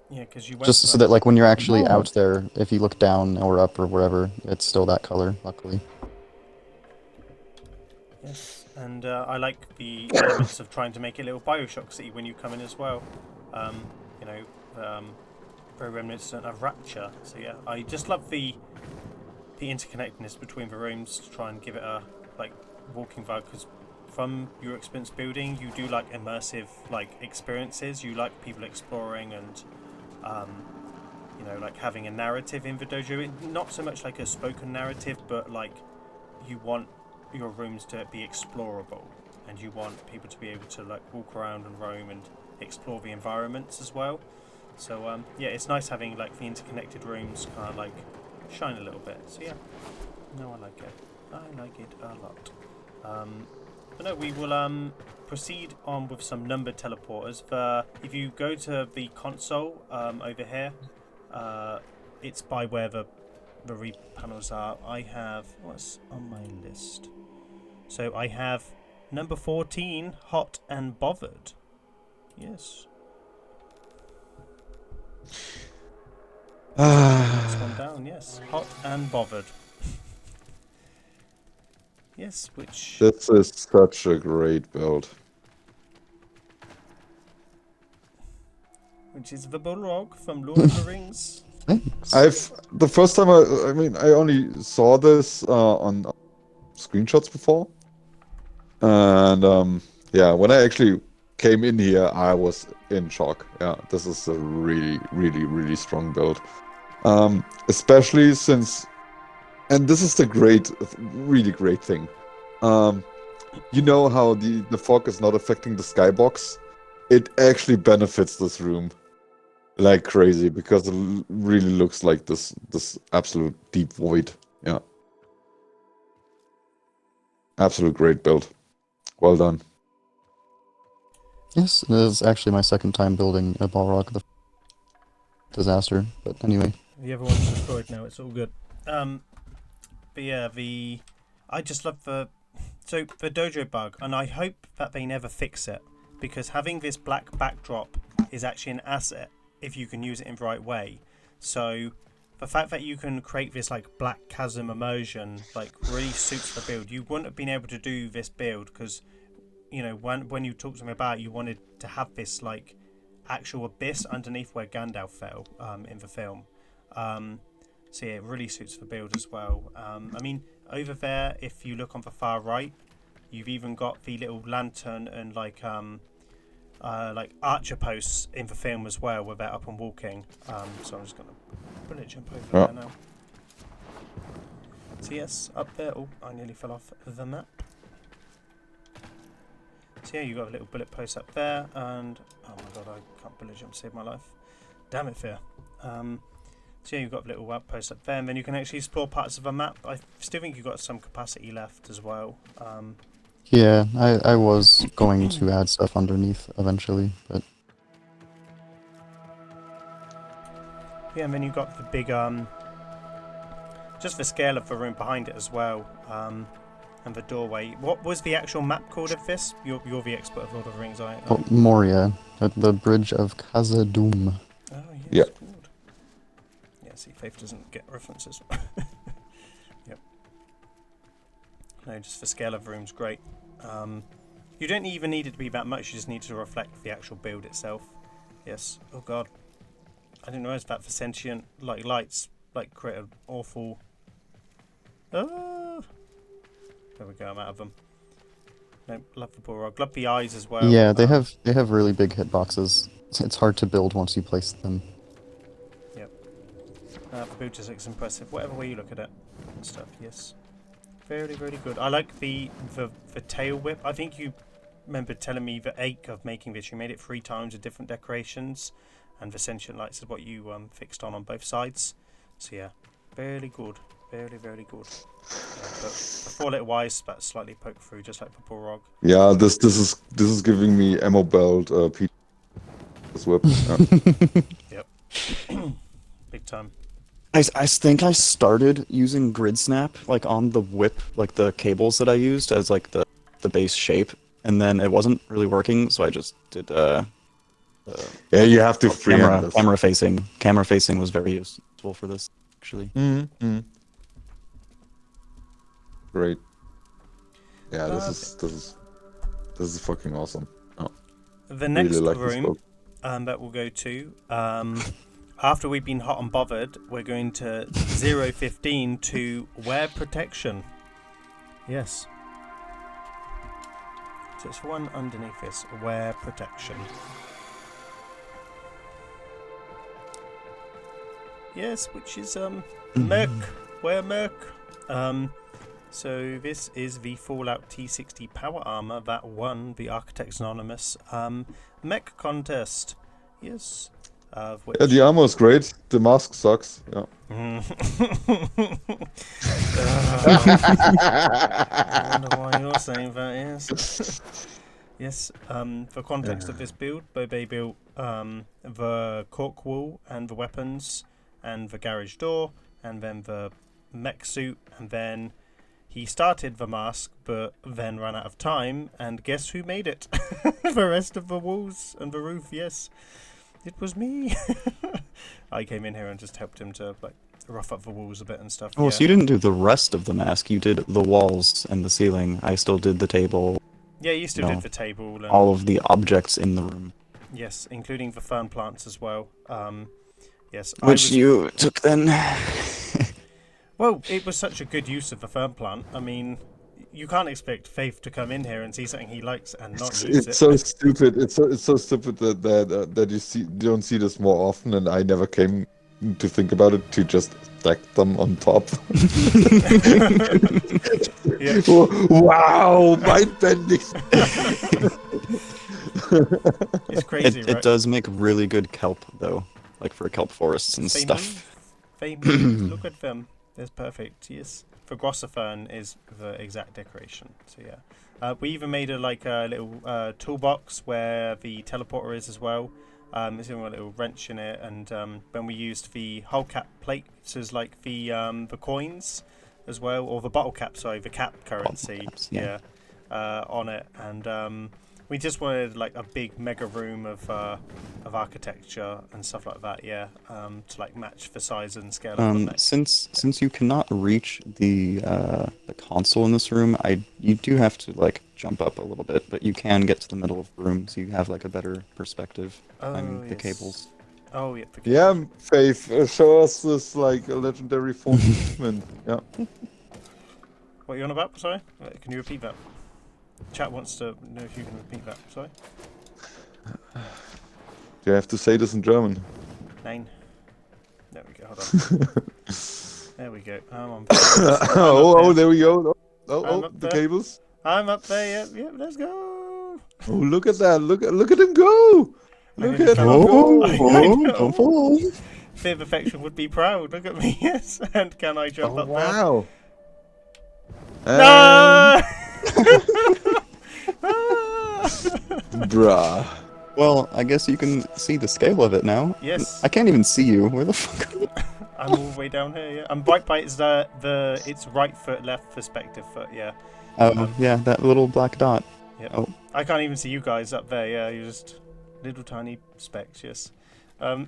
Yeah, because you went Just so that like when you're actually out there, if you look down or up or wherever, it's still that color, luckily. Yes, and I like the elements of trying to make it a little Bioshock City when you come in as well. You know, very reminiscent of Rapture. So yeah, I just love the interconnectedness between the rooms to try and give it a like walking vibe. Because from your experience building, you do like immersive like experiences. You like people exploring and you know, like having a narrative in the dojo. Not so much like a spoken narrative, but like you want your rooms to be explorable, and you want people to be able to like walk around and roam and explore the environments as well. So yeah, it's nice having like the interconnected rooms kind of like shine a little bit. So yeah, no, I like it a lot. But no, we will proceed on with some numbered teleporters. If you go to the console over here, it's by where the read panels are. I have what's on my list. So I have number 14, Hot and Bothered. Yes. Next one down, yes. Hot and Bothered. Yes, which... This is such a great build. Which is the Balrog from Lord of the Rings. Thanks. The first time I mean, I only saw this on screenshots before. And yeah, when I actually came in here, I was in shock. Yeah, this is a really strong build. Especially since, and this is the really great thing. You know how the fog is not affecting the skybox? It actually benefits this room like crazy because it really looks like this absolute deep void. Yeah. Absolute great build. Well done. Yes, it is actually my second time building a Balrog. The disaster, but anyway. The other one's destroyed now, it's all good. But yeah, I just love the dojo bug, and I hope that they never fix it, because having this black backdrop is actually an asset if you can use it in the right way. So the fact that you can create this like black chasm immersion like really suits the build. You wouldn't have been able to do this build because, you know, when you talked to me about it, you wanted to have this like actual abyss underneath where Gandalf fell in the film. So yeah, it really suits the build as well. I mean, over there, if you look on the far right, you've even got the little lantern and like archer posts in the film as well, where they're up and walking. So I'm just gonna bullet jump over there now. So yes, up there. Oh, I nearly fell off the map. So yeah, you got a little bullet post up there, and oh my god, I can't bullet jump to save my life. Damn it, Fear. So yeah, you've got a little outpost up there, and then you can actually explore parts of the map. I still think you've got some capacity left as well. Yeah, I was going to add stuff underneath eventually, but... Yeah, and then you've got the big, just the scale of the room behind it as well, and the doorway. What was the actual map called of this? You're the expert of Lord of the Rings, Oh, Moria, at the Bridge of Khazad-dûm. Oh, yes, yeah. good. Yeah, see, Faith doesn't get references. Yep. No, just for scale of rooms, great. You don't even need it to be that much. You just need to reflect the actual build itself. Yes. Oh god. I didn't realize that for sentient lights create an awful. Ah. There we go. I'm out of them. No, love the Balrog. Love the eyes as well. Yeah, they have really big hitboxes. It's hard to build once you place them. Yep. The build just looks impressive. Whatever way you look at it and stuff. Yes. Very, very good. I like the tail whip. I think you remember telling me the ache of making this. You made it 3 times with different decorations, and the sentient lights is what you fixed on both sides. So yeah, very good. Very, very good. But the 4 little eyes that slightly poke through, just like the Balrog. Yeah, this is giving me ammo belt this whip. Yep. Big time. I think I started using grid snap like on the whip, like the cables that I used as like the base shape, and then it wasn't really working, so I just did Yeah, you have to freehand this. camera facing. Camera facing was very useful for this actually. Mm-hmm. Great. Yeah, Love this is fucking awesome. Oh, The next really like this room book. that we'll go to, after we've been hot and bothered, we're going to 015 to wear protection. Yes. So it's one underneath this, wear protection. Yes, which is Merc. Wear Merc. So this is the Fallout T60 power armor that won the Architects Anonymous mech contest. Yes. Which... Yeah, the armor is great. The mask sucks. Yeah. I wonder why you're saying that. Yes. Yes. For context of this build, Bobay built the cork wall and the weapons and the garage door and then the mech suit, and then he started the mask but then ran out of time, and guess who made it? The rest of the walls and the roof. Yes, it was me. I came in here and just helped him to rough up the walls a bit and stuff. Oh, yeah. so you didn't do the rest of the mask, you did the walls and the ceiling. I still did the table. Yeah, you still did the table and all of the objects in the room. yes, including the fern plants as well. Yes, Which you took then. Well, it was such a good use of the fern plant. I mean, you can't expect Faith to come in here and see something he likes and not use it. It's so stupid. It's so stupid that you don't see this more often, and I never came to think about it to just stack them on top. Yeah. Wow, mind bending. It's crazy, right? It does make really good kelp though, like for kelp forests and stuff. They move. Look at them. It's perfect. Yes. For Grossifern is the exact decoration. So yeah. We even made a little toolbox where the teleporter is as well. There's even a little wrench in it, and when we used the hull cap plates as like the coins as well, or the bottle cap, sorry, the cap currency, caps, yeah. on it, and we just wanted like a big mega room of architecture and stuff like that, yeah, to like match the size and scale of the mech. Since you cannot reach the console in this room, you do have to like jump up a little bit, but you can get to the middle of the room, so you have like a better perspective. The Yes. cables. Oh yeah. Yeah, Faith, show us this like a legendary form movement. Yeah. What are you on about? Sorry, can you repeat that? Chat wants to know if you can repeat that. Sorry. You have to say this in German. Nine. There we go. Hold on. There we go. I'm on. Oh, there we go. Oh, up the there. cables. I'm up there. Yep. Let's go. Oh, look at that. Look at him go. Look gonna at him come go. up. I know. Don't fall. Fear of Affection would be proud. Look at me. Yes. And can I jump Oh, up wow. there? No! Bruh. Well, I guess you can see the scale of it now. Yes. I can't even see you. Where the fuck are you? I'm all the way down here. Yeah. I'm right by it's it's right foot, left perspective foot. Yeah. Oh, yeah, that little black dot. Yep. Oh. I can't even see you guys up there. Yeah, you're just little tiny specks. Yes. Yeah,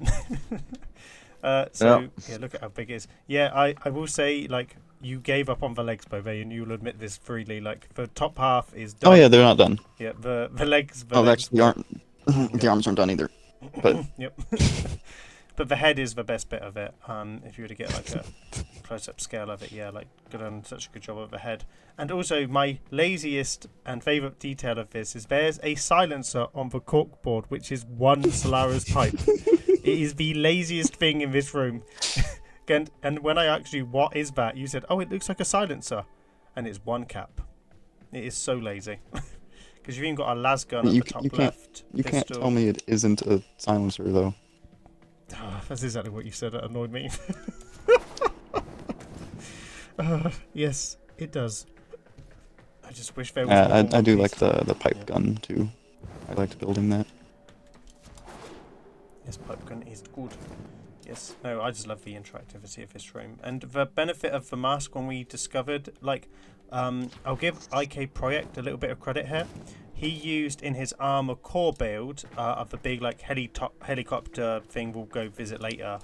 look at how big it is. Yeah, I will say, like, you gave up on the legs, Bobay, and you'll admit this freely. Like the top half is done. Oh yeah, they're not done. Yeah, the legs. Oh, legs, actually, the arms aren't done either. But yep. But the head is the best bit of it. If you were to get like a close-up scale of it, yeah, like done such a good job of the head. And also, my laziest and favourite detail of this is there's a silencer on the corkboard, which is one Solara's pipe. It is the laziest thing in this room. And when I asked you what is that, you said, "Oh, it looks like a silencer," and it's one cap. It is so lazy. Because you've even got a las gun at the top left. You can't tell me it isn't a silencer, though. Oh, that's exactly what you said. That annoyed me. Yes, it does. I just wish there was. I do like the pipe gun too. I liked building that. Yes, pipe gun is good. Yes. No, I just love the interactivity of this room and the benefit of the mask. When we discovered, like, I'll give IK Project a little bit of credit here. He used in his armor core build of the big like helicopter thing we'll go visit later.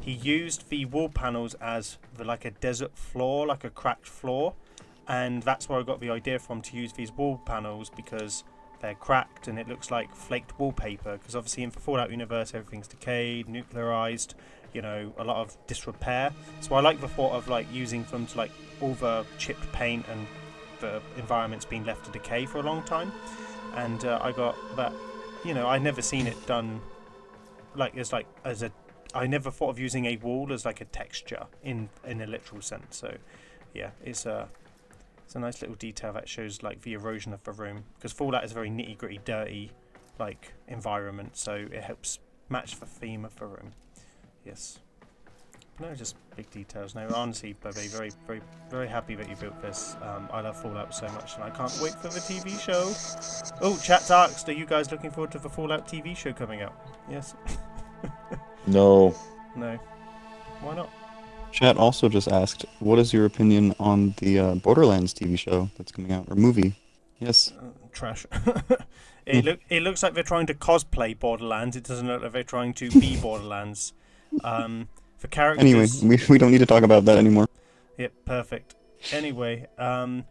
He used the wall panels as like a desert floor, like a cracked floor, and that's where I got the idea from to use these wall panels because they're cracked and it looks like flaked wallpaper. Because obviously in the Fallout universe everything's decayed, nuclearized, you know, a lot of disrepair. So I like the thought of like using them to like all the chipped paint and the environment's been left to decay for a long time, and I got that. You know, I never seen it done like as a. I never thought of using a wall as like a texture in a literal sense. So, yeah, it's a nice little detail that shows like the erosion of the room because Fallout is a very nitty gritty, dirty like environment. So it helps match the theme of the room. Yes. No, just big details. No, honestly, Bobby, very, very, very happy that you built this. I love Fallout so much, and I can't wait for the TV show. Oh, chat's asked, are you guys looking forward to the Fallout TV show coming out? Yes. No. No. Why not? Chat also just asked, what is your opinion on the Borderlands TV show that's coming out, or movie? Yes. Trash. It looks like they're trying to cosplay Borderlands. It doesn't look like they're trying to be Borderlands. For characters. Anyway, we don't need to talk about that anymore. Yep, perfect. Anyway, but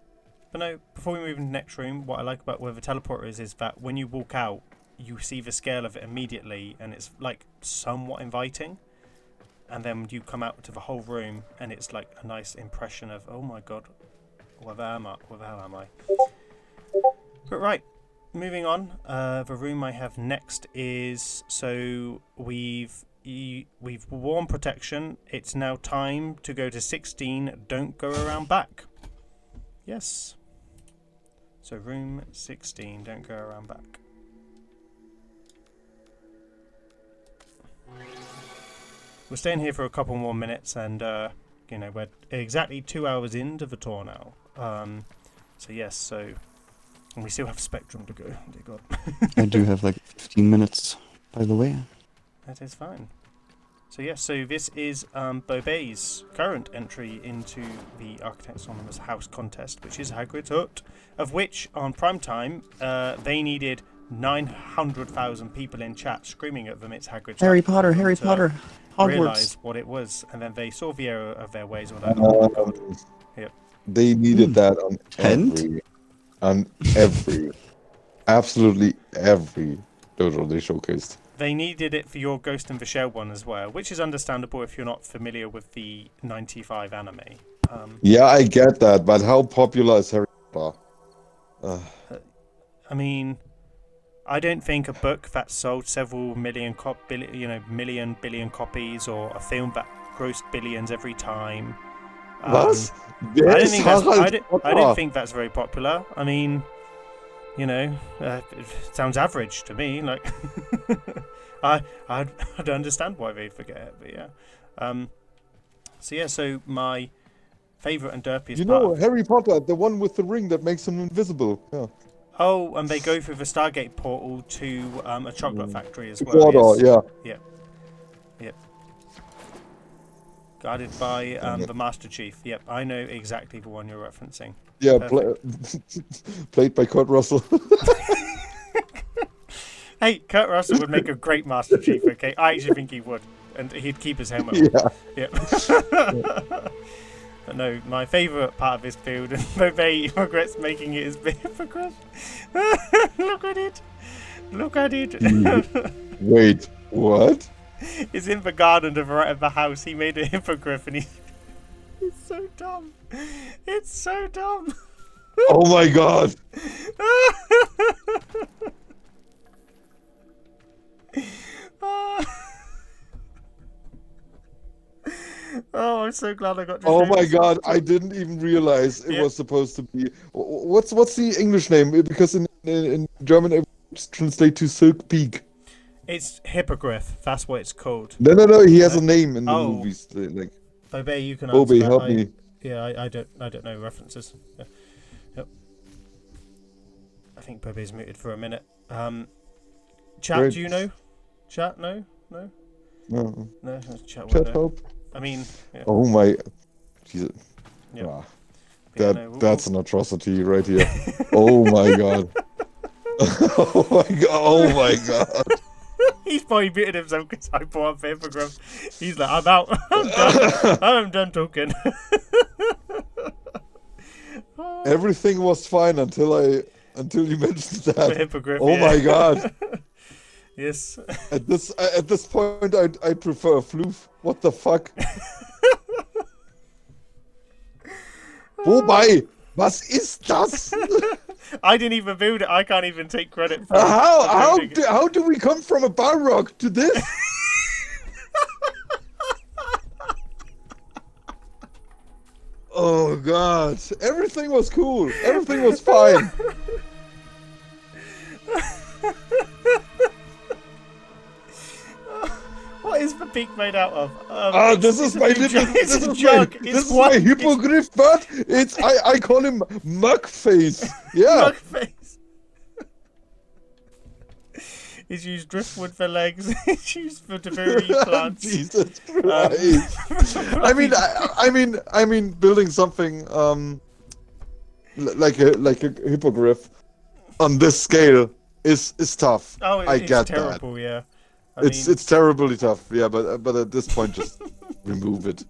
no, before we move into the next room, what I like about where the teleporter is that when you walk out, you see the scale of it immediately, and it's like somewhat inviting. And then you come out to the whole room, and it's like a nice impression of, oh my god, where the hell am I? But right, moving on. The room I have next is, so we've worn protection. It's now time to go to 16. Don't go around back. Yes. So room 16. Don't go around back. We're staying here for a couple more minutes, and you know, we're exactly 2 hours into the tour now. So yes. So and we still have Spectrum to go. Dear God. I do have like 15 minutes, by the way. That is fine. So yes, so this is Bobay's current entry into the Architect's Anonymous House contest, which is Hagrid's Hut, of which on prime time they needed 900,000 people in chat screaming at them it's Hagrid's Harry Hut. Potter, Harry Potter, Hogwarts. Realise what it was, and then they saw the error of their ways. Or that. Oh my God. Yep. They needed that on absolutely every dojo they showcased. They needed it for your Ghost in the Shell one as well, which is understandable if you're not familiar with the 95 anime. Yeah, I get that, but how popular is Harry Potter? I mean, I don't think a book that sold several million billion copies, or a film that grossed billions every time. What? I don't think that's very popular. I mean, you know, it sounds average to me. Like, I'd understand why they'd forget it, but yeah. So yeah, so my favourite and derpiest. You know, Harry Potter, the one with the ring that makes him invisible. Yeah. Oh, and they go through the Stargate portal to a chocolate factory as well. Water, yes. yeah. Yep. Guided by the Master Chief. Yep, I know exactly the one you're referencing. Yeah, played by Kurt Russell. Hey, Kurt Russell would make a great Master Chief, okay? I actually think he would. And he'd keep his helmet on. Yeah. Yep. But no, my favourite part of this build, and Bobay regrets making it, is the hippogriff. Look at it. Look at it. Wait, what? It's in the garden to the right of the house. He made a hippogriff, and it's so dumb. It's so dumb. Oh my god! Oh, I'm so glad I got to Oh do my this. god! I didn't even realize it was supposed to be. What's the English name? Because in German it translates to silk peak. It's hippogriff. That's what it's called. No. He has a name in the movies. Like Bobay, you can answer Bobay, that. help me. Yeah, I don't know references. Yeah. Yep. I think Bobay's muted for a minute. Chat, Great. do you know? Chat, no. No. No, chat. Chat help. I mean, yeah. Oh my. Jesus. Yeah. Ah, Yeah, no, that's an atrocity right here. Oh my god. Oh my god. Oh my god. He's probably muted himself because I brought up the hippogriff. He's like, I'm out. I'm done. I'm done talking. Everything was fine until you mentioned The that. hippogriff. Oh my god. Yes. At this point, I prefer a floof. What the fuck? Wobei, was ist das? I didn't even build it. I can't even take credit for How do we come from a Balrog to this? Oh god, everything was cool. Everything was fine. What is the beak made out of? This is my little. It's a jug. This is my hippogriff, but I call him Mugface. Yeah. Mug face. He's used driftwood for legs. He's used for debris plants. Jesus Christ. I mean, building something like a hippogriff on this scale is tough. Oh, I it's get terrible. that. Yeah. It's terribly tough. Yeah, but at this point, just remove it.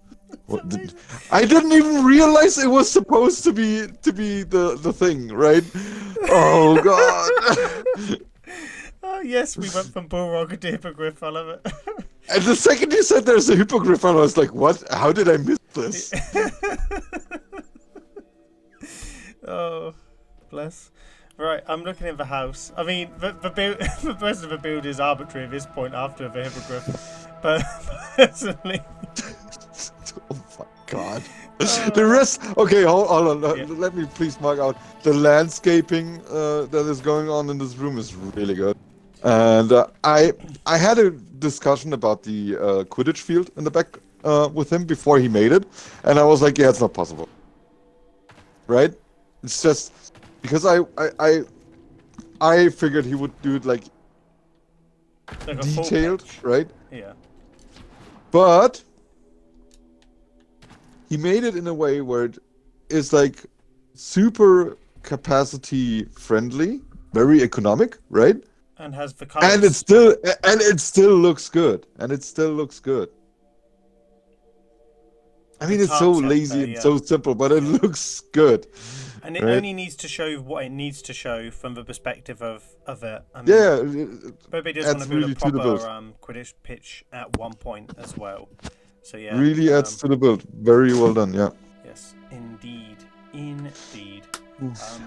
I didn't even realize it was supposed to be the thing, right? Oh god. Oh yes, we went from bullrog to hippogriff. I love it. And the second you said there's a hippogriff, I was like, what? How did I miss this? Oh, bless. Right, I'm looking in the house. I mean, the build, the rest of the build is arbitrary at this point after the hippogriff. But personally, Oh my god. The rest. Okay, hold on. Yeah. Let me please mark out the landscaping that is going on in this room is really good. And I had a discussion about the Quidditch field in the back with him before he made it, and I was like, yeah, it's not possible. Right? It's just because I figured he would do it like like a full detailed, pitch. right? Yeah. But he made it in a way where it is like super capacity friendly, very economic, right? And has the colors. And it still looks good. And it still looks good. I mean, it's so Target, lazy and yeah. so simple, but it looks good. And it right? only needs to show what it needs to show from the perspective of it. I mean, Yeah, Bobay does adds want to build really a to the proper build. Quidditch pitch at one point as well. So yeah. Really adds to the build. Very well done, yeah. Yes, indeed. Indeed.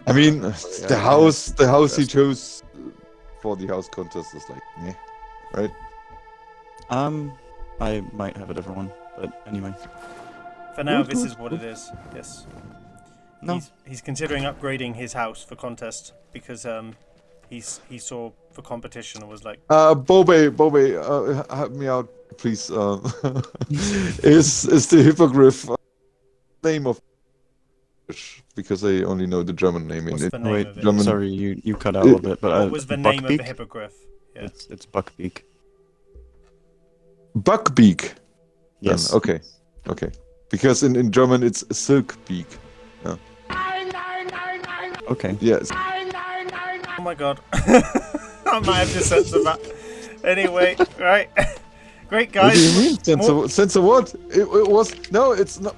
I mean, Yeah, the house he chose for the house contest is like, meh, right? I might have a different one, but anyway. For now, this is what it is. Yes. No. He's considering upgrading his house for contest because he saw the competition and was like, Bobay, help me out, please. Is the hippogriff name of because I only know the German name in What's it. the name Wait, of it? German. sorry, you cut out a little bit, but what was the name of the Buckbeak? hippogriff? Yeah. It's Buckbeak. Buckbeak. Yes. Then, okay. Because in German it's Silkbeak. Yeah. Okay. Yes. Oh my god. I might have to censor that. Anyway, right. Great, What guys. do you mean? Censor what? It was no. It's not.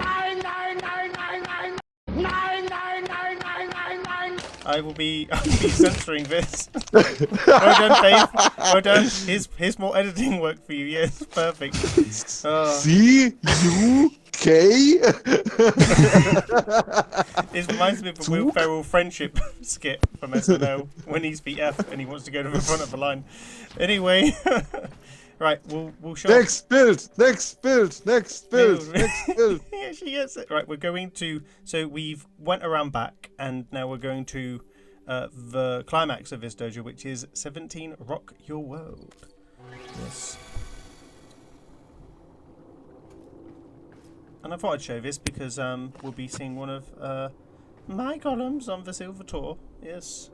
I'll be censoring this. Well done, Faith. Well done. Here's more editing work for you. Yes, perfect. C-U-K? This reminds me of the Will Ferrell friendship skit from SNL when he's VF and he wants to go to the front of the line. Anyway, right, we'll show. Next build. Yeah, she gets it. Right, we're going to. So we've went around back, and now we're going to the climax of this dojo, which is 17 Rock Your World. Yes. And I thought I'd show this because we'll be seeing one of my columns on the Silver Tour. Yes.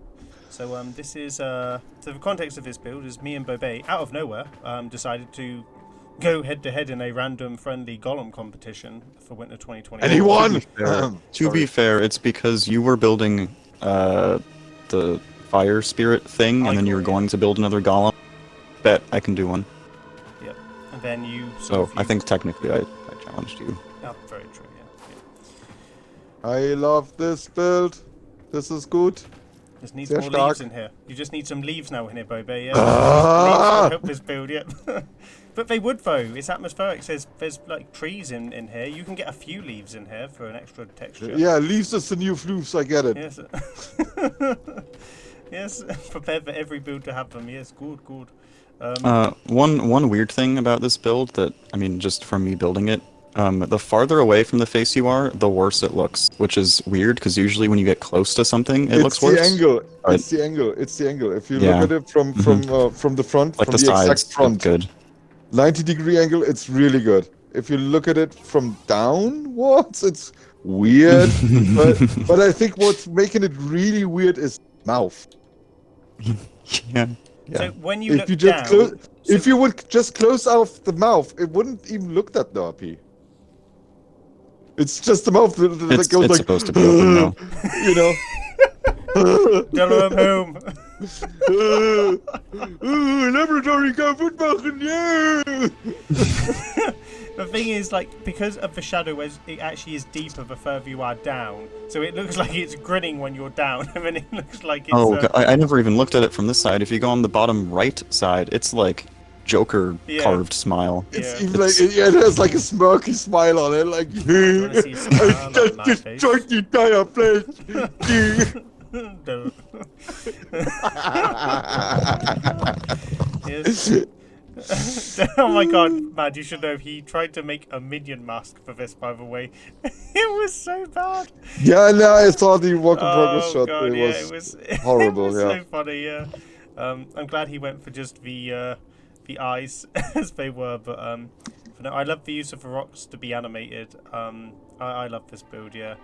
So this is so the context of this build is me and Bobay out of nowhere decided to go head to head in a random friendly golem competition for Winter 2020. And he won. To be fair, it's because you were building the fire spirit thing, and then you were going to build another golem. Bet I can do one. Yep. And then you. So I think technically I challenged you. Oh, very true. Yeah. I love this build. This is good. Just needs Sehr more stark. leaves in here. You just need some leaves now in here, Bobay. Yeah. Leaves will help this build. Yep. But they would though. It's atmospheric. There's like trees in here. You can get a few leaves in here for an extra texture. Yeah, leaves is the new floofs. I get it. Yes. Yes. Prepared for every build to have them. Yes. Good. One weird thing about this build that, I mean, just from me building it, the farther away from the face you are, the worse it looks, which is weird because usually when you get close to something, it looks worse. It's the angle. It's the angle. If you look at it from the front, like from the exact sides, front, good. 90-degree angle, it's really good. If you look at it from downwards, it's weird. but I think what's making it really weird is mouth. Yeah. So when you If you would just close off the mouth, it wouldn't even look that derpy. It's just the mouth that goes it's like, supposed to be open now. You know. Tell him home. Laboratory kaputt machen, yeah! The thing is, like, because of the shadow, it actually is deeper the further you are down. So it looks like it's grinning when you're down, and then it looks like it's... Oh, I never even looked at it from this side. If you go on the bottom right side, it's like Joker carved smile. It's even like, it has like a smirky smile on it, like, I just destroyed the entire place. Yes. Oh my god, man, you should know he tried to make a minion mask for this, by the way. It was so bad. Yeah, no, I saw the work in progress shot. God, it was horrible. It was so funny, yeah. I'm glad he went for just the eyes as they were, but no, I love the use of the rocks to be animated. I love this build, yeah.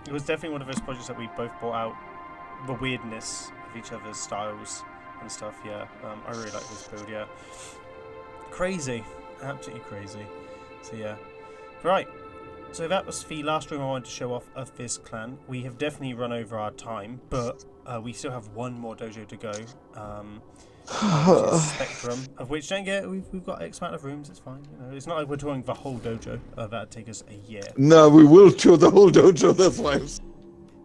It was definitely one of those projects that we both brought out the weirdness of each other's styles and stuff, yeah. I really like this build, yeah. Crazy. Absolutely crazy. So, yeah. Right. So that was the last room I wanted to show off of this clan. We have definitely run over our time, but we still have one more dojo to go. Which is Spectrum, of which, don't get, we've got X amount of rooms, it's fine. You know, it's not like we're touring the whole dojo. That'd take us a year. No, we will tour the whole dojo, that's why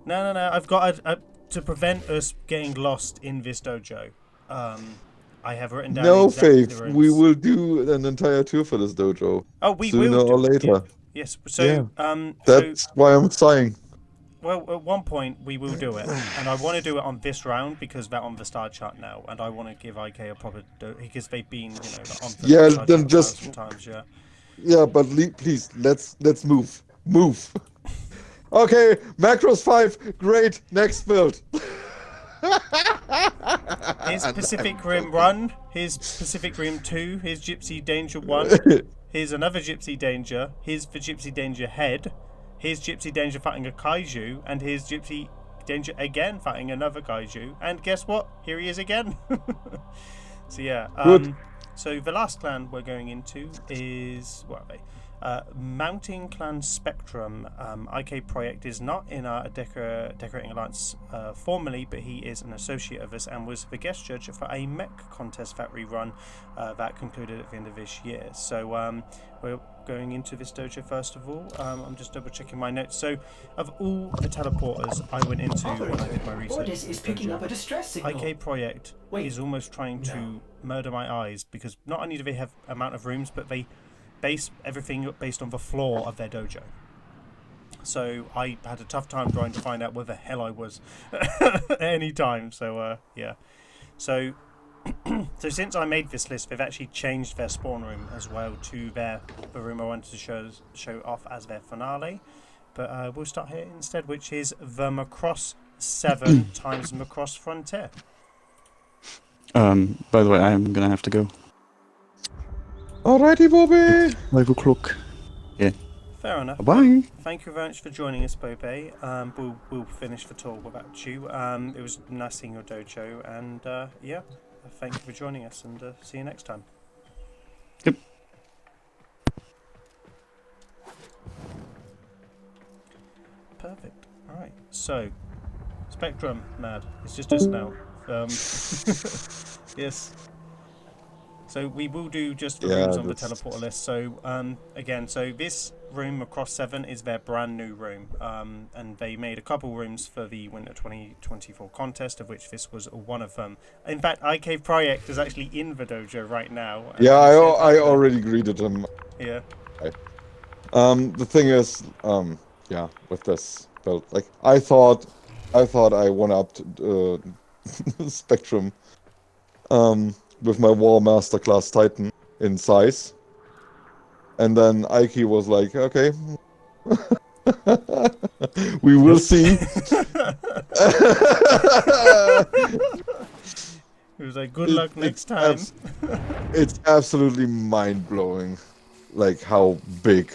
No. I've got to prevent us getting lost in this dojo. I have written down. No, Faith, we will do an entire tour for this dojo. Oh, we sooner will or later. Yeah. Yes. So, that's why I'm saying. Well, at one point we will do it, and I want to do it on this round because they're on the star chart now, and I want to give IK a proper because they've been, on the star then chart just sometimes, yeah. Yeah, but please let's move. Okay, Macros 5, great. Next build. Here's Pacific Rim 1. Here's Pacific Rim 2. Here's Gypsy Danger 1. Here's another Gypsy Danger. Here's the Gypsy Danger head. Here's Gypsy Danger fighting a kaiju, and here's Gypsy Danger again fighting another kaiju, and guess what? Here he is again. So yeah, so the last clan we're going into is, what are they? Mounting Clan Spectrum. IK Project is not in our Decorating Alliance formally, but he is an associate of us and was the guest judge for a mech contest that we run that concluded at the end of this year. So we're going into this dojo first of all. I'm just double checking my notes. So of all the teleporters I went into when I did my research, is picking up a distress signal. IK Project is almost trying to murder my eyes, because not only do they have amount of rooms, but they base everything based on the floor of their dojo. So I had a tough time trying to find out where the hell I was at any time. So yeah. So so since I made this list, they've actually changed their spawn room as well to the room I wanted to show off as their finale. But we'll start here instead, which is the Macross 7 times Macross Frontier. By the way, I'm gonna have to go. Alrighty, Bobby. 5 o'clock. Yeah. Fair enough. Bye. Thank you very much for joining us, Bobay. We'll finish the talk without you. It was nice seeing your dojo, and yeah, thank you for joining us, and see you next time. Yep. Perfect. All right. So, Spectrum, Mad. It's just us now. Yes. So we will do just the rooms on the teleporter list. So again, so this room across 7 is their brand new room, and they made a couple rooms for the Winter 2024 contest, of which this was one of them. In fact, IK Project is actually in the dojo right now. Yeah, I already greeted him. Yeah. The thing is, yeah, with this build, like I thought I one-upped Spectrum. With my War Master class Titan in size. And then Ike was like, okay. We will see. He was like, good luck next time. It's absolutely mind-blowing, like how big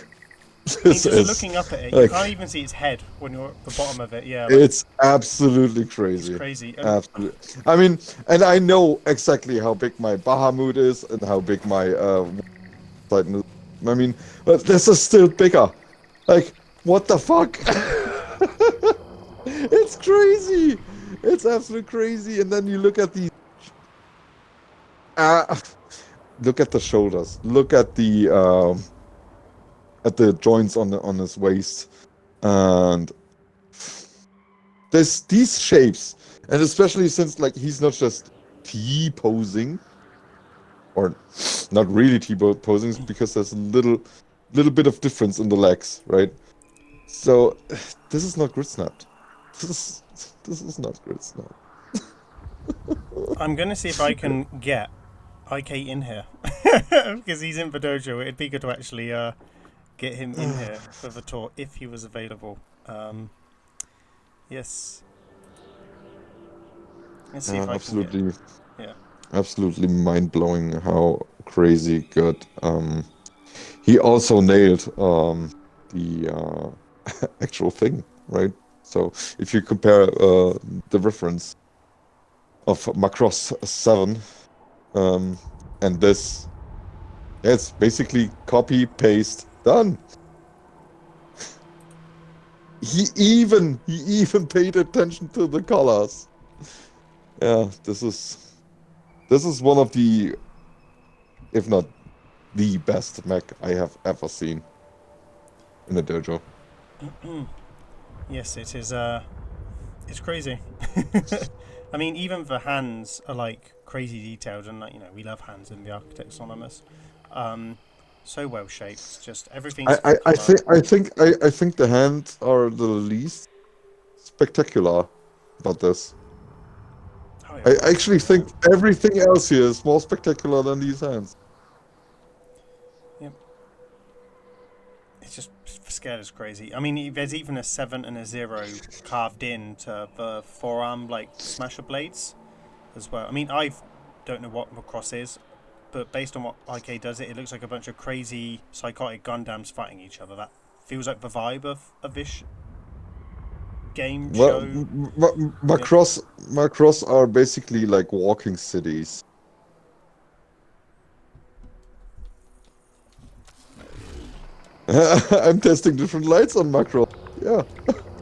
this just is. Looking up at it, like, you can't even see its head when you're at the bottom of it. Yeah, like, it's absolutely crazy. It's crazy. Absolutely. I mean, and I know exactly how big my Bahamut is and how big my Titan is. I mean, but this is still bigger. Like, what the fuck? It's crazy. It's absolutely crazy. And then you look at these. Look at the shoulders. Look at the joints on his waist, and these shapes, and especially since like he's not just T-posing, or not really T-posing, because there's a little bit of difference in the legs, right? So this is not grid snapped. This is not grid snapped. I'm gonna see if I can get IK in here because he's in the dojo. It'd be good to actually get him in here for the tour if he was available. Yes. Let's see if I absolutely, can get... Yeah. Absolutely mind-blowing how crazy good. He also nailed the actual thing, right? So if you compare the reference of Macross 7 and this, it's basically copy paste done. He even paid attention to the colors. Yeah, this is one of the, if not the best mech I have ever seen in a dojo. Yes, it is. It's crazy. I mean, even the hands are like crazy detailed, and like, you know, we love hands in the Architect Anonymous. So well shaped, just everything. I think the hands are the least spectacular about this. Oh, yeah, I actually think everything else here is more spectacular than these hands. Yep. It's just, the scale is crazy. I mean, there's even a 7 and a 0 carved into the forearm, like smasher blades, as well. I mean, I don't know what Macross is, but based on what IK does it looks like a bunch of crazy psychotic Gundams fighting each other. That feels like the vibe of this game show. Macross are basically like walking cities. I'm testing different lights on macro. Yeah,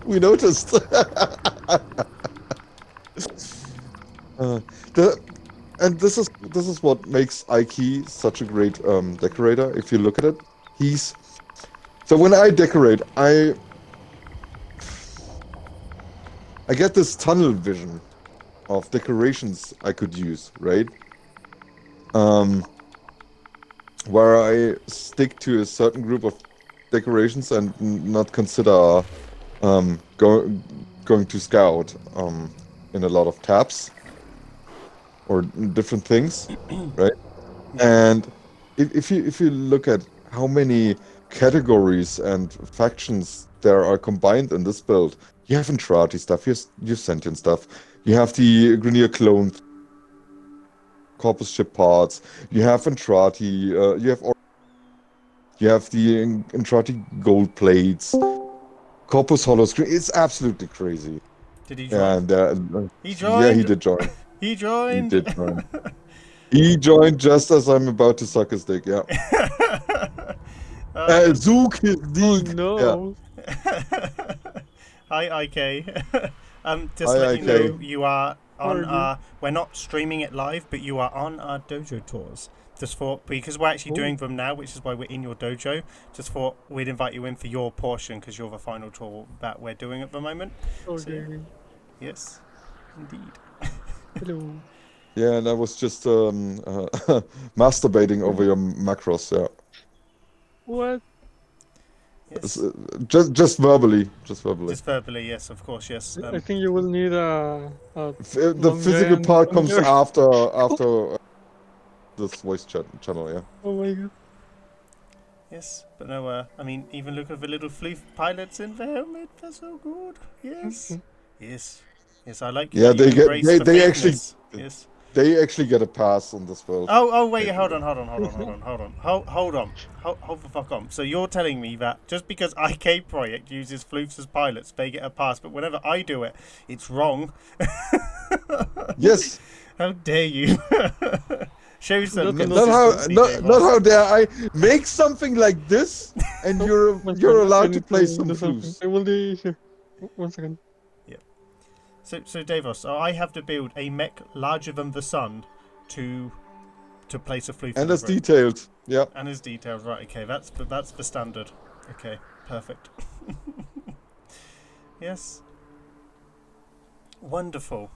we noticed. The and this is what makes Ike such a great decorator. If you look at it, he's so when I decorate, I get this tunnel vision of decorations I could use, right? Where I stick to a certain group of decorations and not consider going to scout in a lot of tabs or different things, right? And if you look at how many categories and factions there are combined in this build, you have Entrati stuff, you have sentient stuff, you have the Grineer clone, Corpus ship parts, you have Entrati, you have the Entrati gold plates, Corpus hollow screen. It's absolutely crazy. Did he join? And He joined. yeah, he did join. He joined. He did join. He joined just as I'm about to suck his dick. Yeah. Zook his dick. No. Yeah. Hi, IK. Just Hi, let you know, IK. you are on our. We're not streaming it live, but you are on our dojo tours. Just thought, because we're actually doing them now, which is why we're in your dojo. Just thought we'd invite you in for your portion because you're the final tour that we're doing at the moment. Okay. So, yes, indeed. Hello. Yeah, and I was just masturbating over your macros. Yeah. What? Yes. Just verbally. Just verbally. Just verbally, yes, of course, yes. I think you will need a The long physical guy part and comes longer. after this voice channel. Yeah. Oh my god. Yes, but no, I mean, even look at the little floof pilots in the helmet. They're so good. Yes, yes, yes. I like. Yeah, that you embrace the they actually fakeness. Yes. they actually get a pass on this build. Oh, wait, hold on. Hold the fuck on. So you're telling me that just because IK Project uses floofs as pilots, they get a pass, but whenever I do it, it's wrong. Yes. How dare you? Show some Not how dare I make something like this and you're allowed to play some floofs. I will do here. 1 second. So Deivos, I have to build a mech larger than the sun to place a floof. And as detailed, yeah. And as detailed, right? Okay, that's the standard. Okay, perfect. Yes. Wonderful.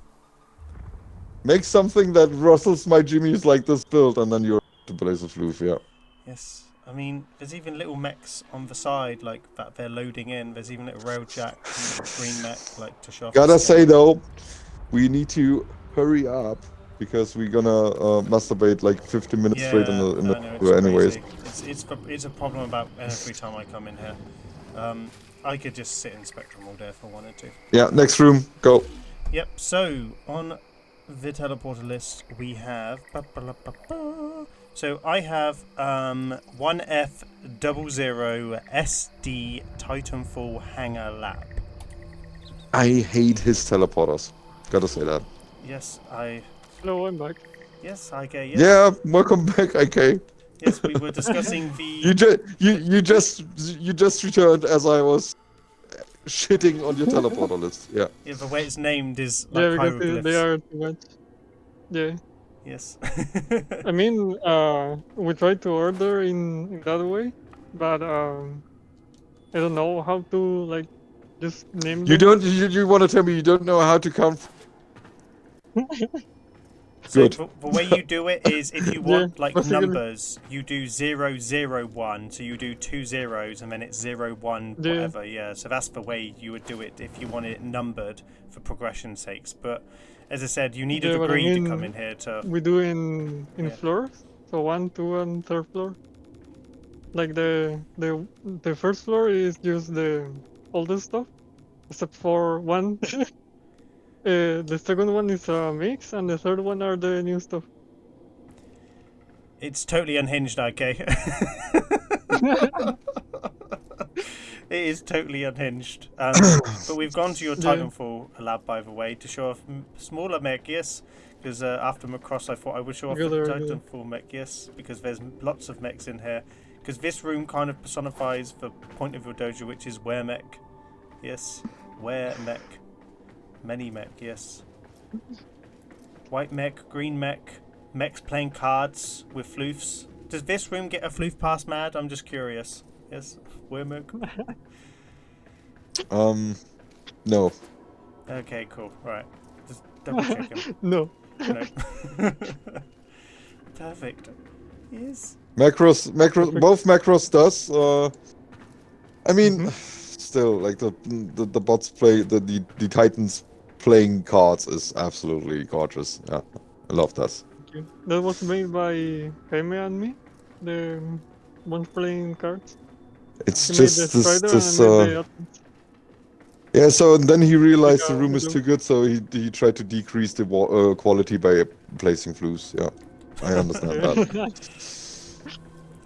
Make something that rustles my jimmies like this build, and then you're to place a floof, yeah. Yes. I mean, there's even little mechs on the side, like that they're loading in. There's even little railjack green mech, like to show off. Gotta say though, we need to hurry up because we're gonna masturbate like 15 minutes straight in the tour anyways. It's a problem about every time I come in here. I could just sit in Spectrum all day if I wanted to. Yeah, next room, go. Yep. So on the teleporter list we have. So I have 1F00 SD Titanfall Hangar Lab. I hate his teleporters. Gotta say that. Yes, Hello, I'm back. Yes, IK. Yes. Yeah, welcome back, IK. Yes, we were discussing the. You just returned as I was shitting on your teleporter list. Yeah. Yeah, the way it's named is like Yeah, because hieroglyphs. they are too much. Yeah. Yes. I mean, we tried to order in that way, but I don't know how to like just name You them. don't. You want to tell me you don't know how to count? So Good. the way you do it is if you want like basically. numbers, you do 001. So you do 2 zeros and then it's 01 Yeah. whatever. Yeah. So that's the way you would do it if you want it numbered for progression sakes. But as I said, you need a Yeah, but I degree to mean, come in here to. We do in Yeah. floors, so 1, 2, and 3rd floor. Like the first floor is just the oldest stuff, except for one. The second one is a mix, and the third one are the new stuff. It's totally unhinged, IK. It is totally unhinged. But we've gone to your Yeah. Titanfall lab, by the way, to show off smaller mech, yes. Because after Macross, I thought I would show off the Good idea. Titanfall mech, yes. Because there's lots of mechs in here. Because this room kind of personifies the point of your dojo, which is where mech. Yes, where mech. Many mech, yes. White mech, green mech, mechs playing cards with floofs. Does this room get a floof pass mad? I'm just curious. Yes, where mech. No. Okay, cool. Right. Just double checking. No. No. Perfect. Yes. Macros, Perfect. both macros does. I mean, still, like the bots play the Titans playing cards is absolutely gorgeous. Yeah, I love that. Okay. That was made by Jaime and me, the ones playing cards. It's He made the just this Strider and I made the Atlas. yeah. So and then he realized Like, the room is the- too good, so he tried to decrease the quality by placing flues. Yeah, I understand that.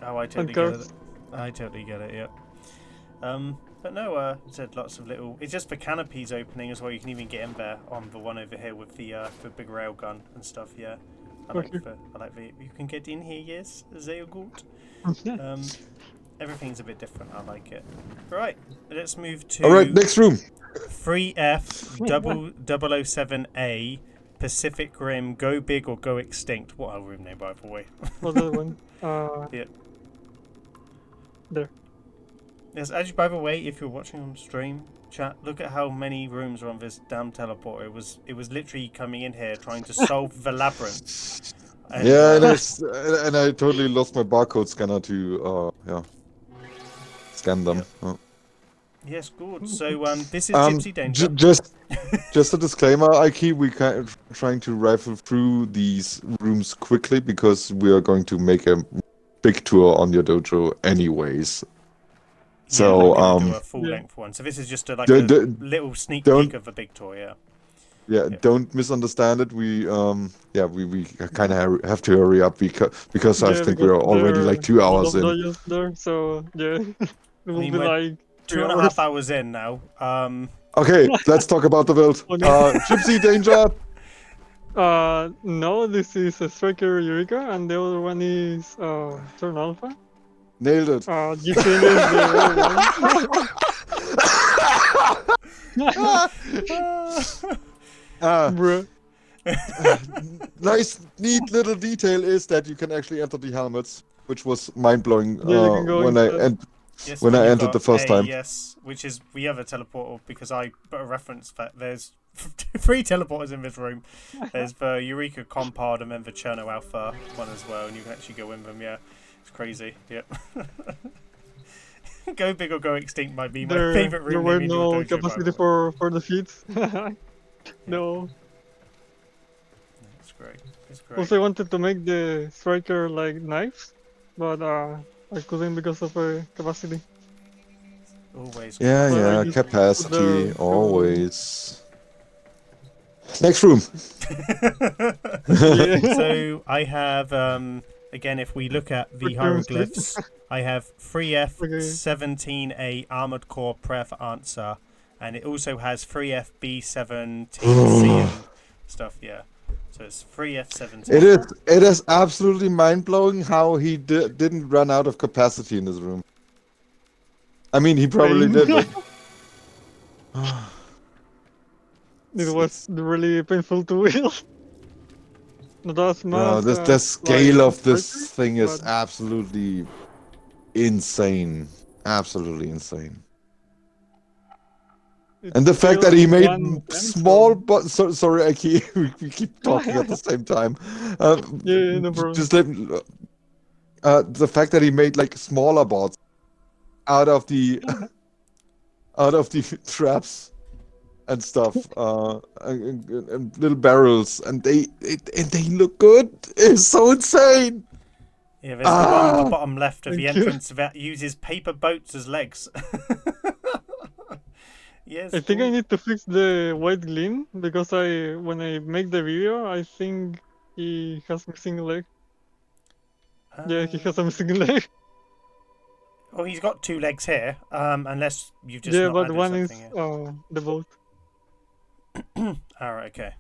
Oh, I totally And get cards. it. I totally get it. Yeah. But no, it said lots of little. It's just the canopies opening as well. You can even get in there on the one over here with the big rail gun and stuff. Yeah. I like the. You can get in here. Yes, sehr gut. Everything's a bit different. I like it. Right. Let's move to. All right, next room. 3F 007A Pacific Rim Go Big or Go Extinct. What a room name, by the way. What's that one? Yeah. There. Yes, actually, by the way, if you're watching on stream, chat, look at how many rooms are on this damn teleporter. It was literally coming in here trying to solve the labyrinth. And, Yeah, and I totally lost my barcode scanner to scan them. Oh. Yes, good. So this is Gypsy Danger. Just a disclaimer, Aiki, we kind of trying to rifle through these rooms quickly because we are going to make a big tour on your dojo anyways. So we're gonna do a full length one. So this is just a little sneak peek of a big tour, yeah. Yeah, don't misunderstand it. We kind of have to hurry up because I think we're already like 2 hours in. There, so yeah, it will be we're like 2.5 hours in now. Okay, let's talk about the build. Gypsy Danger. No, this is a Striker Eureka, and the other one is Turn Alpha. Nailed it. Gypsy is the Bruh. Nice, neat little detail is that you can actually enter the helmets, which was mind blowing when I entered the first time. Yes, which is we have a teleporter because I put a reference that there's 3 teleporters in this room. There's the Eureka Compod and then the Cherno Alpha one as well, and you can actually go in them. Yeah, it's crazy. Yep. Go Big or Go Extinct might be my favorite room. There were no capacity for the feats. No. It's great. It's great. Also, I wanted to make the Striker like knives, but I couldn't because of capacity. Always. Yeah, capacity, always. Next room. So I have, again, if we look at the hieroglyphs, I have 3F17A Armored Core Prayer for Answer, and it also has 3FB17C and stuff, yeah. So it's 3F17. It is absolutely mind-blowing how he didn't run out of capacity in this room. I mean, he probably did, but... It was really painful to wield. Not as much. The scale of this thing is absolutely insane. Absolutely insane. And the fact that he made small sorry, Aiki, we keep talking at the same time. Yeah, no problem. Just the fact that he made like smaller bots out of the traps and stuff, and little barrels, and they look good. It's so insane. Yeah, there's the one at the bottom left of the entrance that uses paper boats as legs. Yes. I think I need to fix the white gleam because when I make the video, I think he has missing a leg. Yeah, he has a missing leg. Well, he's got 2 legs here, unless you've just yeah, not but added one is something the boat. All right, okay.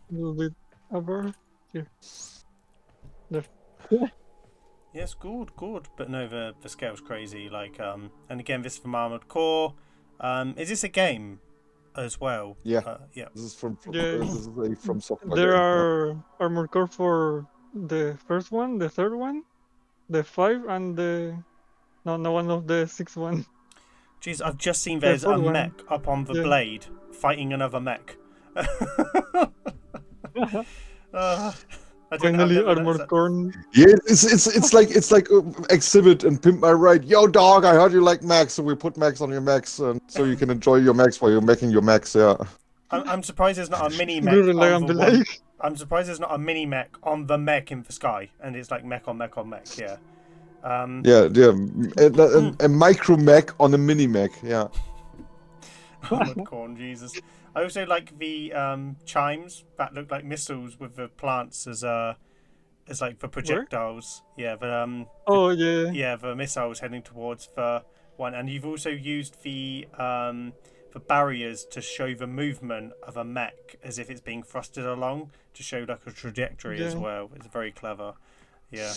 A little bit over here. There. Yes, good. But no, the scale's crazy. Like, and again, this is from Armored Core. Is this a game as well? Yeah. Yeah. This is from Yeah. this is a from software There game. are armored core for the first one, the third one, the 5, and the no one of the 6th one. Jeez, I've just seen The there's a fourth one. mech up on the Yeah. blade fighting another mech. I don't know. I've Finally, never noticed armored that. core. Yeah, it's like Exhibit and Pimp My Ride. Yo, dog, I heard you like Max, so we put Max on your Max, and so you can enjoy your Max while you're making your Max. Yeah. I'm surprised there's not a mini mech Really like on on the the one. lake. I'm surprised there's not a mini mech on the mech in the sky, and it's like mech on mech on mech. Yeah. Yeah. A micro Mac on a mini Mac. Yeah. Armored corn, Jesus. I also like the chimes that look like missiles with the plants as like the projectiles. Yeah, Oh yeah. yeah, the missiles heading towards the one, and you've also used the barriers to show the movement of a mech as if it's being thrusted along to show like a trajectory as Yeah. well. It's very clever. Yeah,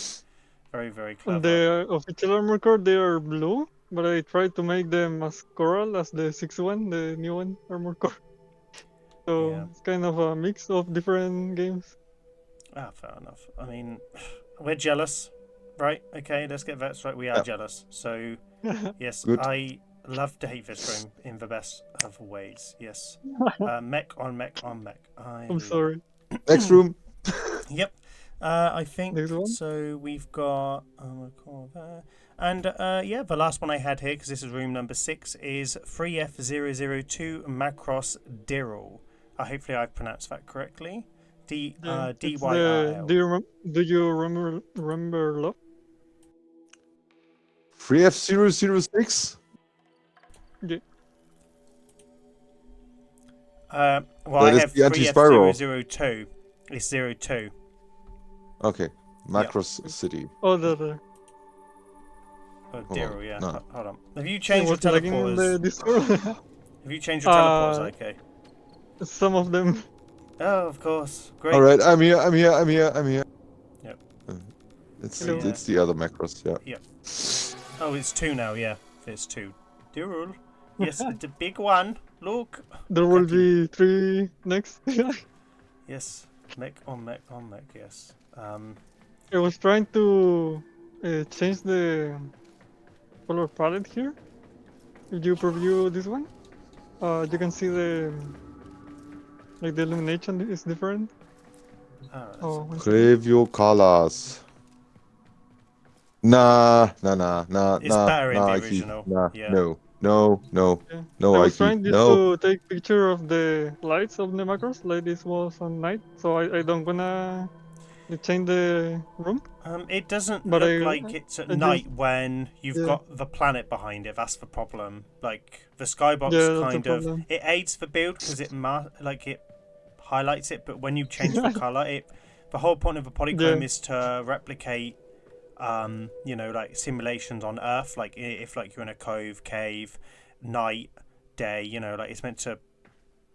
very On clever. the official armor core, they are blue, but I tried to make them as coral as the 6th one, the new one armor core. So Yeah. it's kind of a mix of different games. Ah, fair enough. I mean, we're jealous, right? Okay, let's get that straight. We are Yeah. jealous. So, yes, Good. I love to hate this room in the best of ways. Yes. Mech on mech on mech. I'm sorry. Next room. Yep. I think Next one? so. We've got there. And yeah, the last one I had here, because this is room number 6, is 3F002 Macross Dirrell. Hopefully I've pronounced that correctly. It's DYRL. do you remember love? 3F006. Yeah. Well, That I is have the anti-spiral. 3F002. It's 02. Okay. Macross City. Oh, the Oh, Hold Dirrell, on, yeah. no. Hold on. Have you it changed your was lagging in the teleporters? Discord. Have you changed your teleporters? Uh, Okay. Some of them. Oh, of course. Great. All right, I'm here. Yep. Hello. It's the other Macross. Yeah. Yep. Oh, it's 2 now, yeah. It's 2. Dirrell. Yes, the big one. Look. There will Thank you. be 3 next. Yes. Mech on mech on mech, yes. I was trying to change the color palette here. If you preview this one, you can see the illumination is different. Alright. Oh, one second. Preview colors. Nah. It's better in the Ike. original. Nah, Yeah. no, Yeah. no, I was Ike, trying just no. to take picture of the lights of the macros, like this was on night, so I don't gonna change the room. It doesn't But look I- like it's at I just- night when you've yeah. got the planet behind it. That's the problem. Like the skybox Yeah, that's the kind of problem. it aids the build because it it highlights it, but when you change the color, the whole point of a polychrome Yeah. is to replicate like simulations on Earth, like if like you're in a cave, night, day, like it's meant to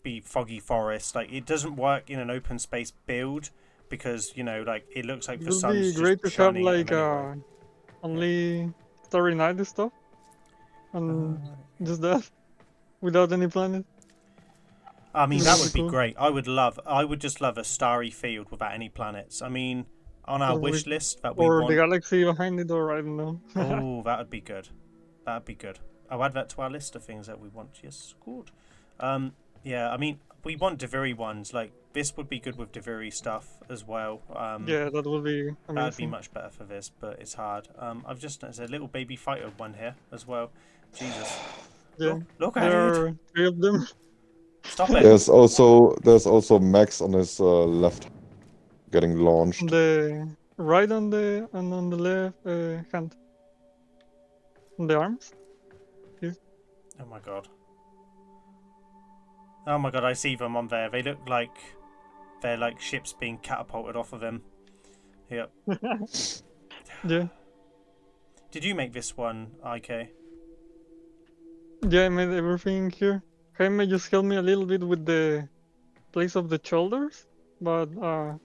be foggy forest. Like it doesn't work in an open space build because like it looks like It the would sun's be just great to have shining at like them anyway. only Starry Night and stuff, and just that without any planet. I mean, Would that be would be cool. great. I would just love a starry field without any planets. I mean, on our Or wish we- list that we Or the want. galaxy behind it, or I don't know. Oh, that would be good. That'd be good. I'll add that to our list of things that we want. Yes, good. Yeah, I mean, we want Deviri ones. Like this would be good with Deviri stuff as well. Yeah, that would be That'd be amazing. much better for this, but it's hard. I've just there's a little baby fighter one here as well. Jesus, Yeah, look at there it! are 3 of them. Stop it! There's also Max on his left, getting launched. On the right on the and on the left hand. On the arms. Oh my god. Oh my god, I see them on there. They look like they're like ships being catapulted off of him. Yep. Yeah. Did you make this one, IK? Yeah, I made everything here. Jaime just helped me a little bit with the place of the shoulders, but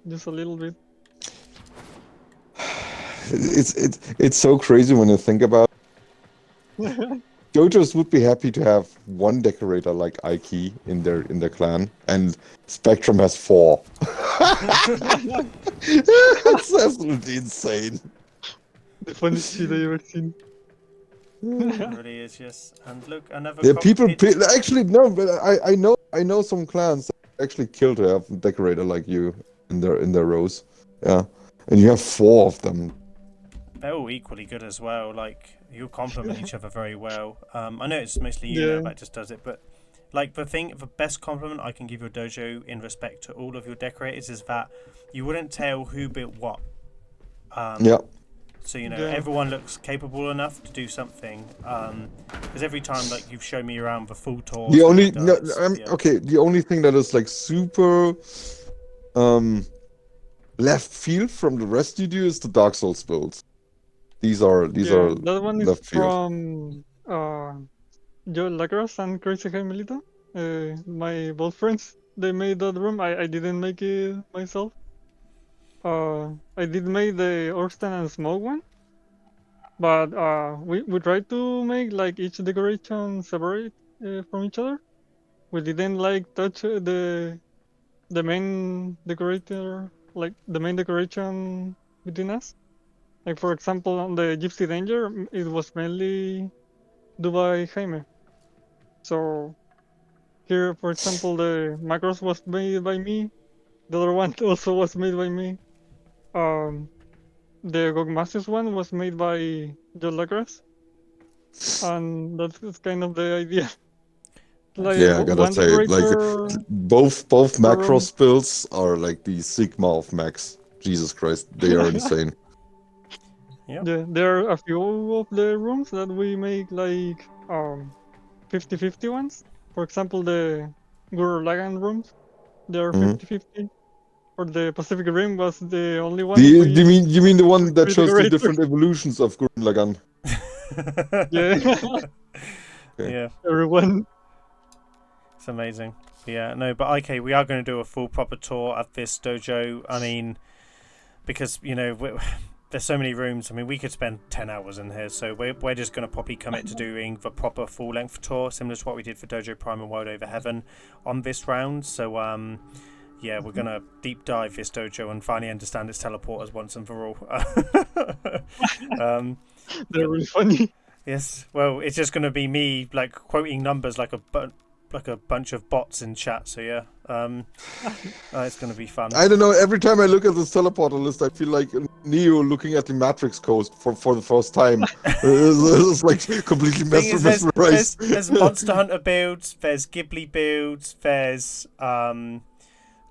just a little bit. it's so crazy when you think about Dojos would be happy to have one decorator like Aiki in their clan, and Spectrum has 4. It's absolutely insane. The funniest shit I ever seen. It really is, yes. And look, another Yeah, people cockpit. actually no, but I know some clans that actually kill to have a decorator like you in their rows. Yeah, and you have 4 of them. They're all equally good as well. Like, you complement each other very well. I know it's mostly you Yeah. now that just does it, but like the best compliment I can give your dojo in respect to all of your decorators is that you wouldn't tell who built what. Yeah. So you know Yeah. everyone looks capable enough to do something. Because every time like you've shown me around the full tour. The only yeah. okay, the only thing that is like super left field from the rest you do is the Dark Souls builds. These are That one is left field. from Joe Lagras and Crazy Jaimilito. My both friends. They made that room. I didn't make it myself. I did make the Orsten and Smoke one. But we tried to make like each decoration separate from each other. We didn't like touch the main decorator, like the main decoration between us. Like for example, on the Gypsy Danger, it was mainly do by Jaime. So here, for example, the macros was made by me. The other one also was made by me. The Gogmasters one was made by John Lagras, and that's kind of the idea. Like Yeah, I gotta one say, like decorator both per room. macros builds are like the Sigma of Max. Jesus Christ, they are insane. Yep. Yeah, there are a few of the rooms that we make like 50-50 ones. For example, the Guru Lagan rooms, they are Mhm. 50-50. Or the Pacific Rim was the only Do one you mean the one that three shows the decorators. different evolutions of Gurren Lagann? Yeah, Okay. Yeah. everyone. It's amazing. Yeah, no, but okay, we are going to do a full proper tour of this dojo. I mean, because, you know, there's so many rooms. I mean, we could spend 10 hours in here, so we're just going to probably commit to doing the proper full-length tour, similar to what we did for Dojo Prime and World Over Heaven on this round. So, yeah, we're going to deep dive this dojo and finally understand its teleporters once and for all. They're really funny. Yes, well, it's just going to be me, like, quoting numbers like a bunch of bots in chat, so yeah, it's going to be fun. I don't know. Every time I look at this teleporter list, I feel like Neo looking at the Matrix Code for the first time. It's like completely mesmerized. There's Monster Hunter builds, there's Ghibli builds, there's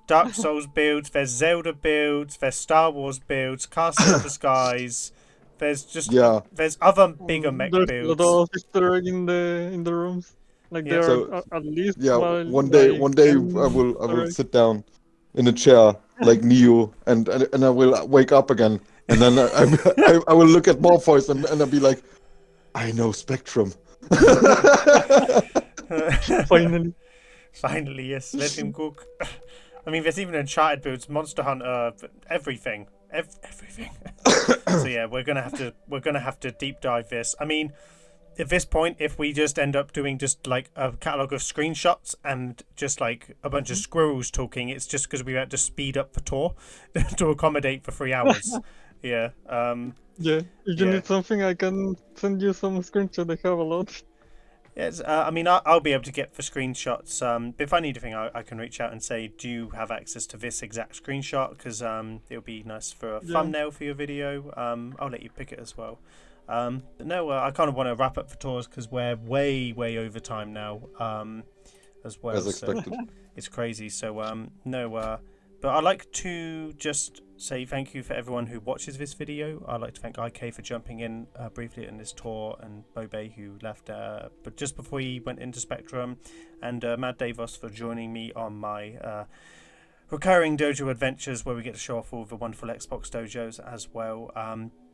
Dark Souls builds, there's Zelda builds, there's Star Wars builds, Castle of the Skies. There's just there's other bigger mech There's builds. a lot of Easter egg in the rooms. Like Yeah. there So, are at least one day I will sit down in a chair like Neo and I will wake up again, and then I will look at Morpheus and I'll be like, I know Spectrum. Finally. Finally, yes, let him cook. I mean, there's even Uncharted builds, Monster Hunter, everything, everything. So yeah, we're gonna have to deep dive this. I mean, at this point, if we just end up doing just like a catalogue of screenshots and just like a bunch of squirrels talking, it's just because we had to speed up the tour to accommodate for 3 hours. Yeah. Yeah. If you need something, I can send you some screenshots. I have a lot. Yes, I mean, I'll be able to get the screenshots. But if I need anything, I can reach out and say, do you have access to this exact screenshot? Because it'll be nice for a thumbnail for your video. I'll let you pick it as well. But no, I kind of want to wrap up the tours because we're way over time now, as well. As expected. So it's crazy. So but I'd like to just say thank you for everyone who watches this video. I'd like to thank IK for jumping in briefly in this tour, and Bobay who left but just before he went into Spectrum, and Mad Deivos for joining me on my recurring dojo adventures where we get to show off all the wonderful Xbox dojos as well.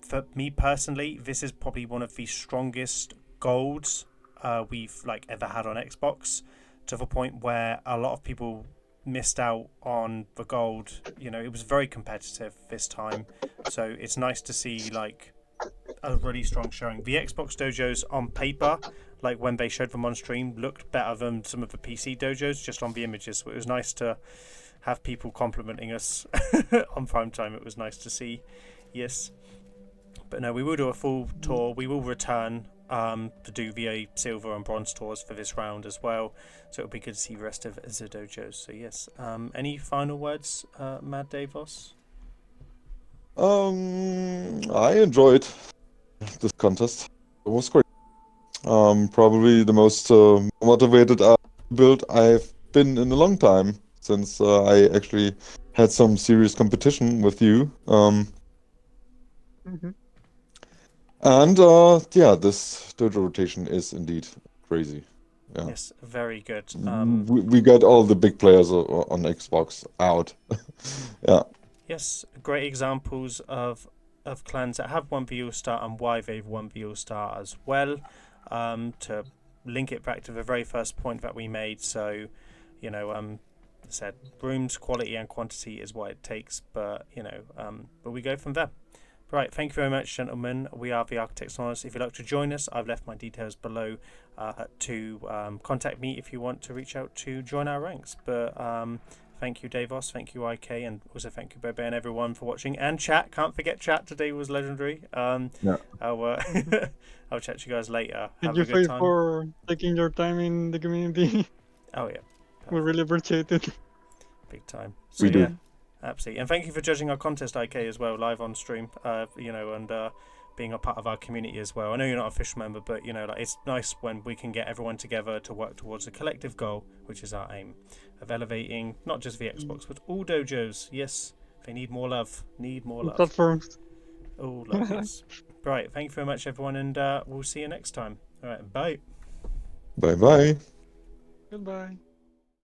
For me personally, this is probably one of the strongest golds we've like ever had on Xbox, to the point where a lot of people missed out on the gold. You know, it was very competitive this time, so it's nice to see like a really strong showing. The Xbox dojos on paper, like when they showed them on stream, looked better than some of the PC dojos just on the images. So it was nice to have people complimenting us on prime time. It was nice to see. Yes, but no, we will do a full tour. We will return to do the silver and bronze tours for this round as well. So it'll be good to see the rest of the dojos. So yes, any final words, Mad Deivos? I enjoyed this contest. It was great. Probably the most motivated build I've been in a long time, since I actually had some serious competition with you. Mhm. And yeah, this dojo rotation is indeed crazy. Yeah. Yes, very good. We got all the big players on Xbox out. Yeah. Yes, great examples of clans that have won the All-Star and why they've won the All-Star as well. To link it back to the very first point that we made, so you know, I said rooms, quality and quantity is what it takes, but you know, but we go from there. Right, thank you very much, gentlemen. We are the Architects Anonymous. If you'd like to join us, I've left my details below to contact me if you want to reach out to join our ranks. But thank you, Deivos. Thank you, IK, and also thank you, Bobay, and everyone for watching. And chat. Can't forget chat. Today was legendary. Yeah. I'll chat to you guys later. Thank Have you a good time. for taking your time in the community. Oh yeah, We really appreciate it. big time. So, We do. yeah, absolutely. And thank you for judging our contest, IK, as well, live on stream. You know, and being a part of our community as well. I know you're not an official member, but you know, like it's nice when we can get everyone together to work towards a collective goal, which is our aim of elevating not just the Xbox but all dojos. Yes, they need more love. Need more love. Platforms. Oh, love, yes. Right. Thank you very much, everyone, and we'll see you next time. All right. Bye. Bye bye. Goodbye.